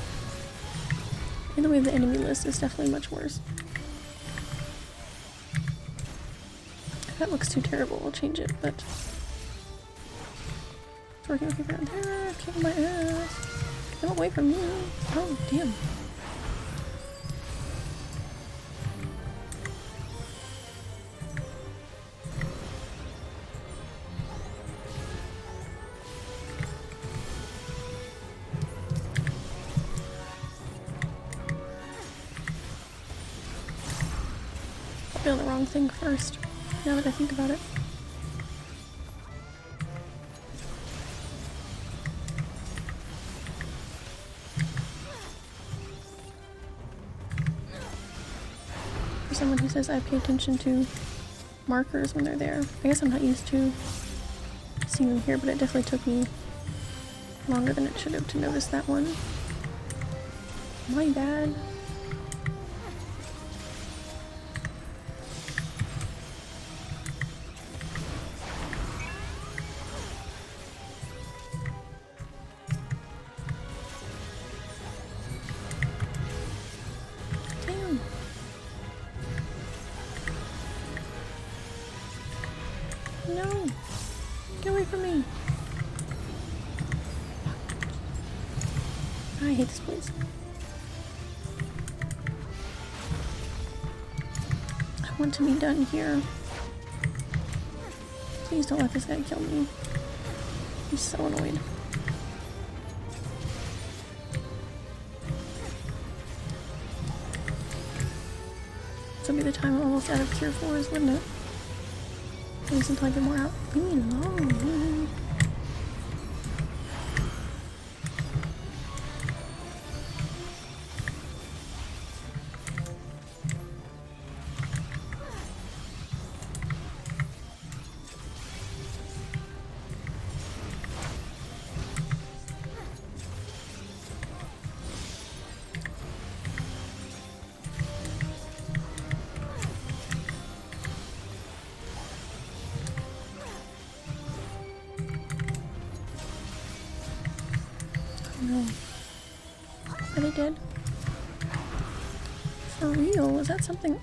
In the way of the enemy list is definitely much worse. If that looks too terrible, I'll change it, but it's working okay around there. Kick my ass. Get away from me. Oh, damn. On the wrong thing first, now that I think about it. For someone who says I pay attention to markers when they're there, I guess I'm not used to seeing them here, but it definitely took me longer than it should have to notice that one. My bad. No! Get away from me! I hate this place. I want to be done here. Please don't let this guy kill me. He's so annoyed. This will be the time I'm almost out of cure 4s, wouldn't it? At least until I get more out. Leave me alone. No. Are they dead? For real? Is that something?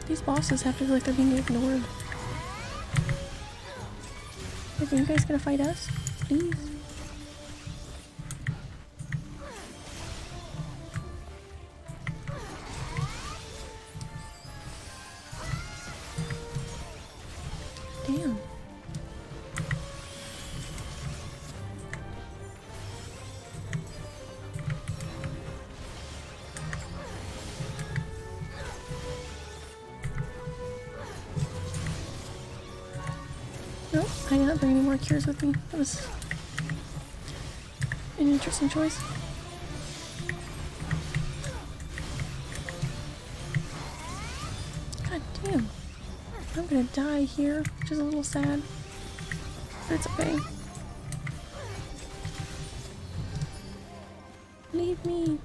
These bosses have to feel like they're being ignored. Like, are you guys gonna fight us? Please? Damn. Nope, I did not bring any more cures with me. That was an interesting choice. God damn. I'm gonna die here, which is a little sad. But it's okay. Leave me.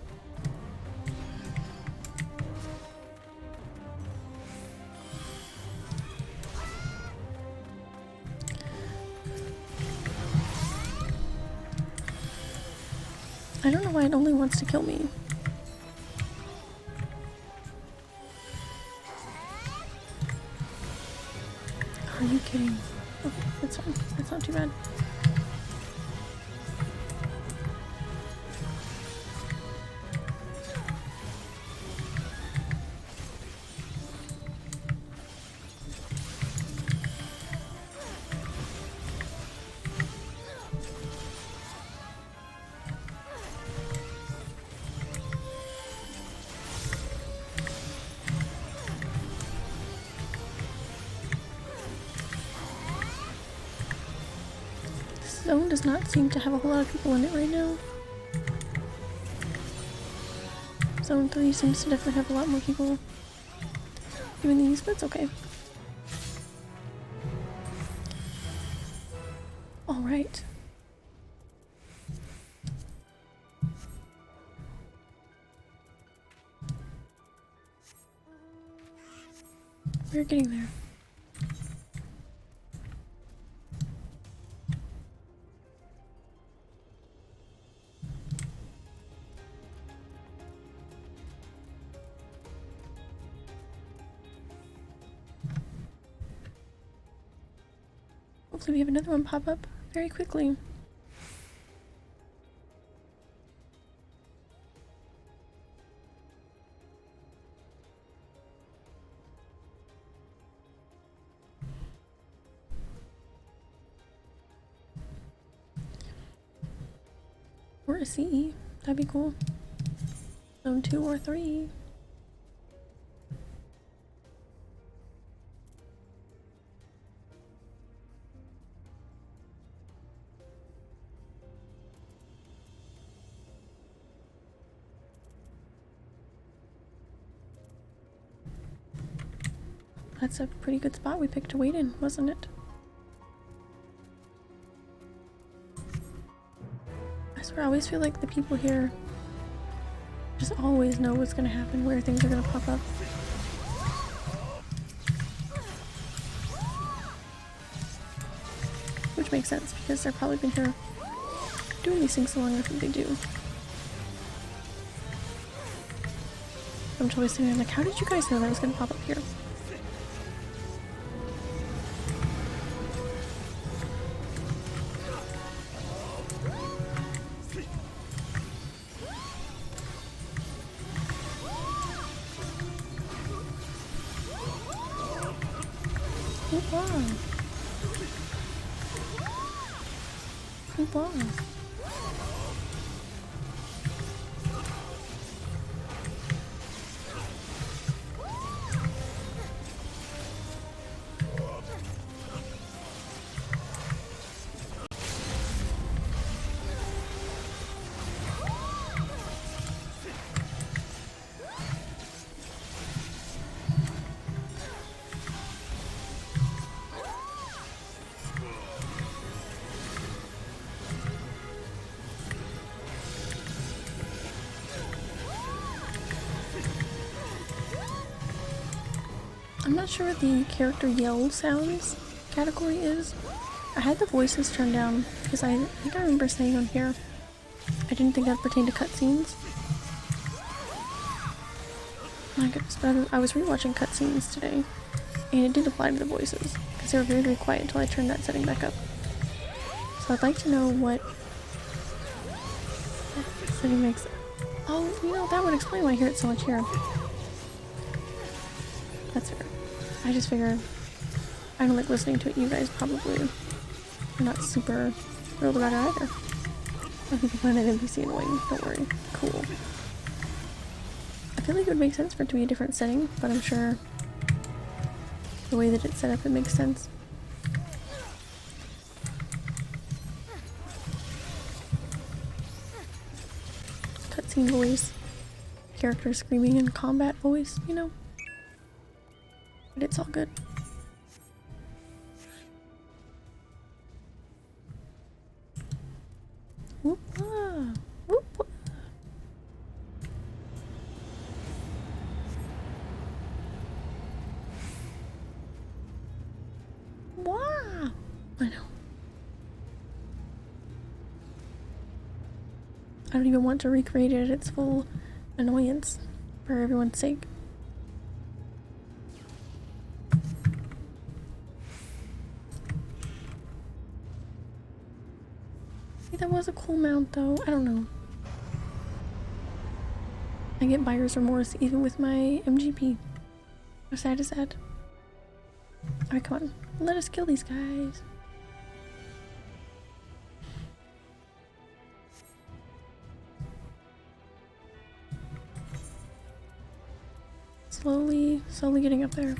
I don't know why it only wants to kill me. Are you kidding? Okay, that's fine. That's not too bad. Zone does not seem to have a whole lot of people in it right now. Zone 3 seems to definitely have a lot more people doing these, but it's okay. Alright. We're getting there. Hopefully we have another one pop up very quickly. Or a CE. That'd be cool. Zone 2 or 3. That's a pretty good spot we picked to wait in, wasn't it? I swear I always feel like the people here just always know what's gonna happen, where things are gonna pop up. Which makes sense, because they've probably been here doing these things so long, I think they do. I'm totally sitting there like, how did you guys know that was gonna pop up here? I'm not sure what the character yell sounds category is. I had the voices turned down because I think I remember saying on here I didn't think that pertained to cutscenes. My goodness, but I was rewatching cutscenes today and it did apply to the voices because they were very, very quiet until I turned that setting back up. So I'd like to know what setting makes. Oh, you know, that would explain why I hear it so much here. That's fair. I just figure I don't like listening to it. You guys probably are not super thrilled about it either. I think you find that NPC annoying. Don't worry. Cool. I feel like it would make sense for it to be a different setting, but I'm sure the way that it's set up, it makes sense. Cutscene voice. Character screaming in combat voice, you know? But it's all good. Whoop, ah, whoop, whoop. Wow. I know. I don't even want to recreate it at its full annoyance for everyone's sake. That was a cool mount though. I don't know. I get buyer's remorse even with my MGP. How sad is that? Alright, come on. Let us kill these guys. Slowly getting up there.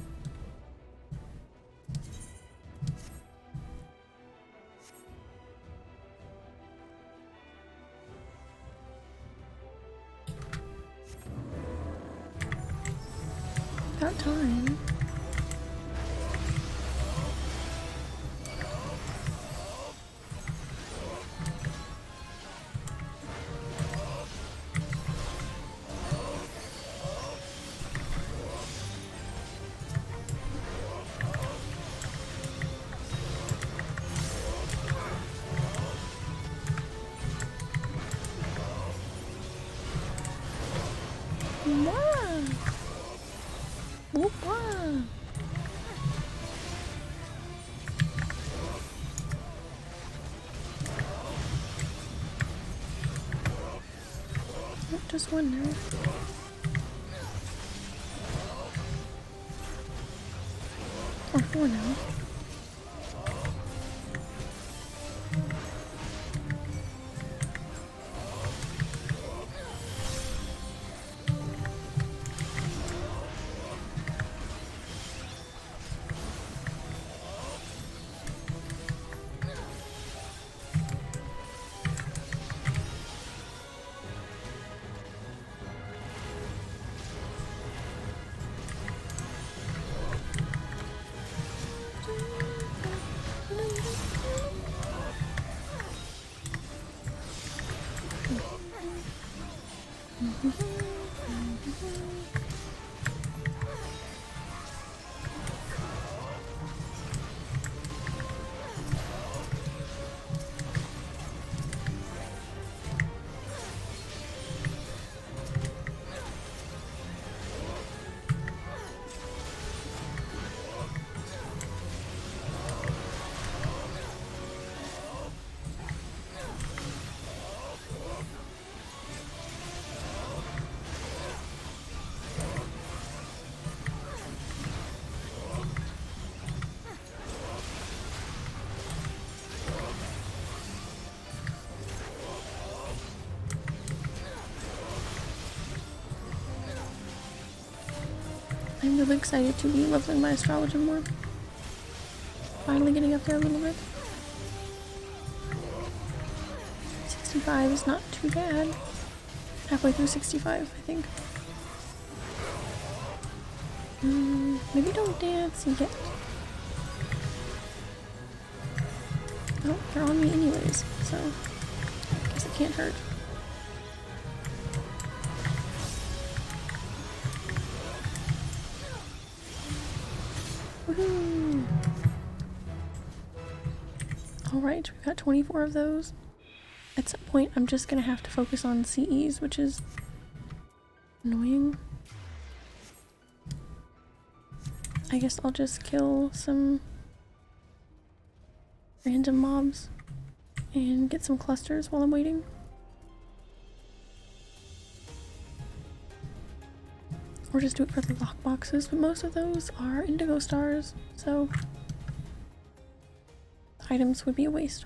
Got time. just one now. Or 4 now. I'm really excited to be leveling my astrology more. Finally getting up there a little bit. 65 is not too bad. Halfway through 65, I think. Maybe don't dance yet. Oh, they're on me anyways, so I guess it can't hurt. Woohoo! Alright, we've got 24 of those. At some point, I'm just gonna have to focus on CEs, which is annoying. I guess I'll just kill some random mobs and get some clusters while I'm waiting. Or just do it for the lockboxes, but most of those are indigo stars, so items would be a waste.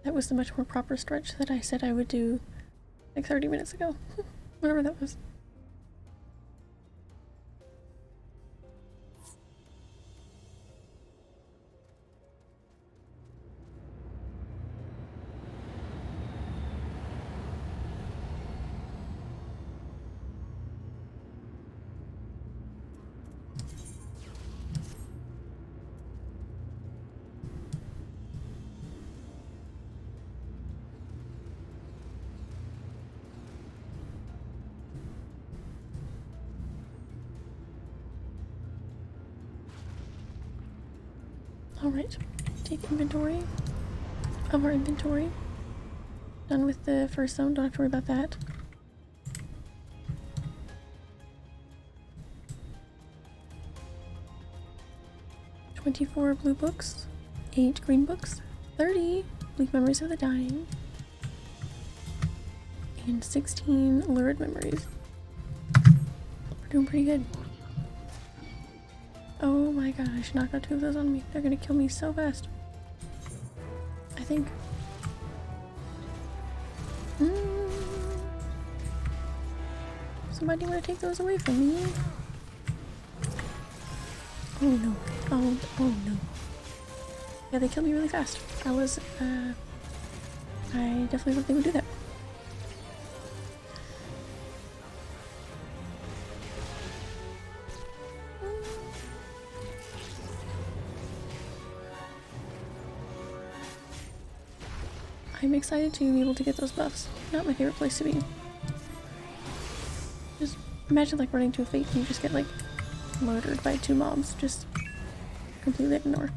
That was the much more proper stretch that I said I would do like 30 minutes ago. Whatever that was. Alright, take inventory of our inventory. Done with the first zone, don't have to worry about that. "24 blue books, 8 green books, 30 bleak memories of the dying, and 16 lurid memories." We're doing pretty good. Oh my god, I should not got 2 of those on me. They're gonna kill me so fast. I think. Somebody wanna take those away from me? Oh no. Oh no. Yeah, they killed me really fast. I definitely thought they would do that. I'm excited to be able to get those buffs. Not my favorite place to be. Just imagine like running to a fate and you just get like murdered by 2 mobs. Just completely ignore.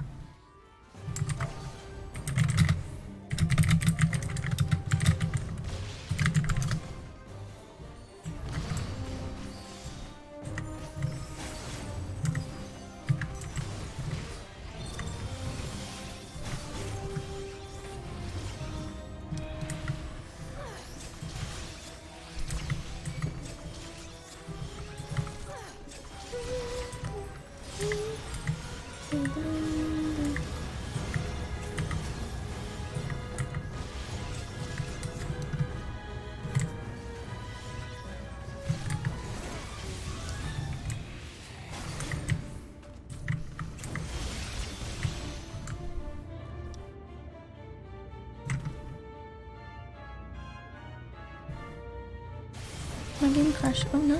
My game crashed. Oh no.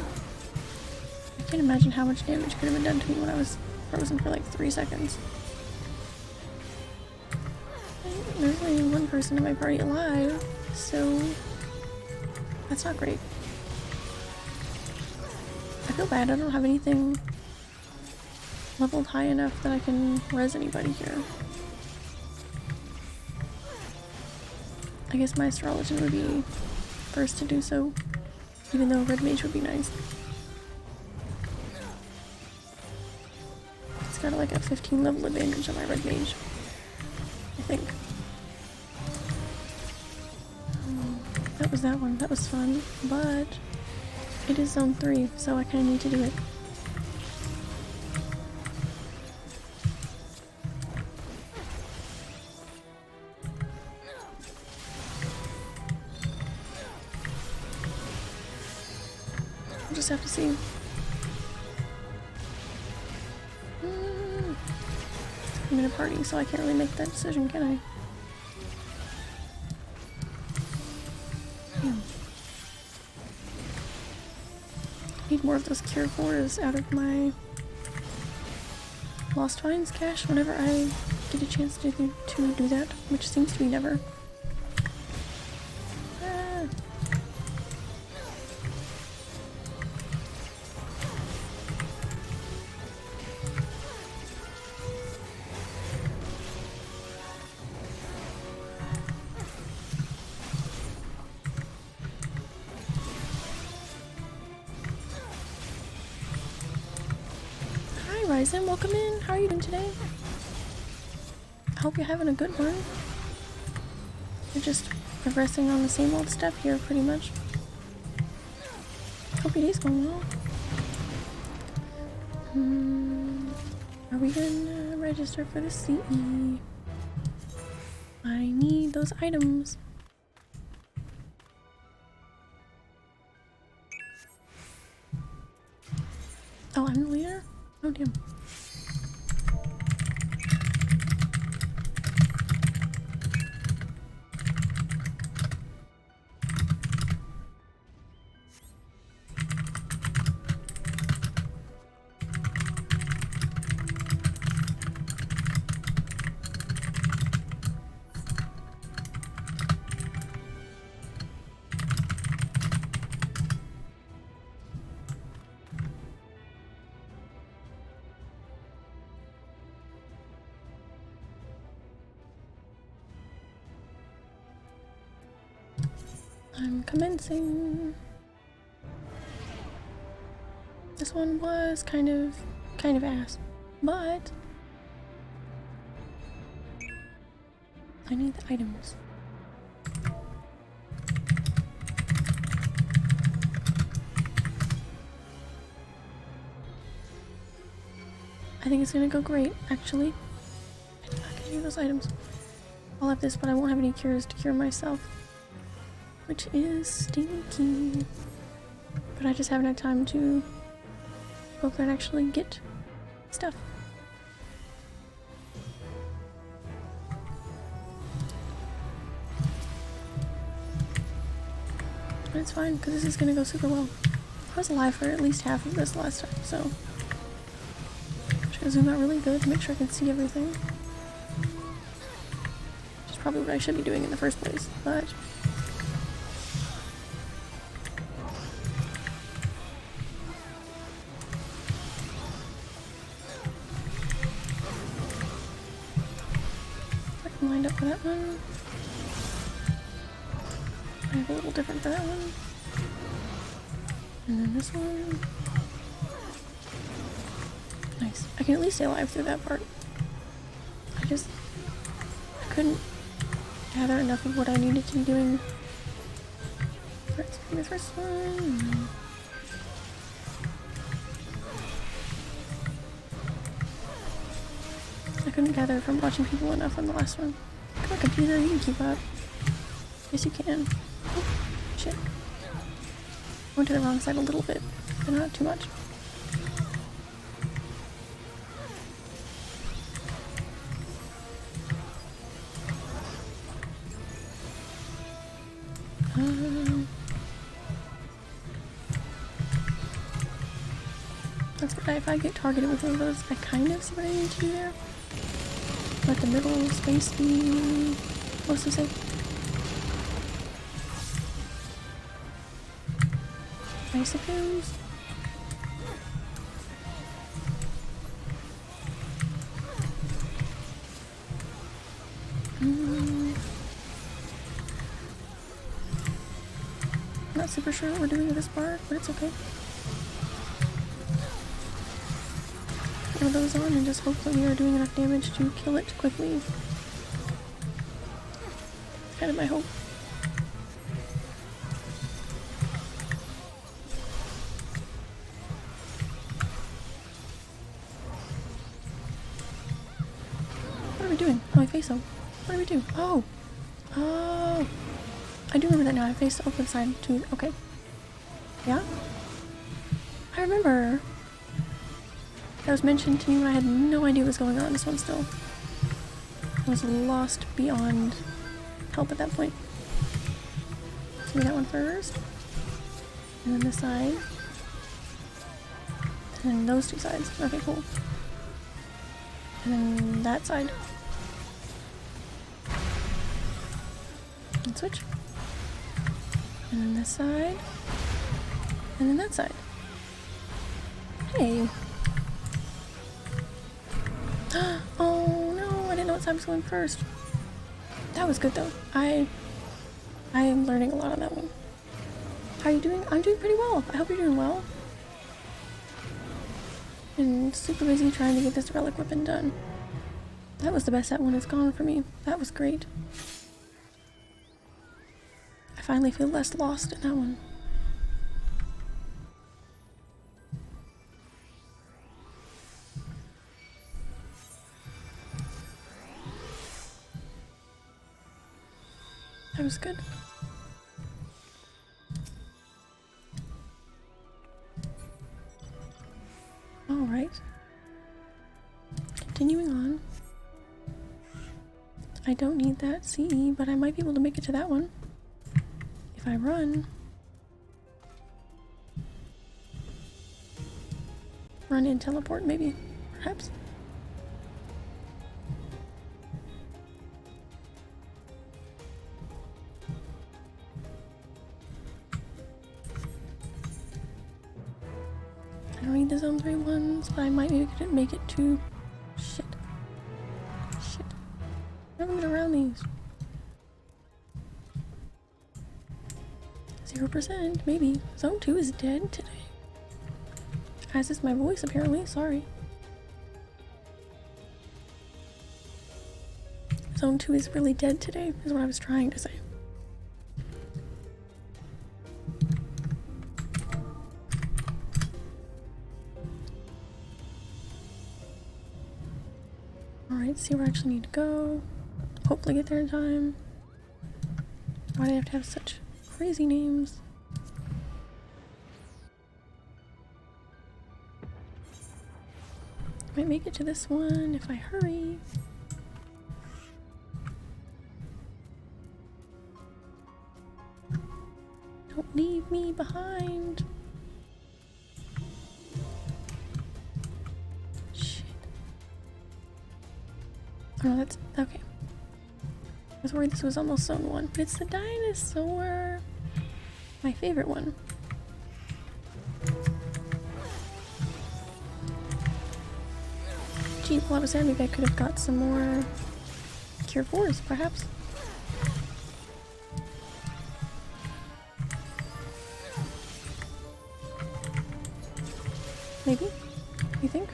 I can't imagine how much damage could have been done to me when I was frozen for like 3 seconds. There's only one person in my party alive, so that's not great. I feel bad, I don't have anything leveled high enough that I can res anybody here. I guess my astrologer would be first to do so, even though red mage would be nice. It's got like a 15 level advantage on my red mage, I think. That was that one. That was fun, but it is zone 3, so I kind of need to do it. We'll just have to see. I'm in a party, so I can't really make that decision, can I? Need more of those cure 4s out of my Lost Finds cache whenever I get a chance to do that, which seems to be never. Ah. Ryzen, welcome in. How are you doing today? I hope you're having a good one. You're just progressing on the same old stuff here, pretty much. Hope your day's going well. Are we gonna register for the CE? I need those items. Oh, I'm the leader? Oh, damn. I'm commencing. This one was kind of ass, but I need the items. I think it's gonna go great, actually. I'm not gonna need those items. I'll have this, but I won't have any cures to cure myself, which is stinky. But I just haven't had time to go up there and actually get stuff. But it's fine, because this is going to go super well. I was alive for at least half of this last time, so I'm just going to zoom out really good, make sure I can see everything. Which is probably what I should be doing in the first place, but lined up for that one. I have a little different for that one. And then this one. Nice. I can at least stay alive through that part. I couldn't gather enough of what I needed to be doing. Let's do the first one. I couldn't gather from watching people enough on the last one. Come on, computer, you can keep up. Yes, you can. Oh, shit. Went to the wrong side a little bit, but not too much. That's what if I get targeted with one of those, I kind of see what I need to do there. Let the middle space be mostly safe. I suppose. Not super sure what we're doing with this part, but it's okay. Throw those on and just hope that we are doing enough damage to kill it quickly. Kind of my hope. What are we doing? Oh, I face them. What do we do? Oh! Oh! I do remember that now. I faced the open side too. Okay. Yeah? I remember. That was mentioned to me when I had no idea what was going on. This one still. I was lost beyond help at that point. So that one first. And then this side. And then those two sides. Okay, cool. And then that side. And switch. And then this side. And then that side. Hey. Oh no, I didn't know what side was going first. That was good though. I am learning a lot on that one. How are you doing? I'm doing pretty well. I hope you're doing well. And super busy trying to get this relic weapon done. That was the best that one has gone for me. That was great. I finally feel less lost in that one. That was good. Alright. Continuing on. I don't need that CE, but I might be able to make it to that one. If I run. Run and teleport, maybe. Perhaps. I don't need the zone 3 ones, but I might make it to... Shit. Shit. How am I gonna get around these? 0%, maybe. Zone 2 is dead today. As is my voice, apparently. Sorry. Zone 2 is really dead today, is what I was trying to say. Alright, see where I actually need to go. Hopefully get there in time. Why do I have to have such crazy names? Might make it to this one if I hurry. Don't leave me behind. Shit. Oh no, that's okay. I was worried this was almost zone 1, but it's the dinosaur. My favorite one. Gee, while I was there, maybe I could have got some more Cure 4s, perhaps. Maybe? You think?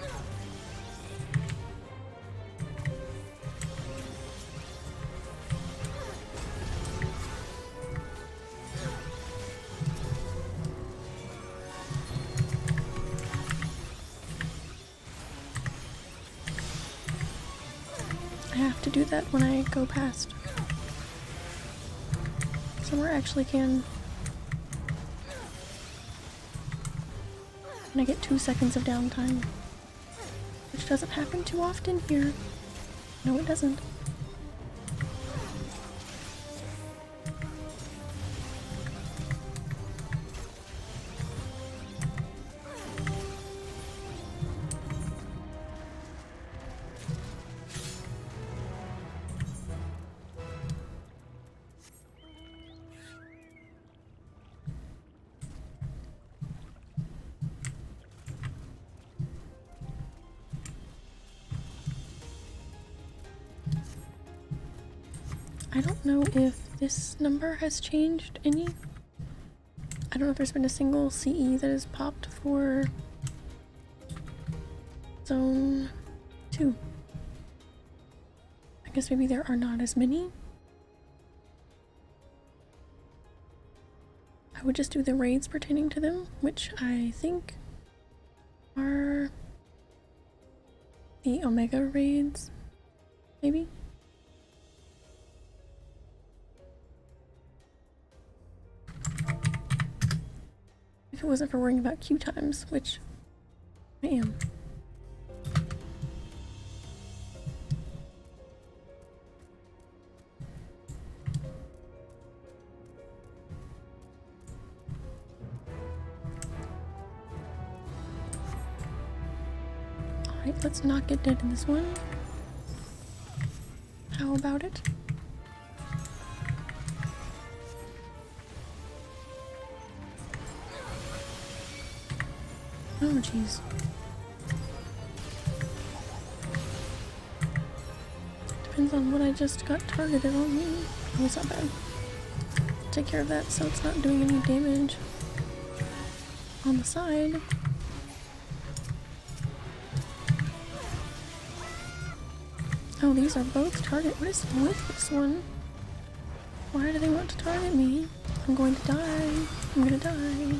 I have to do that when I go past somewhere I actually can. And I get 2 seconds of downtime, which doesn't happen too often here. No, it doesn't. I don't know if this number has changed any. I don't know if there's been a single CE that has popped for Zone 2. I guess maybe there are not as many. I would just do the raids pertaining to them, which I think are the Omega raids, maybe? If it wasn't for worrying about queue times, which I am. Alright, let's not get dead in this one. How about it? Oh, jeez. Depends on what I just got targeted on me. Oh, it's not bad. Take care of that so it's not doing any damage on the side. Oh, these are both target. What is with this one? Why do they want to target me? I'm going to die. I'm gonna die.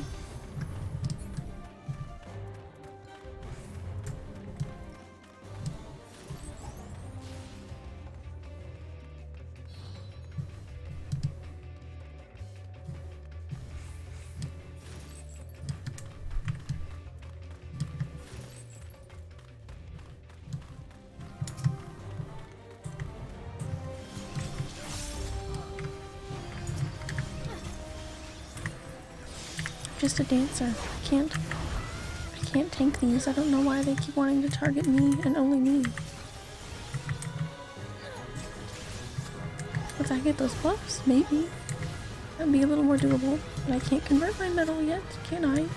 Just a dancer. I can't tank these. I don't know why they keep wanting to target me and only me. Once I get those buffs, maybe that'd be a little more doable. But I can't convert my metal yet, can I?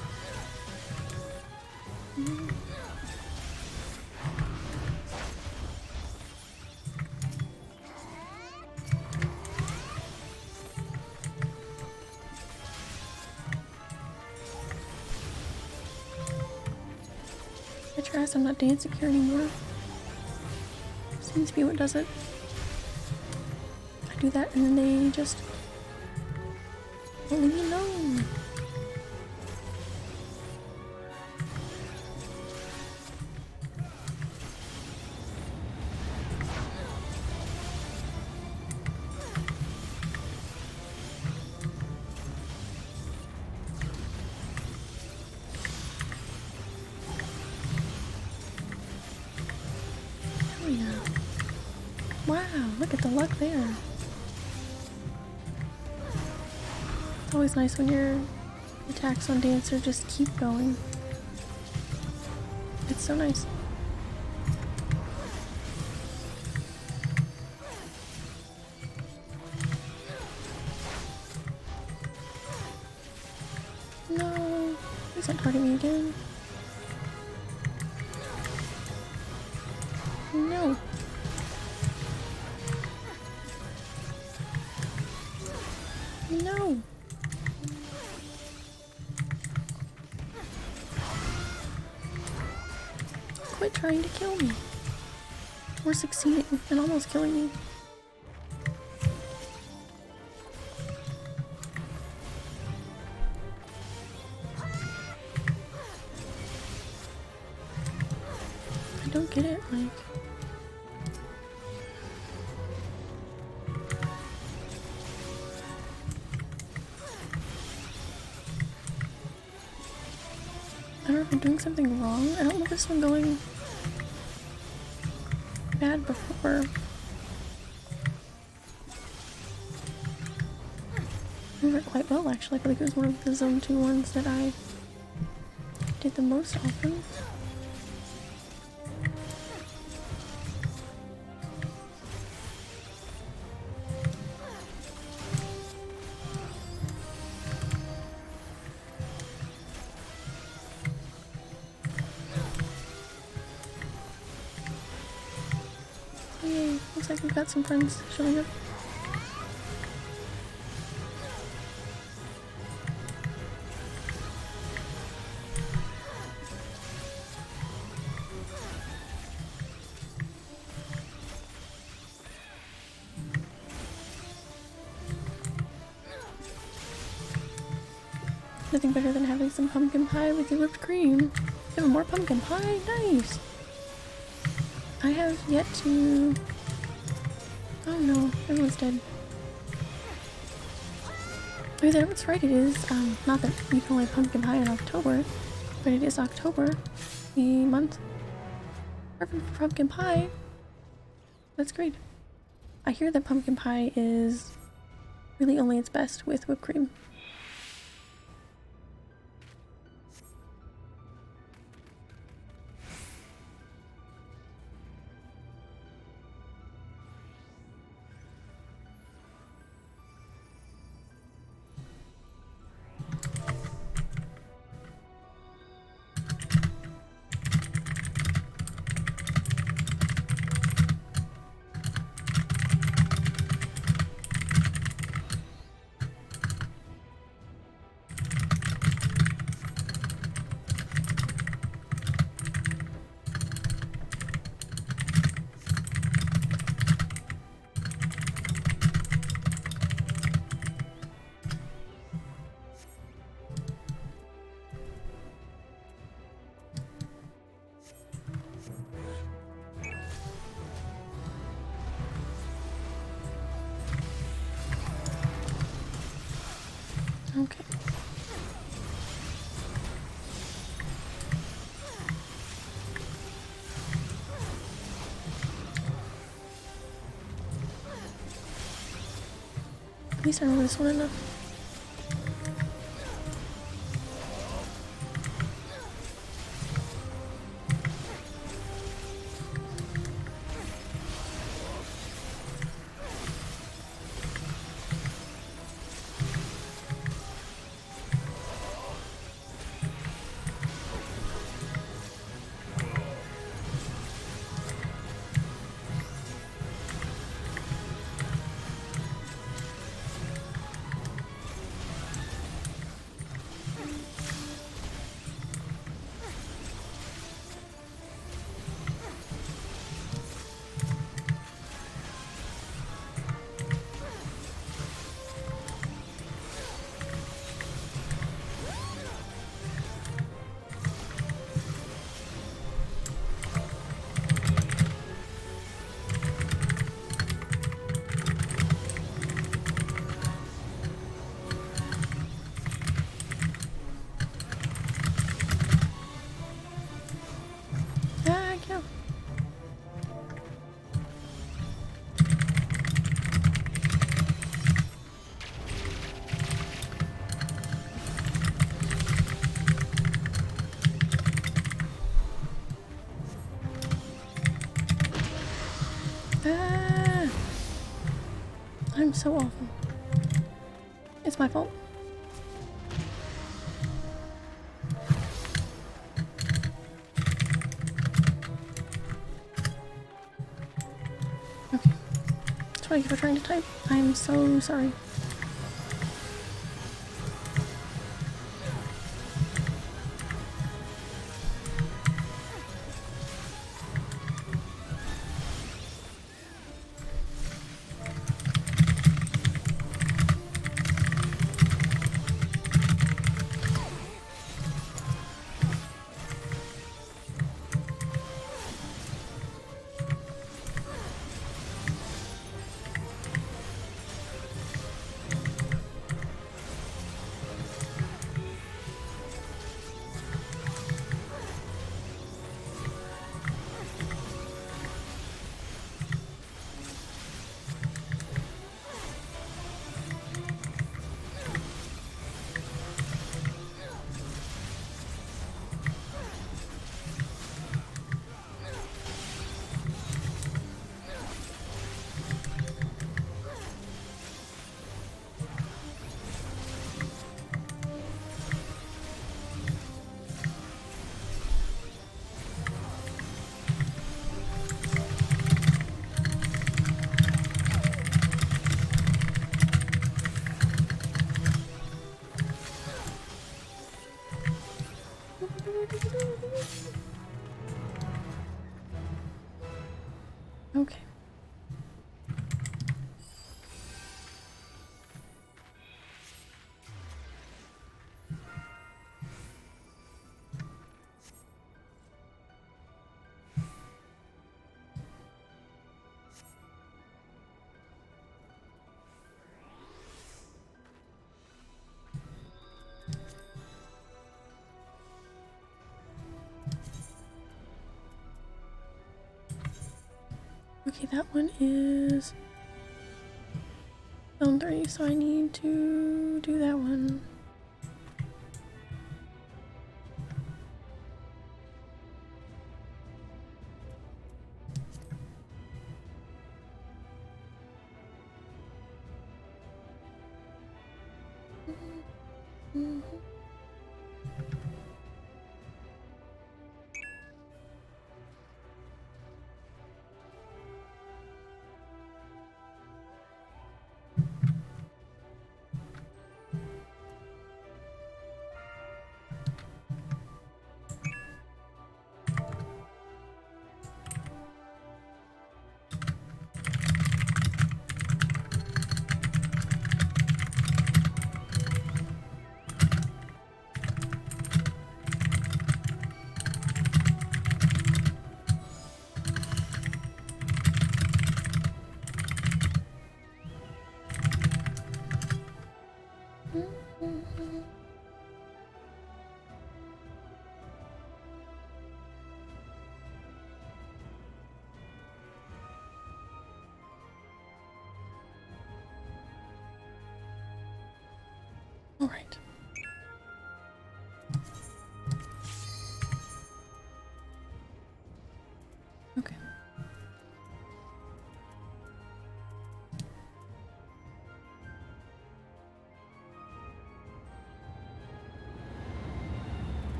I'm not dancing here anymore. Seems to be what does it. I do that and then they just won't leave me alone. Wow, look at the luck there. It's always nice when your attacks on Dancer just keep going. It's so nice. No, please don't target me again. No. No! Quit trying to kill me. Or succeeding and almost killing me. I don't get it, like... I don't know if I'm doing something wrong. I don't remember this one going bad before. I remember it quite well, actually. I feel like it was one of the Zone 2 ones that I did the most often. Yay, looks like we've got some friends showing up. Nothing better than having some pumpkin pie with your whipped cream. Even more pumpkin pie? Nice! I have yet to... Oh no, everyone's dead. Oh, that's right, it is, not that you can only have pumpkin pie in October, but it is October, the month. Perfect for pumpkin pie. That's great. I hear that pumpkin pie is really only its best with whipped cream. Okay. At least I remember this one enough. Ah, I'm so awful. It's my fault. Okay. Sorry for trying to type. I'm so sorry. Okay, that one is zone 3, so I need to do that one. All right. Okay.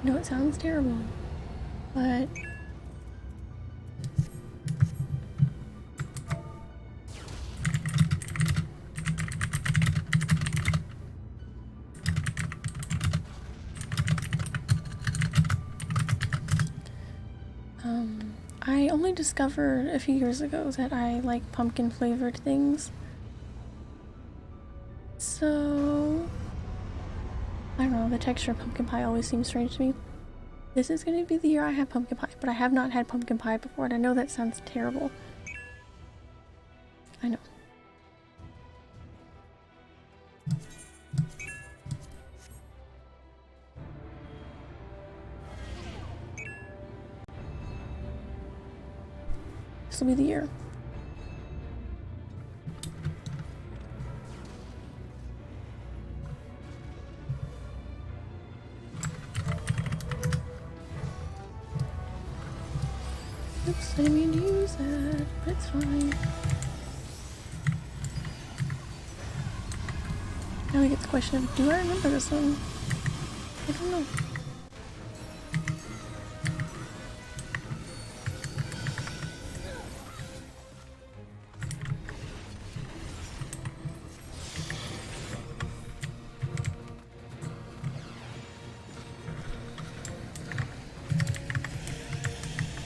No, it sounds terrible, but I only discovered a few years ago that I like pumpkin flavored things. So I don't know, the texture of pumpkin pie always seems strange to me. This is going to be the year I have pumpkin pie, but I have not had pumpkin pie before, and I know that sounds terrible. I know. This will be the year. Oops, I didn't mean to use that, but it's fine. Now we get the question of, do I remember this one? I don't know.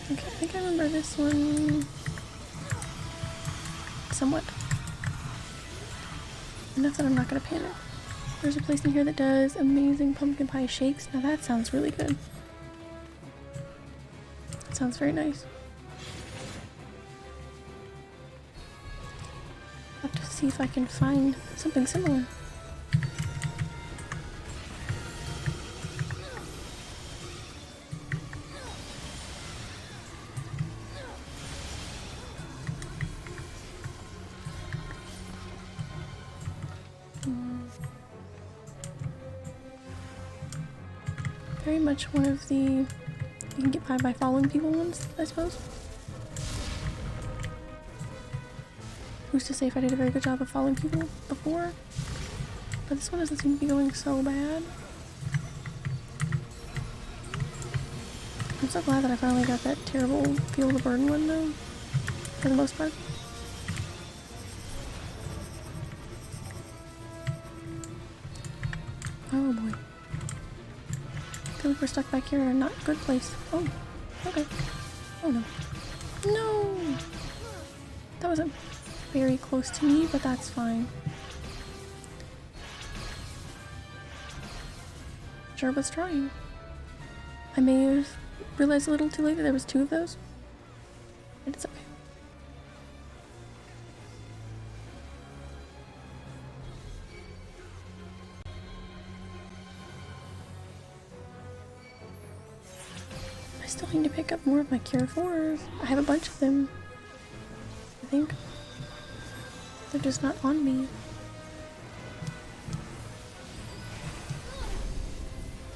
Okay, I think I remember this one somewhat. Enough that I'm not gonna panic. There's a place in here that does amazing pumpkin pie shakes. Now that sounds really good. That sounds very nice. I'll have to see if I can find something similar. Very much one of the you can get by following people ones, I suppose. Who's to say if I did a very good job of following people before? But this one doesn't seem to be going so bad. I'm so glad that I finally got that terrible Feel the Burn one though, for the most part. Oh boy. I feel like we're stuck back here in a not good place. Oh, okay. Oh no. No! That wasn't very close to me, but that's fine. Sure was trying. I may have realized a little too late that there was two of those. But it's okay. I still need to pick up more of my Cure 4s. I have a bunch of them. think. They're just not on me.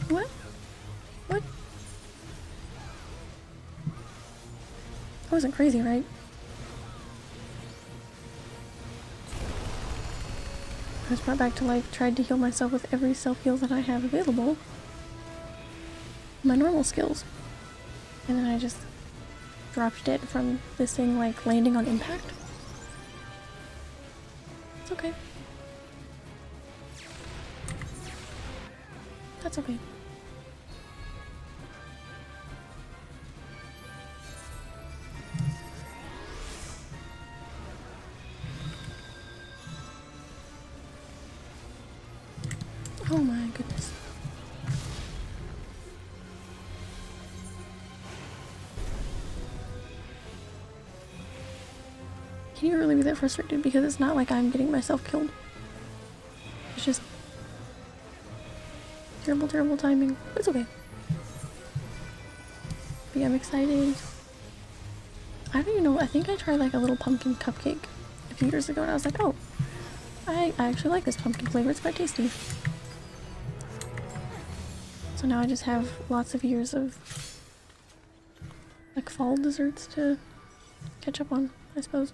What? What? I wasn't crazy, right? I was brought back to life, tried to heal myself with every self-heal that I have available. My normal skills. And then I just dropped dead from this thing, like, landing on impact. It's okay. That's okay. Oh my goodness. Can you really be that frustrated? Because it's not like I'm getting myself killed. It's just terrible, terrible timing. It's okay. But yeah, I'm excited. I don't even know. I think I tried like a little pumpkin cupcake a few years ago and I was like, oh, I actually like this pumpkin flavor. It's quite tasty. So now I just have lots of years of like fall desserts to catch up on, I suppose.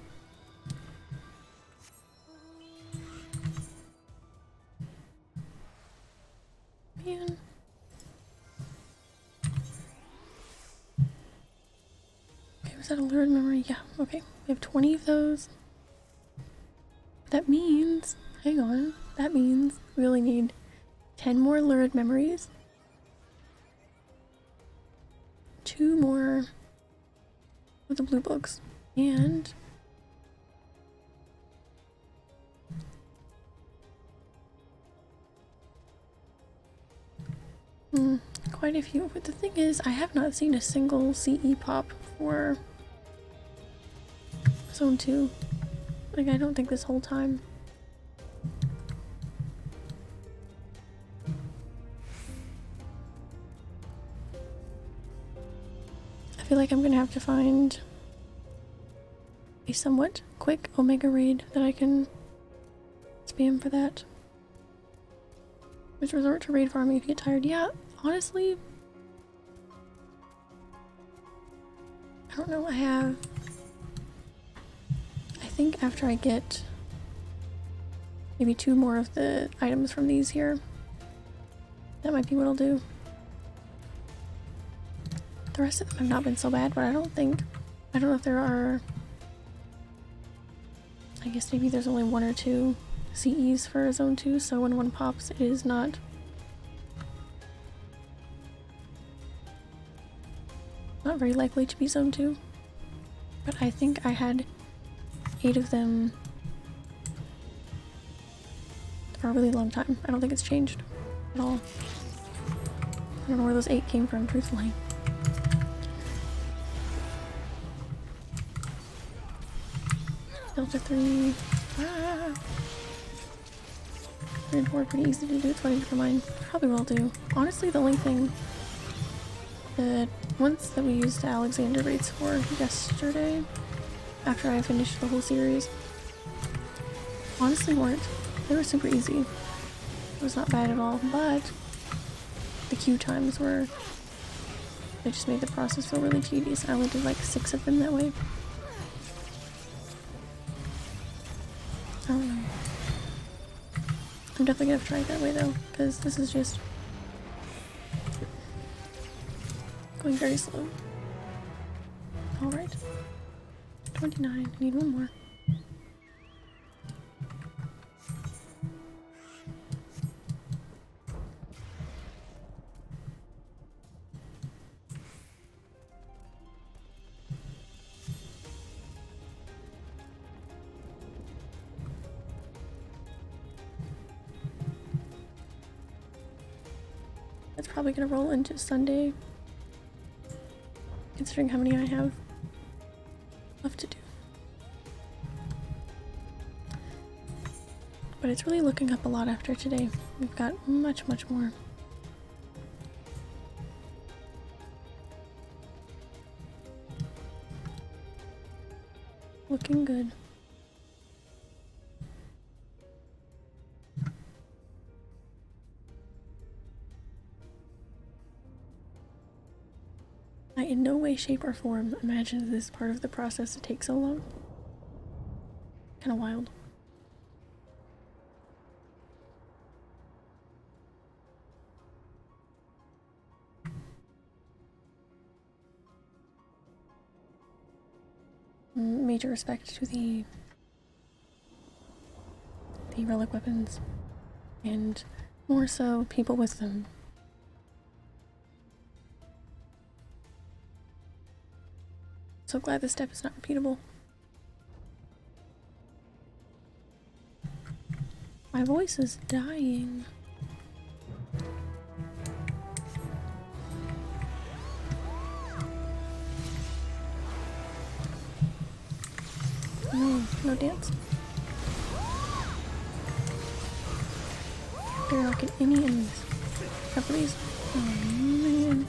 Man. Okay, was that a lurid memory? Yeah, okay. We have 20 of those. That means, hang on, that means we only need 10 more lurid memories. 2 more with the blue books. And quite a few. But the thing is, I have not seen a single CE pop for Zone 2. Like, I don't think this whole time. I feel like I'm gonna have to find a somewhat quick Omega raid that I can spam for that. Just resort to raid farming if you get tired. Yeah, honestly, I don't know. I think after I get maybe 2 more of the items from these here, that might be what I'll do. The rest of them have not been so bad, but I don't know if there are, I guess maybe there's only 1 or 2 CEs for Zone 2, so when one pops, it is not very likely to be Zone 2. But I think I had 8 of them for a really long time. I don't think it's changed at all. I don't know where those 8 came from, truthfully. Delta 3. Ah! 3 and 4 are pretty easy to do. It's funny for mine. Probably will do. Honestly, the only thing that once that we used the Alexander raids for yesterday, after I finished the whole series, honestly weren't. They were super easy. It was not bad at all, but the queue times were, they just made the process feel really tedious. I only did like 6 of them that way. I don't know. I'm definitely gonna have to try it that way though, because this is just going very slow. Alright. 29. I need 1 more. It's probably gonna roll into Sunday, considering how many I have left to do. But it's really looking up a lot after today. We've got much, much more. looking good. I in no way, shape, or form imagined this part of the process to take so long. Kind of wild. Major respect to the relic weapons, and more so people with them. So glad this step is not repeatable. My voice is dying. No, no dance. They're not getting any enemies. Please. Oh man.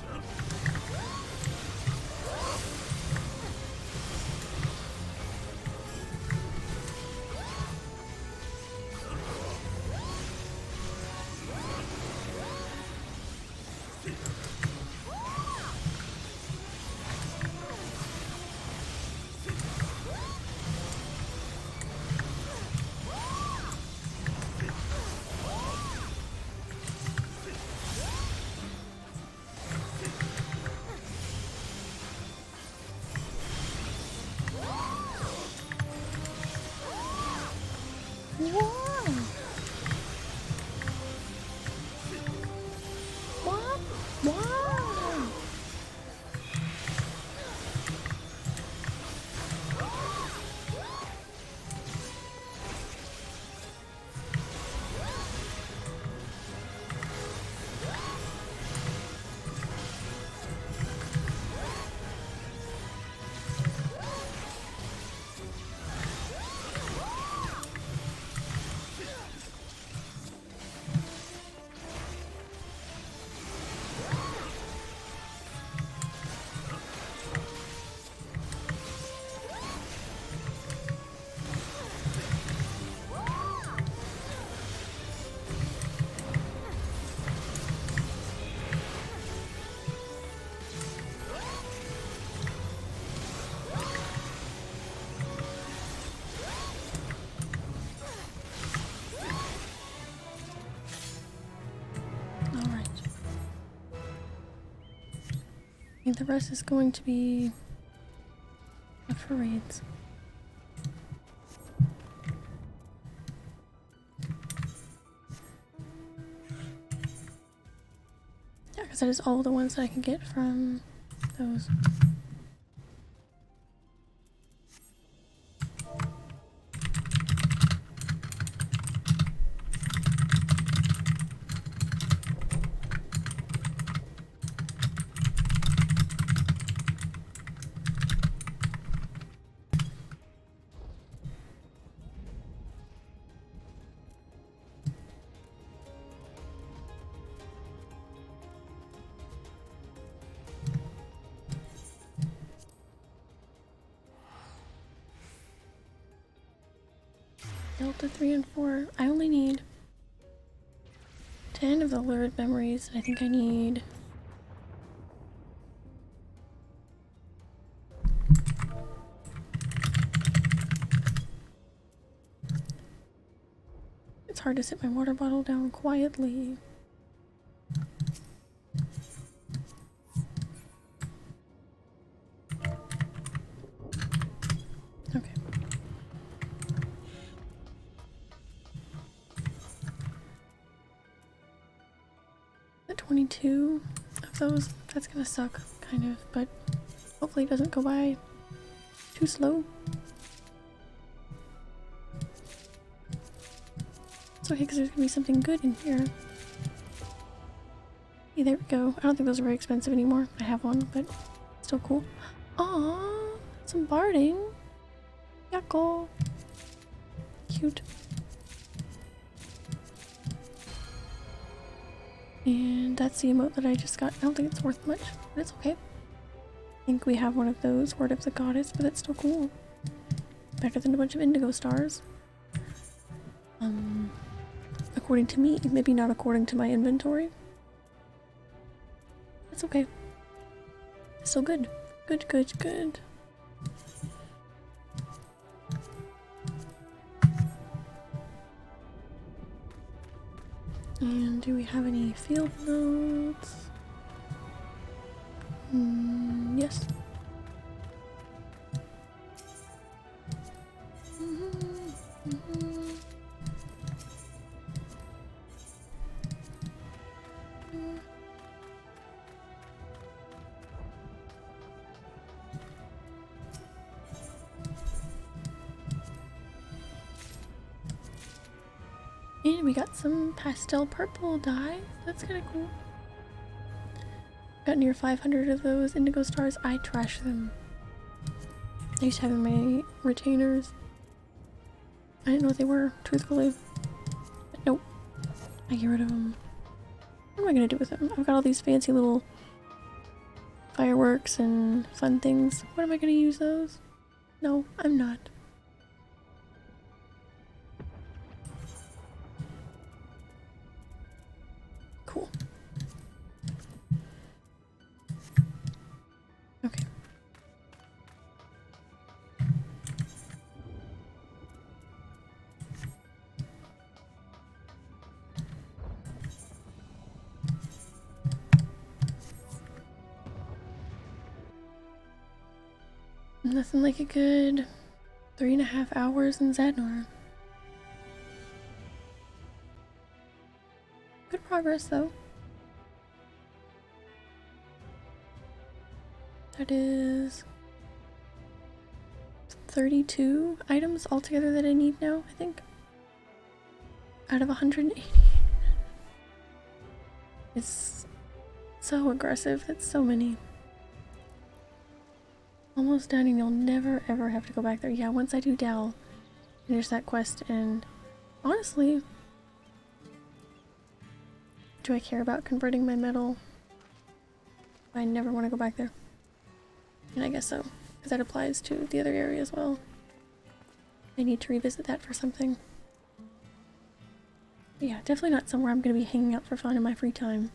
The rest is going to be up for raids. Yeah, because that is all the ones that I can get from those. Delta 3 and 4. I only need 10 of the lurid memories, and I think I need it's hard to set my water bottle down quietly. Okay. The 22 of those, that's gonna suck, kind of, but hopefully it doesn't go by too slow. It's okay, because there's gonna be something good in here. Hey, there we go. I don't think those are very expensive anymore. I have one, but still cool. Aww, some barding. Yuckle. Cute. And that's the emote that I just got. I don't think it's worth much, but it's okay. I think we have one of those, Word of the Goddess, but it's still cool. better than a bunch of indigo stars. According to me, maybe not according to my inventory. That's okay. Still good. Good, good, good. And do we have any field notes? Yes. And we got some pastel purple dye. That's kind of cool. Got near 500 of those indigo stars. I trash them. I used to have in my retainers. I didn't know what they were, truthfully. But nope. I get rid of them. What am I gonna do with them? I've got all these fancy little fireworks and fun things. What am I gonna use those? No, I'm not. Cool. Okay. Nothing like a good 3.5 hours in Zadnor. Good progress though. That is 32 items altogether that I need now, I think. Out of 180. It's so aggressive. That's so many. Almost done and you'll never ever have to go back there. Yeah, once I do Dal, finish that quest, and honestly, do I care about converting my metal? I never want to go back there. And I guess so, because that applies to the other area as well. I need to revisit that for something. But yeah, definitely not somewhere I'm going to be hanging out for fun in my free time.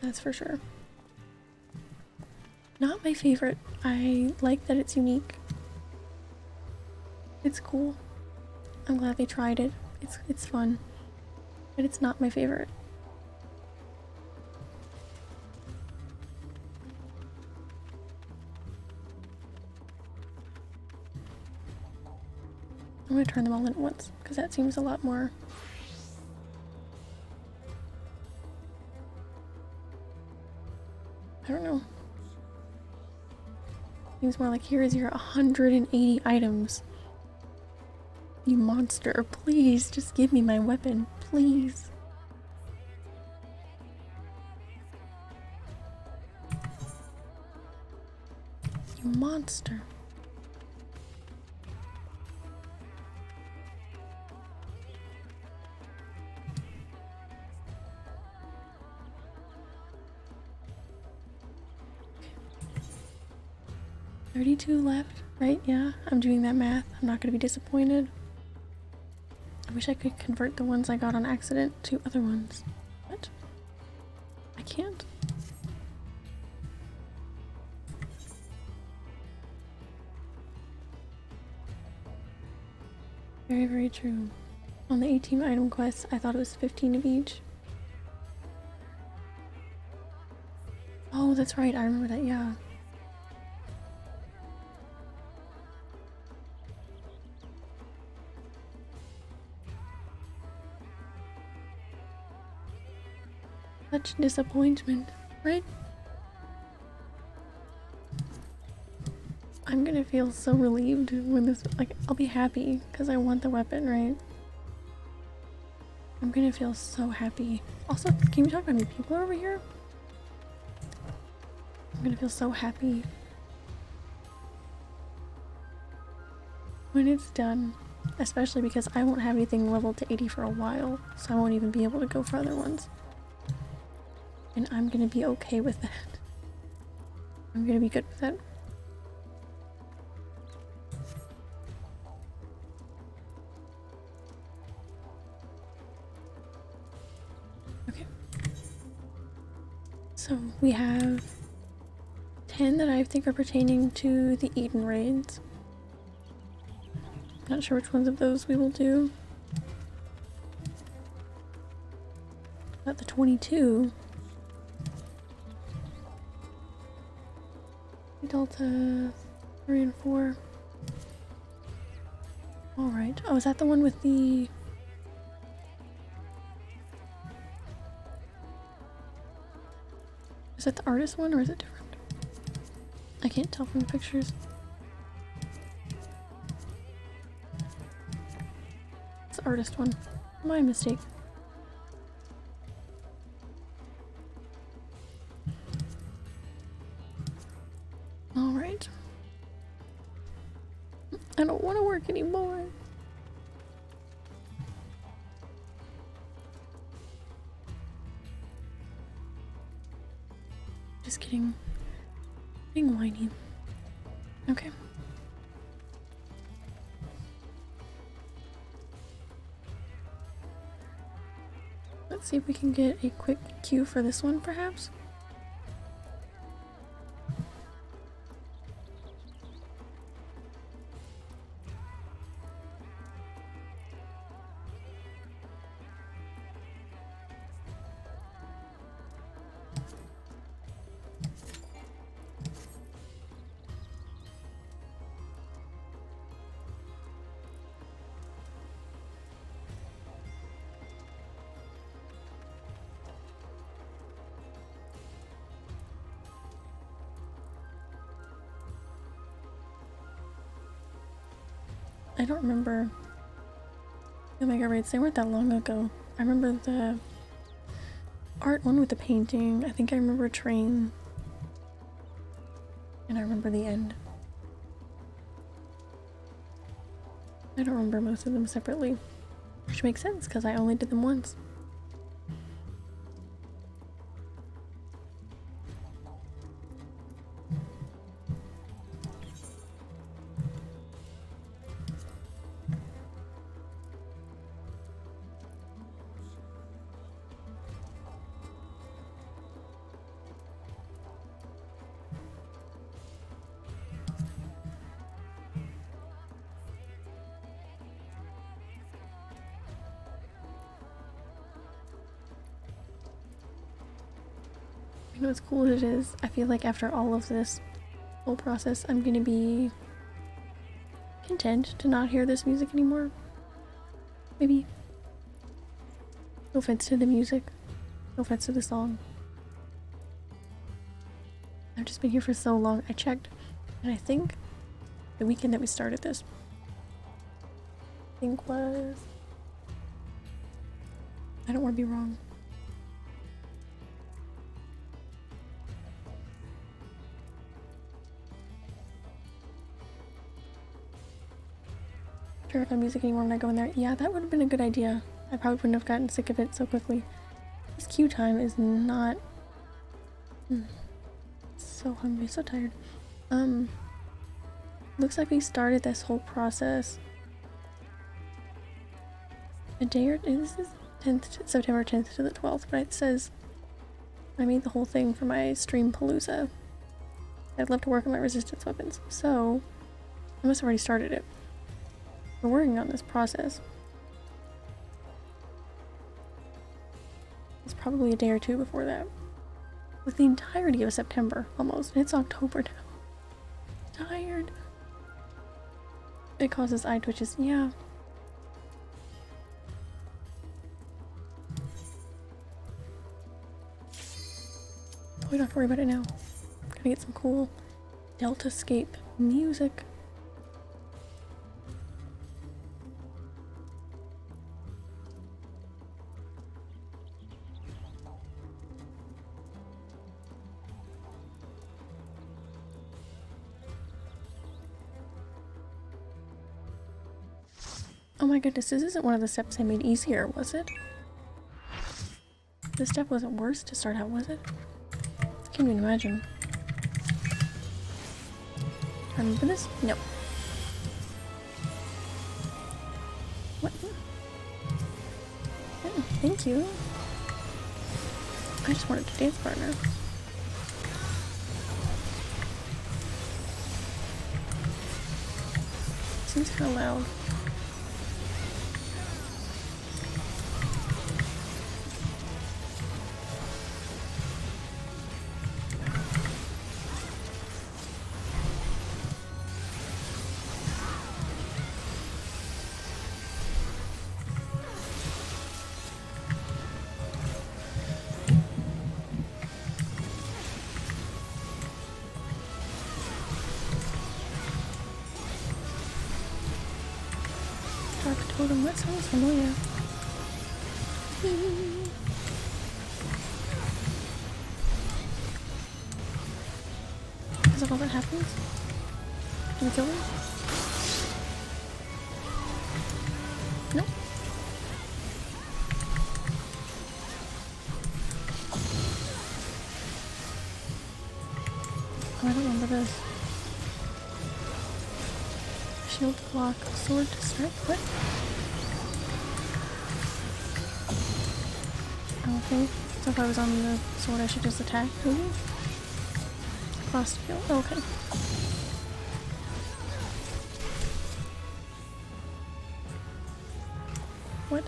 That's for sure. Not my favorite. I like that it's unique. It's cool. I'm glad they tried it. It's fun. But it's not my favorite. I'm gonna turn them all in at once, because that seems a lot more... I don't know. Seems more like, here is your 180 items. You monster, please just give me my weapon, please. You monster. Okay. 32 left, right? Yeah, I'm doing that math. I'm not gonna be disappointed. I wish I could convert the ones I got on accident to other ones. What? I can't. Very, very true. On the 18 item quest, I thought it was 15 of each. Oh, that's right. I remember that, yeah. Such disappointment, right? I'm gonna feel so relieved when this, like, I'll be happy because I want the weapon, right? I'm gonna feel so happy. Also, can we talk about new people over here? I'm gonna feel so happy when it's done, especially because I won't have anything leveled to 80 for a while, so I won't even be able to go for other ones. And I'm gonna be okay with that. I'm gonna be good with that. So we have 10 that I think are pertaining to the Eden raids. Not sure which ones of those we will do. About the 22. Delta 3 and 4. Alright. Oh, is that the one with the... Is that the artist one or is it different? I can't tell from the pictures. It's the artist one. My mistake. Alright. I don't want to work anymore. Just kidding. Being whiny. Okay. Let's see if we can get a quick queue for this one, perhaps. I don't remember the Omega raids. They weren't that long ago. I remember the art one with the painting. I think I remember a train. And I remember the end. I don't remember most of them separately. Which makes sense because I only did them once. You know what's cool as it is? I feel like after all of this whole process, I'm gonna be content to not hear this music anymore. Maybe. No offense to the music. No offense to the song. I've just been here for so long. I checked, and I think the weekend that we started this, I think was... I don't want to be wrong. Turn on music anymore when I go in there. Yeah, that would have been a good idea. I probably wouldn't have gotten sick of it so quickly. This queue time is not... So hungry, so tired. Looks like we started this whole process a day or... This is 10th, September 10th to the 12th, but it says I made the whole thing for my stream palooza. I'd love to work on my resistance weapons, so I must have already started it. We're working on this process. It's probably a day or two before that. With the entirety of September, almost. And it's October now. Tired. It causes eye twitches. Yeah. We don't have to worry about it now. Gotta get some cool Deltascape music. Oh my goodness, this isn't one of the steps I made easier, was it? This step wasn't worse to start out, was it? I can't even imagine. I remember this? No. What? Oh, thank you. I just wanted a dance partner. seems kind of loud. Dark Totem, that sounds familiar. Is that all that happens? Do we kill him? No. Oh, I don't remember this. Shield to block, sword to strike. What? Okay. So if I was on the sword, I should just attack, maybe? Cross field. Oh, okay. What?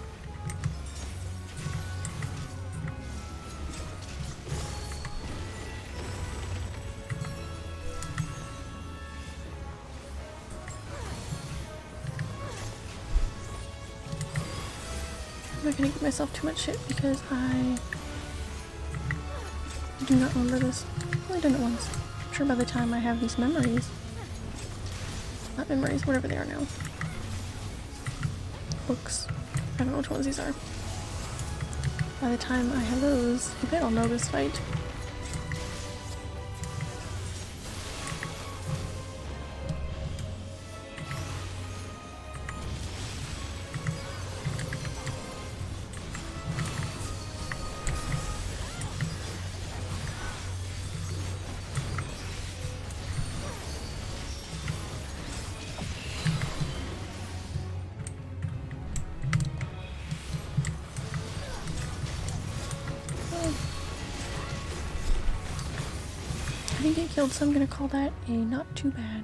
I'm not gonna give myself too much shit because I do not remember this. I've only done it once. I'm sure by the time I have these memories, not memories, whatever they are now, books, I don't know which ones these are. By the time I have those, I bet I'll know this fight. I didn't get killed, so I'm gonna call that a not too bad.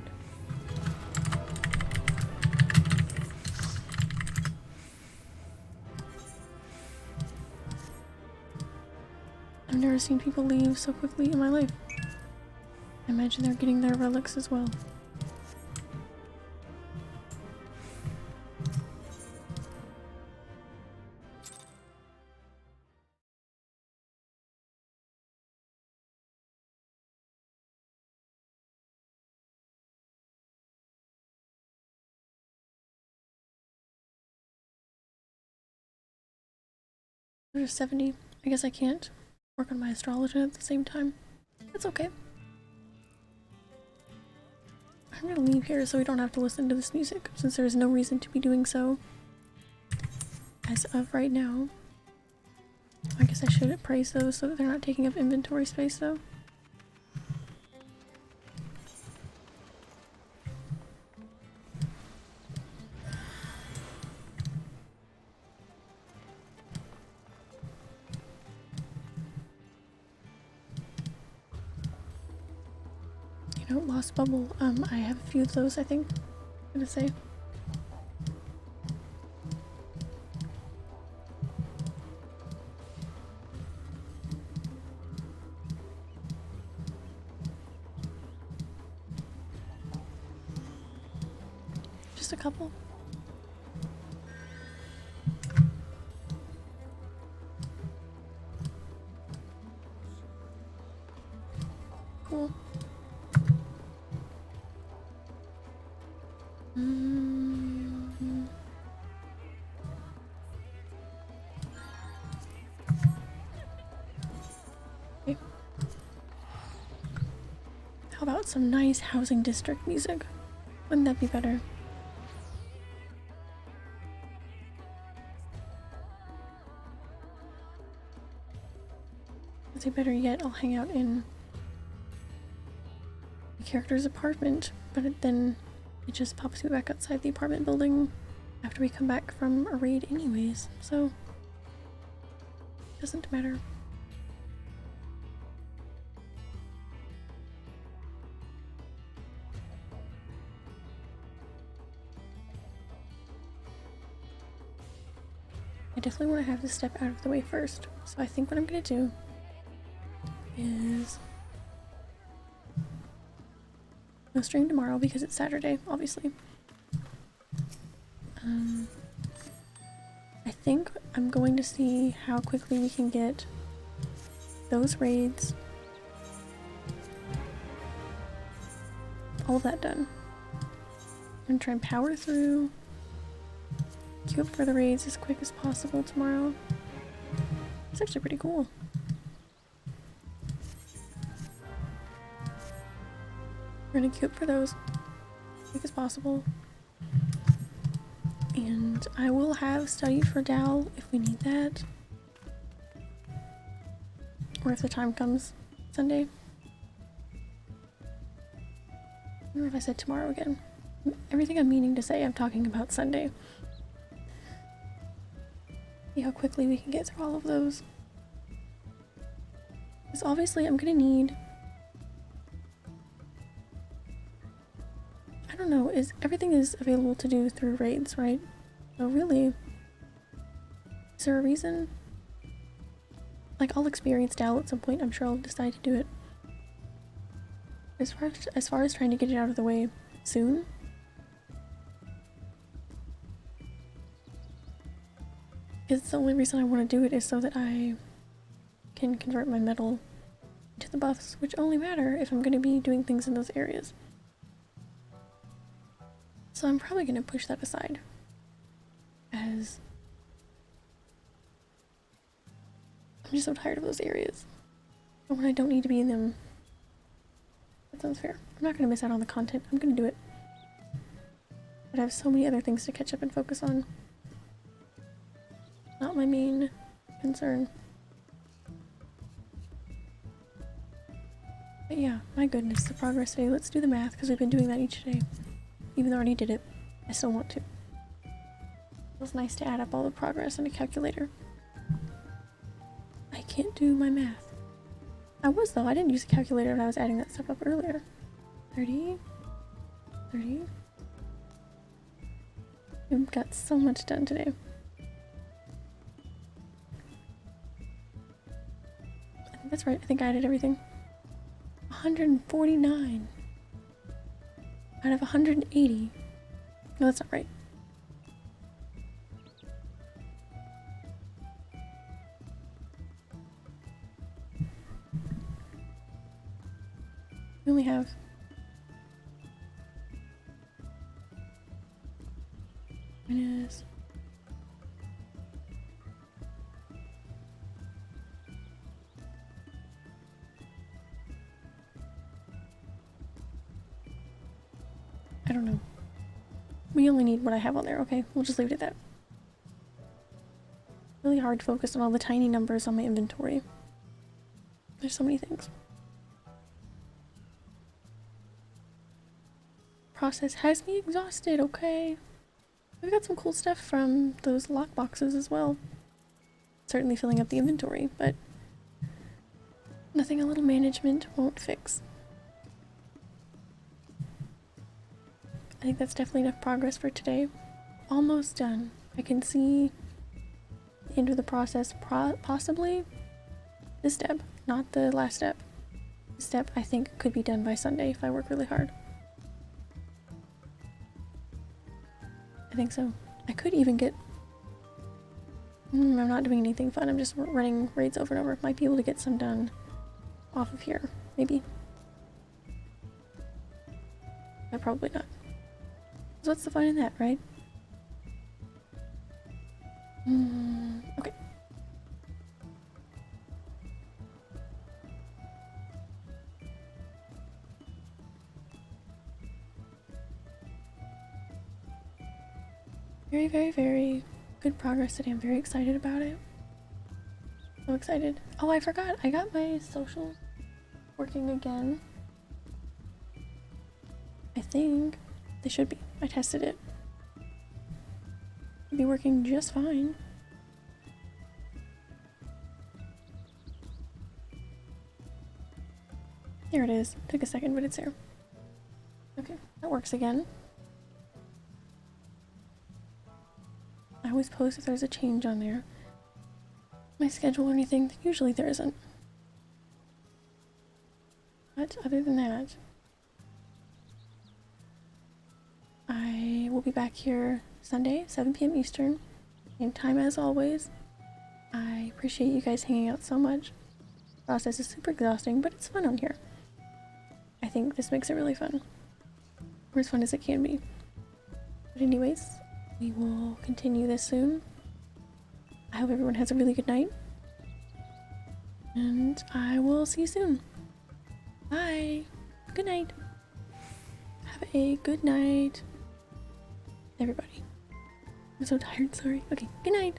I've never seen people leave so quickly in my life. I imagine they're getting their relics as well. There's 70. I guess I can't work on my astrology at the same time. That's okay. I'm gonna leave here so we don't have to listen to this music, since there's no reason to be doing so as of right now. I guess I should praise those so that they're not taking up inventory space though. You know, Lost Bubble, I have a few of those, I think, I'm gonna say. Just a couple. Cool. Okay. How about some nice housing district music? Wouldn't that be better? I'd say better yet, I'll hang out in the character's apartment, but then it just pops me back outside the apartment building after we come back from a raid anyways, so it doesn't matter. definitely want to have this step out of the way first. So I think what I'm going to do is no stream tomorrow because it's Saturday, obviously. I think I'm going to see how quickly we can get those raids, all of that done. I'm going to try and power through, queue up for the raids as quick as possible tomorrow. It's actually pretty cool. We're going to queue up for those as quick as possible. And I will have studied for Dal if we need that. Or if the time comes Sunday. I don't know if I said tomorrow again. Everything I'm meaning to say, I'm talking about Sunday. See how quickly we can get through all of those. Because obviously I'm gonna need... I don't know, everything is available to do through raids, right? So really, is there a reason? Like, I'll experience Dal at some point, I'm sure I'll decide to do it. As far as trying to get it out of the way soon, it's the only reason I want to do it is so that I can convert my metal into the buffs, which only matter if I'm going to be doing things in those areas. So I'm probably going to push that aside, as I'm just so tired of those areas. And when I don't need to be in them, that sounds fair. I'm not going to miss out on the content. I'm going to do it. But I have so many other things to catch up and focus on. Not my main concern. But yeah, my goodness, the progress today. Let's do the math because we've been doing that each day. Even though I already did it, I still want to. It was nice to add up all the progress in a calculator. I can't do my math. I was though, I didn't use a calculator when I was adding that stuff up earlier. 30. We've got so much done today. I think that's right, I think I added everything. 149 out of 180. No, that's not right. We only have minus I don't know. We only need what I have on there. Okay, we'll just leave it at that. Really hard to focus on all the tiny numbers on my inventory. There's so many things. Process has me exhausted, okay? We got some cool stuff from those lockboxes as well. Certainly filling up the inventory, but nothing a little management won't fix. I think that's definitely enough progress for today. Almost done. I can see the end of the process, possibly this step, not the last step. This step I think could be done by Sunday if I work really hard. I think so. I could even get... I'm not doing anything fun, I'm just running raids over and over. Might be able to get some done off of here, maybe. But probably not. So what's the fun in that, right? Okay. Very, very, very good progress today. I'm very excited about it. So excited. Oh, I forgot. I got my socials working again. I think they should be. I tested it. It'll be working just fine. There it is. Took a second, but it's there. Okay, that works again. I always post if there's a change on there. my schedule or anything. Usually there isn't. But other than that, I will be back here Sunday, 7 p.m. Eastern, same time as always. I appreciate you guys hanging out so much. The process is super exhausting, but it's fun on here. I think this makes it really fun. Or as fun as it can be. But anyways, we will continue this soon. I hope everyone has a really good night. And I will see you soon. Bye. Good night. Have a good night, everybody. I'm so tired, sorry. Okay, good night.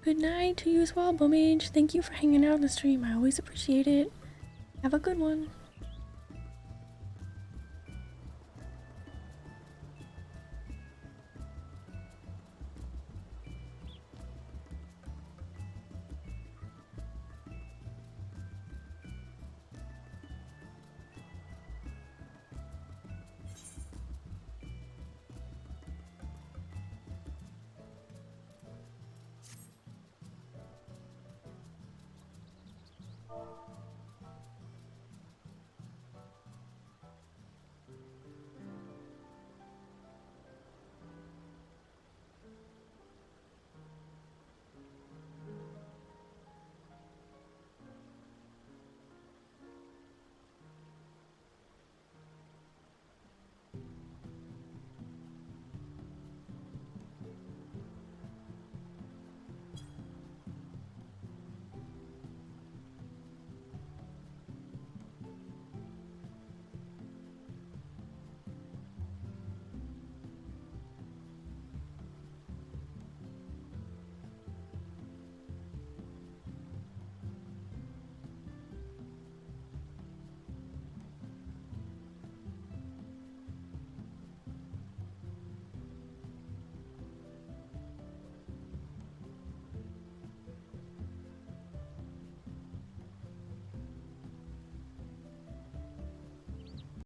Good night to you as well, Bumage. Thank you for hanging out on the stream. I always appreciate it. Have a good one.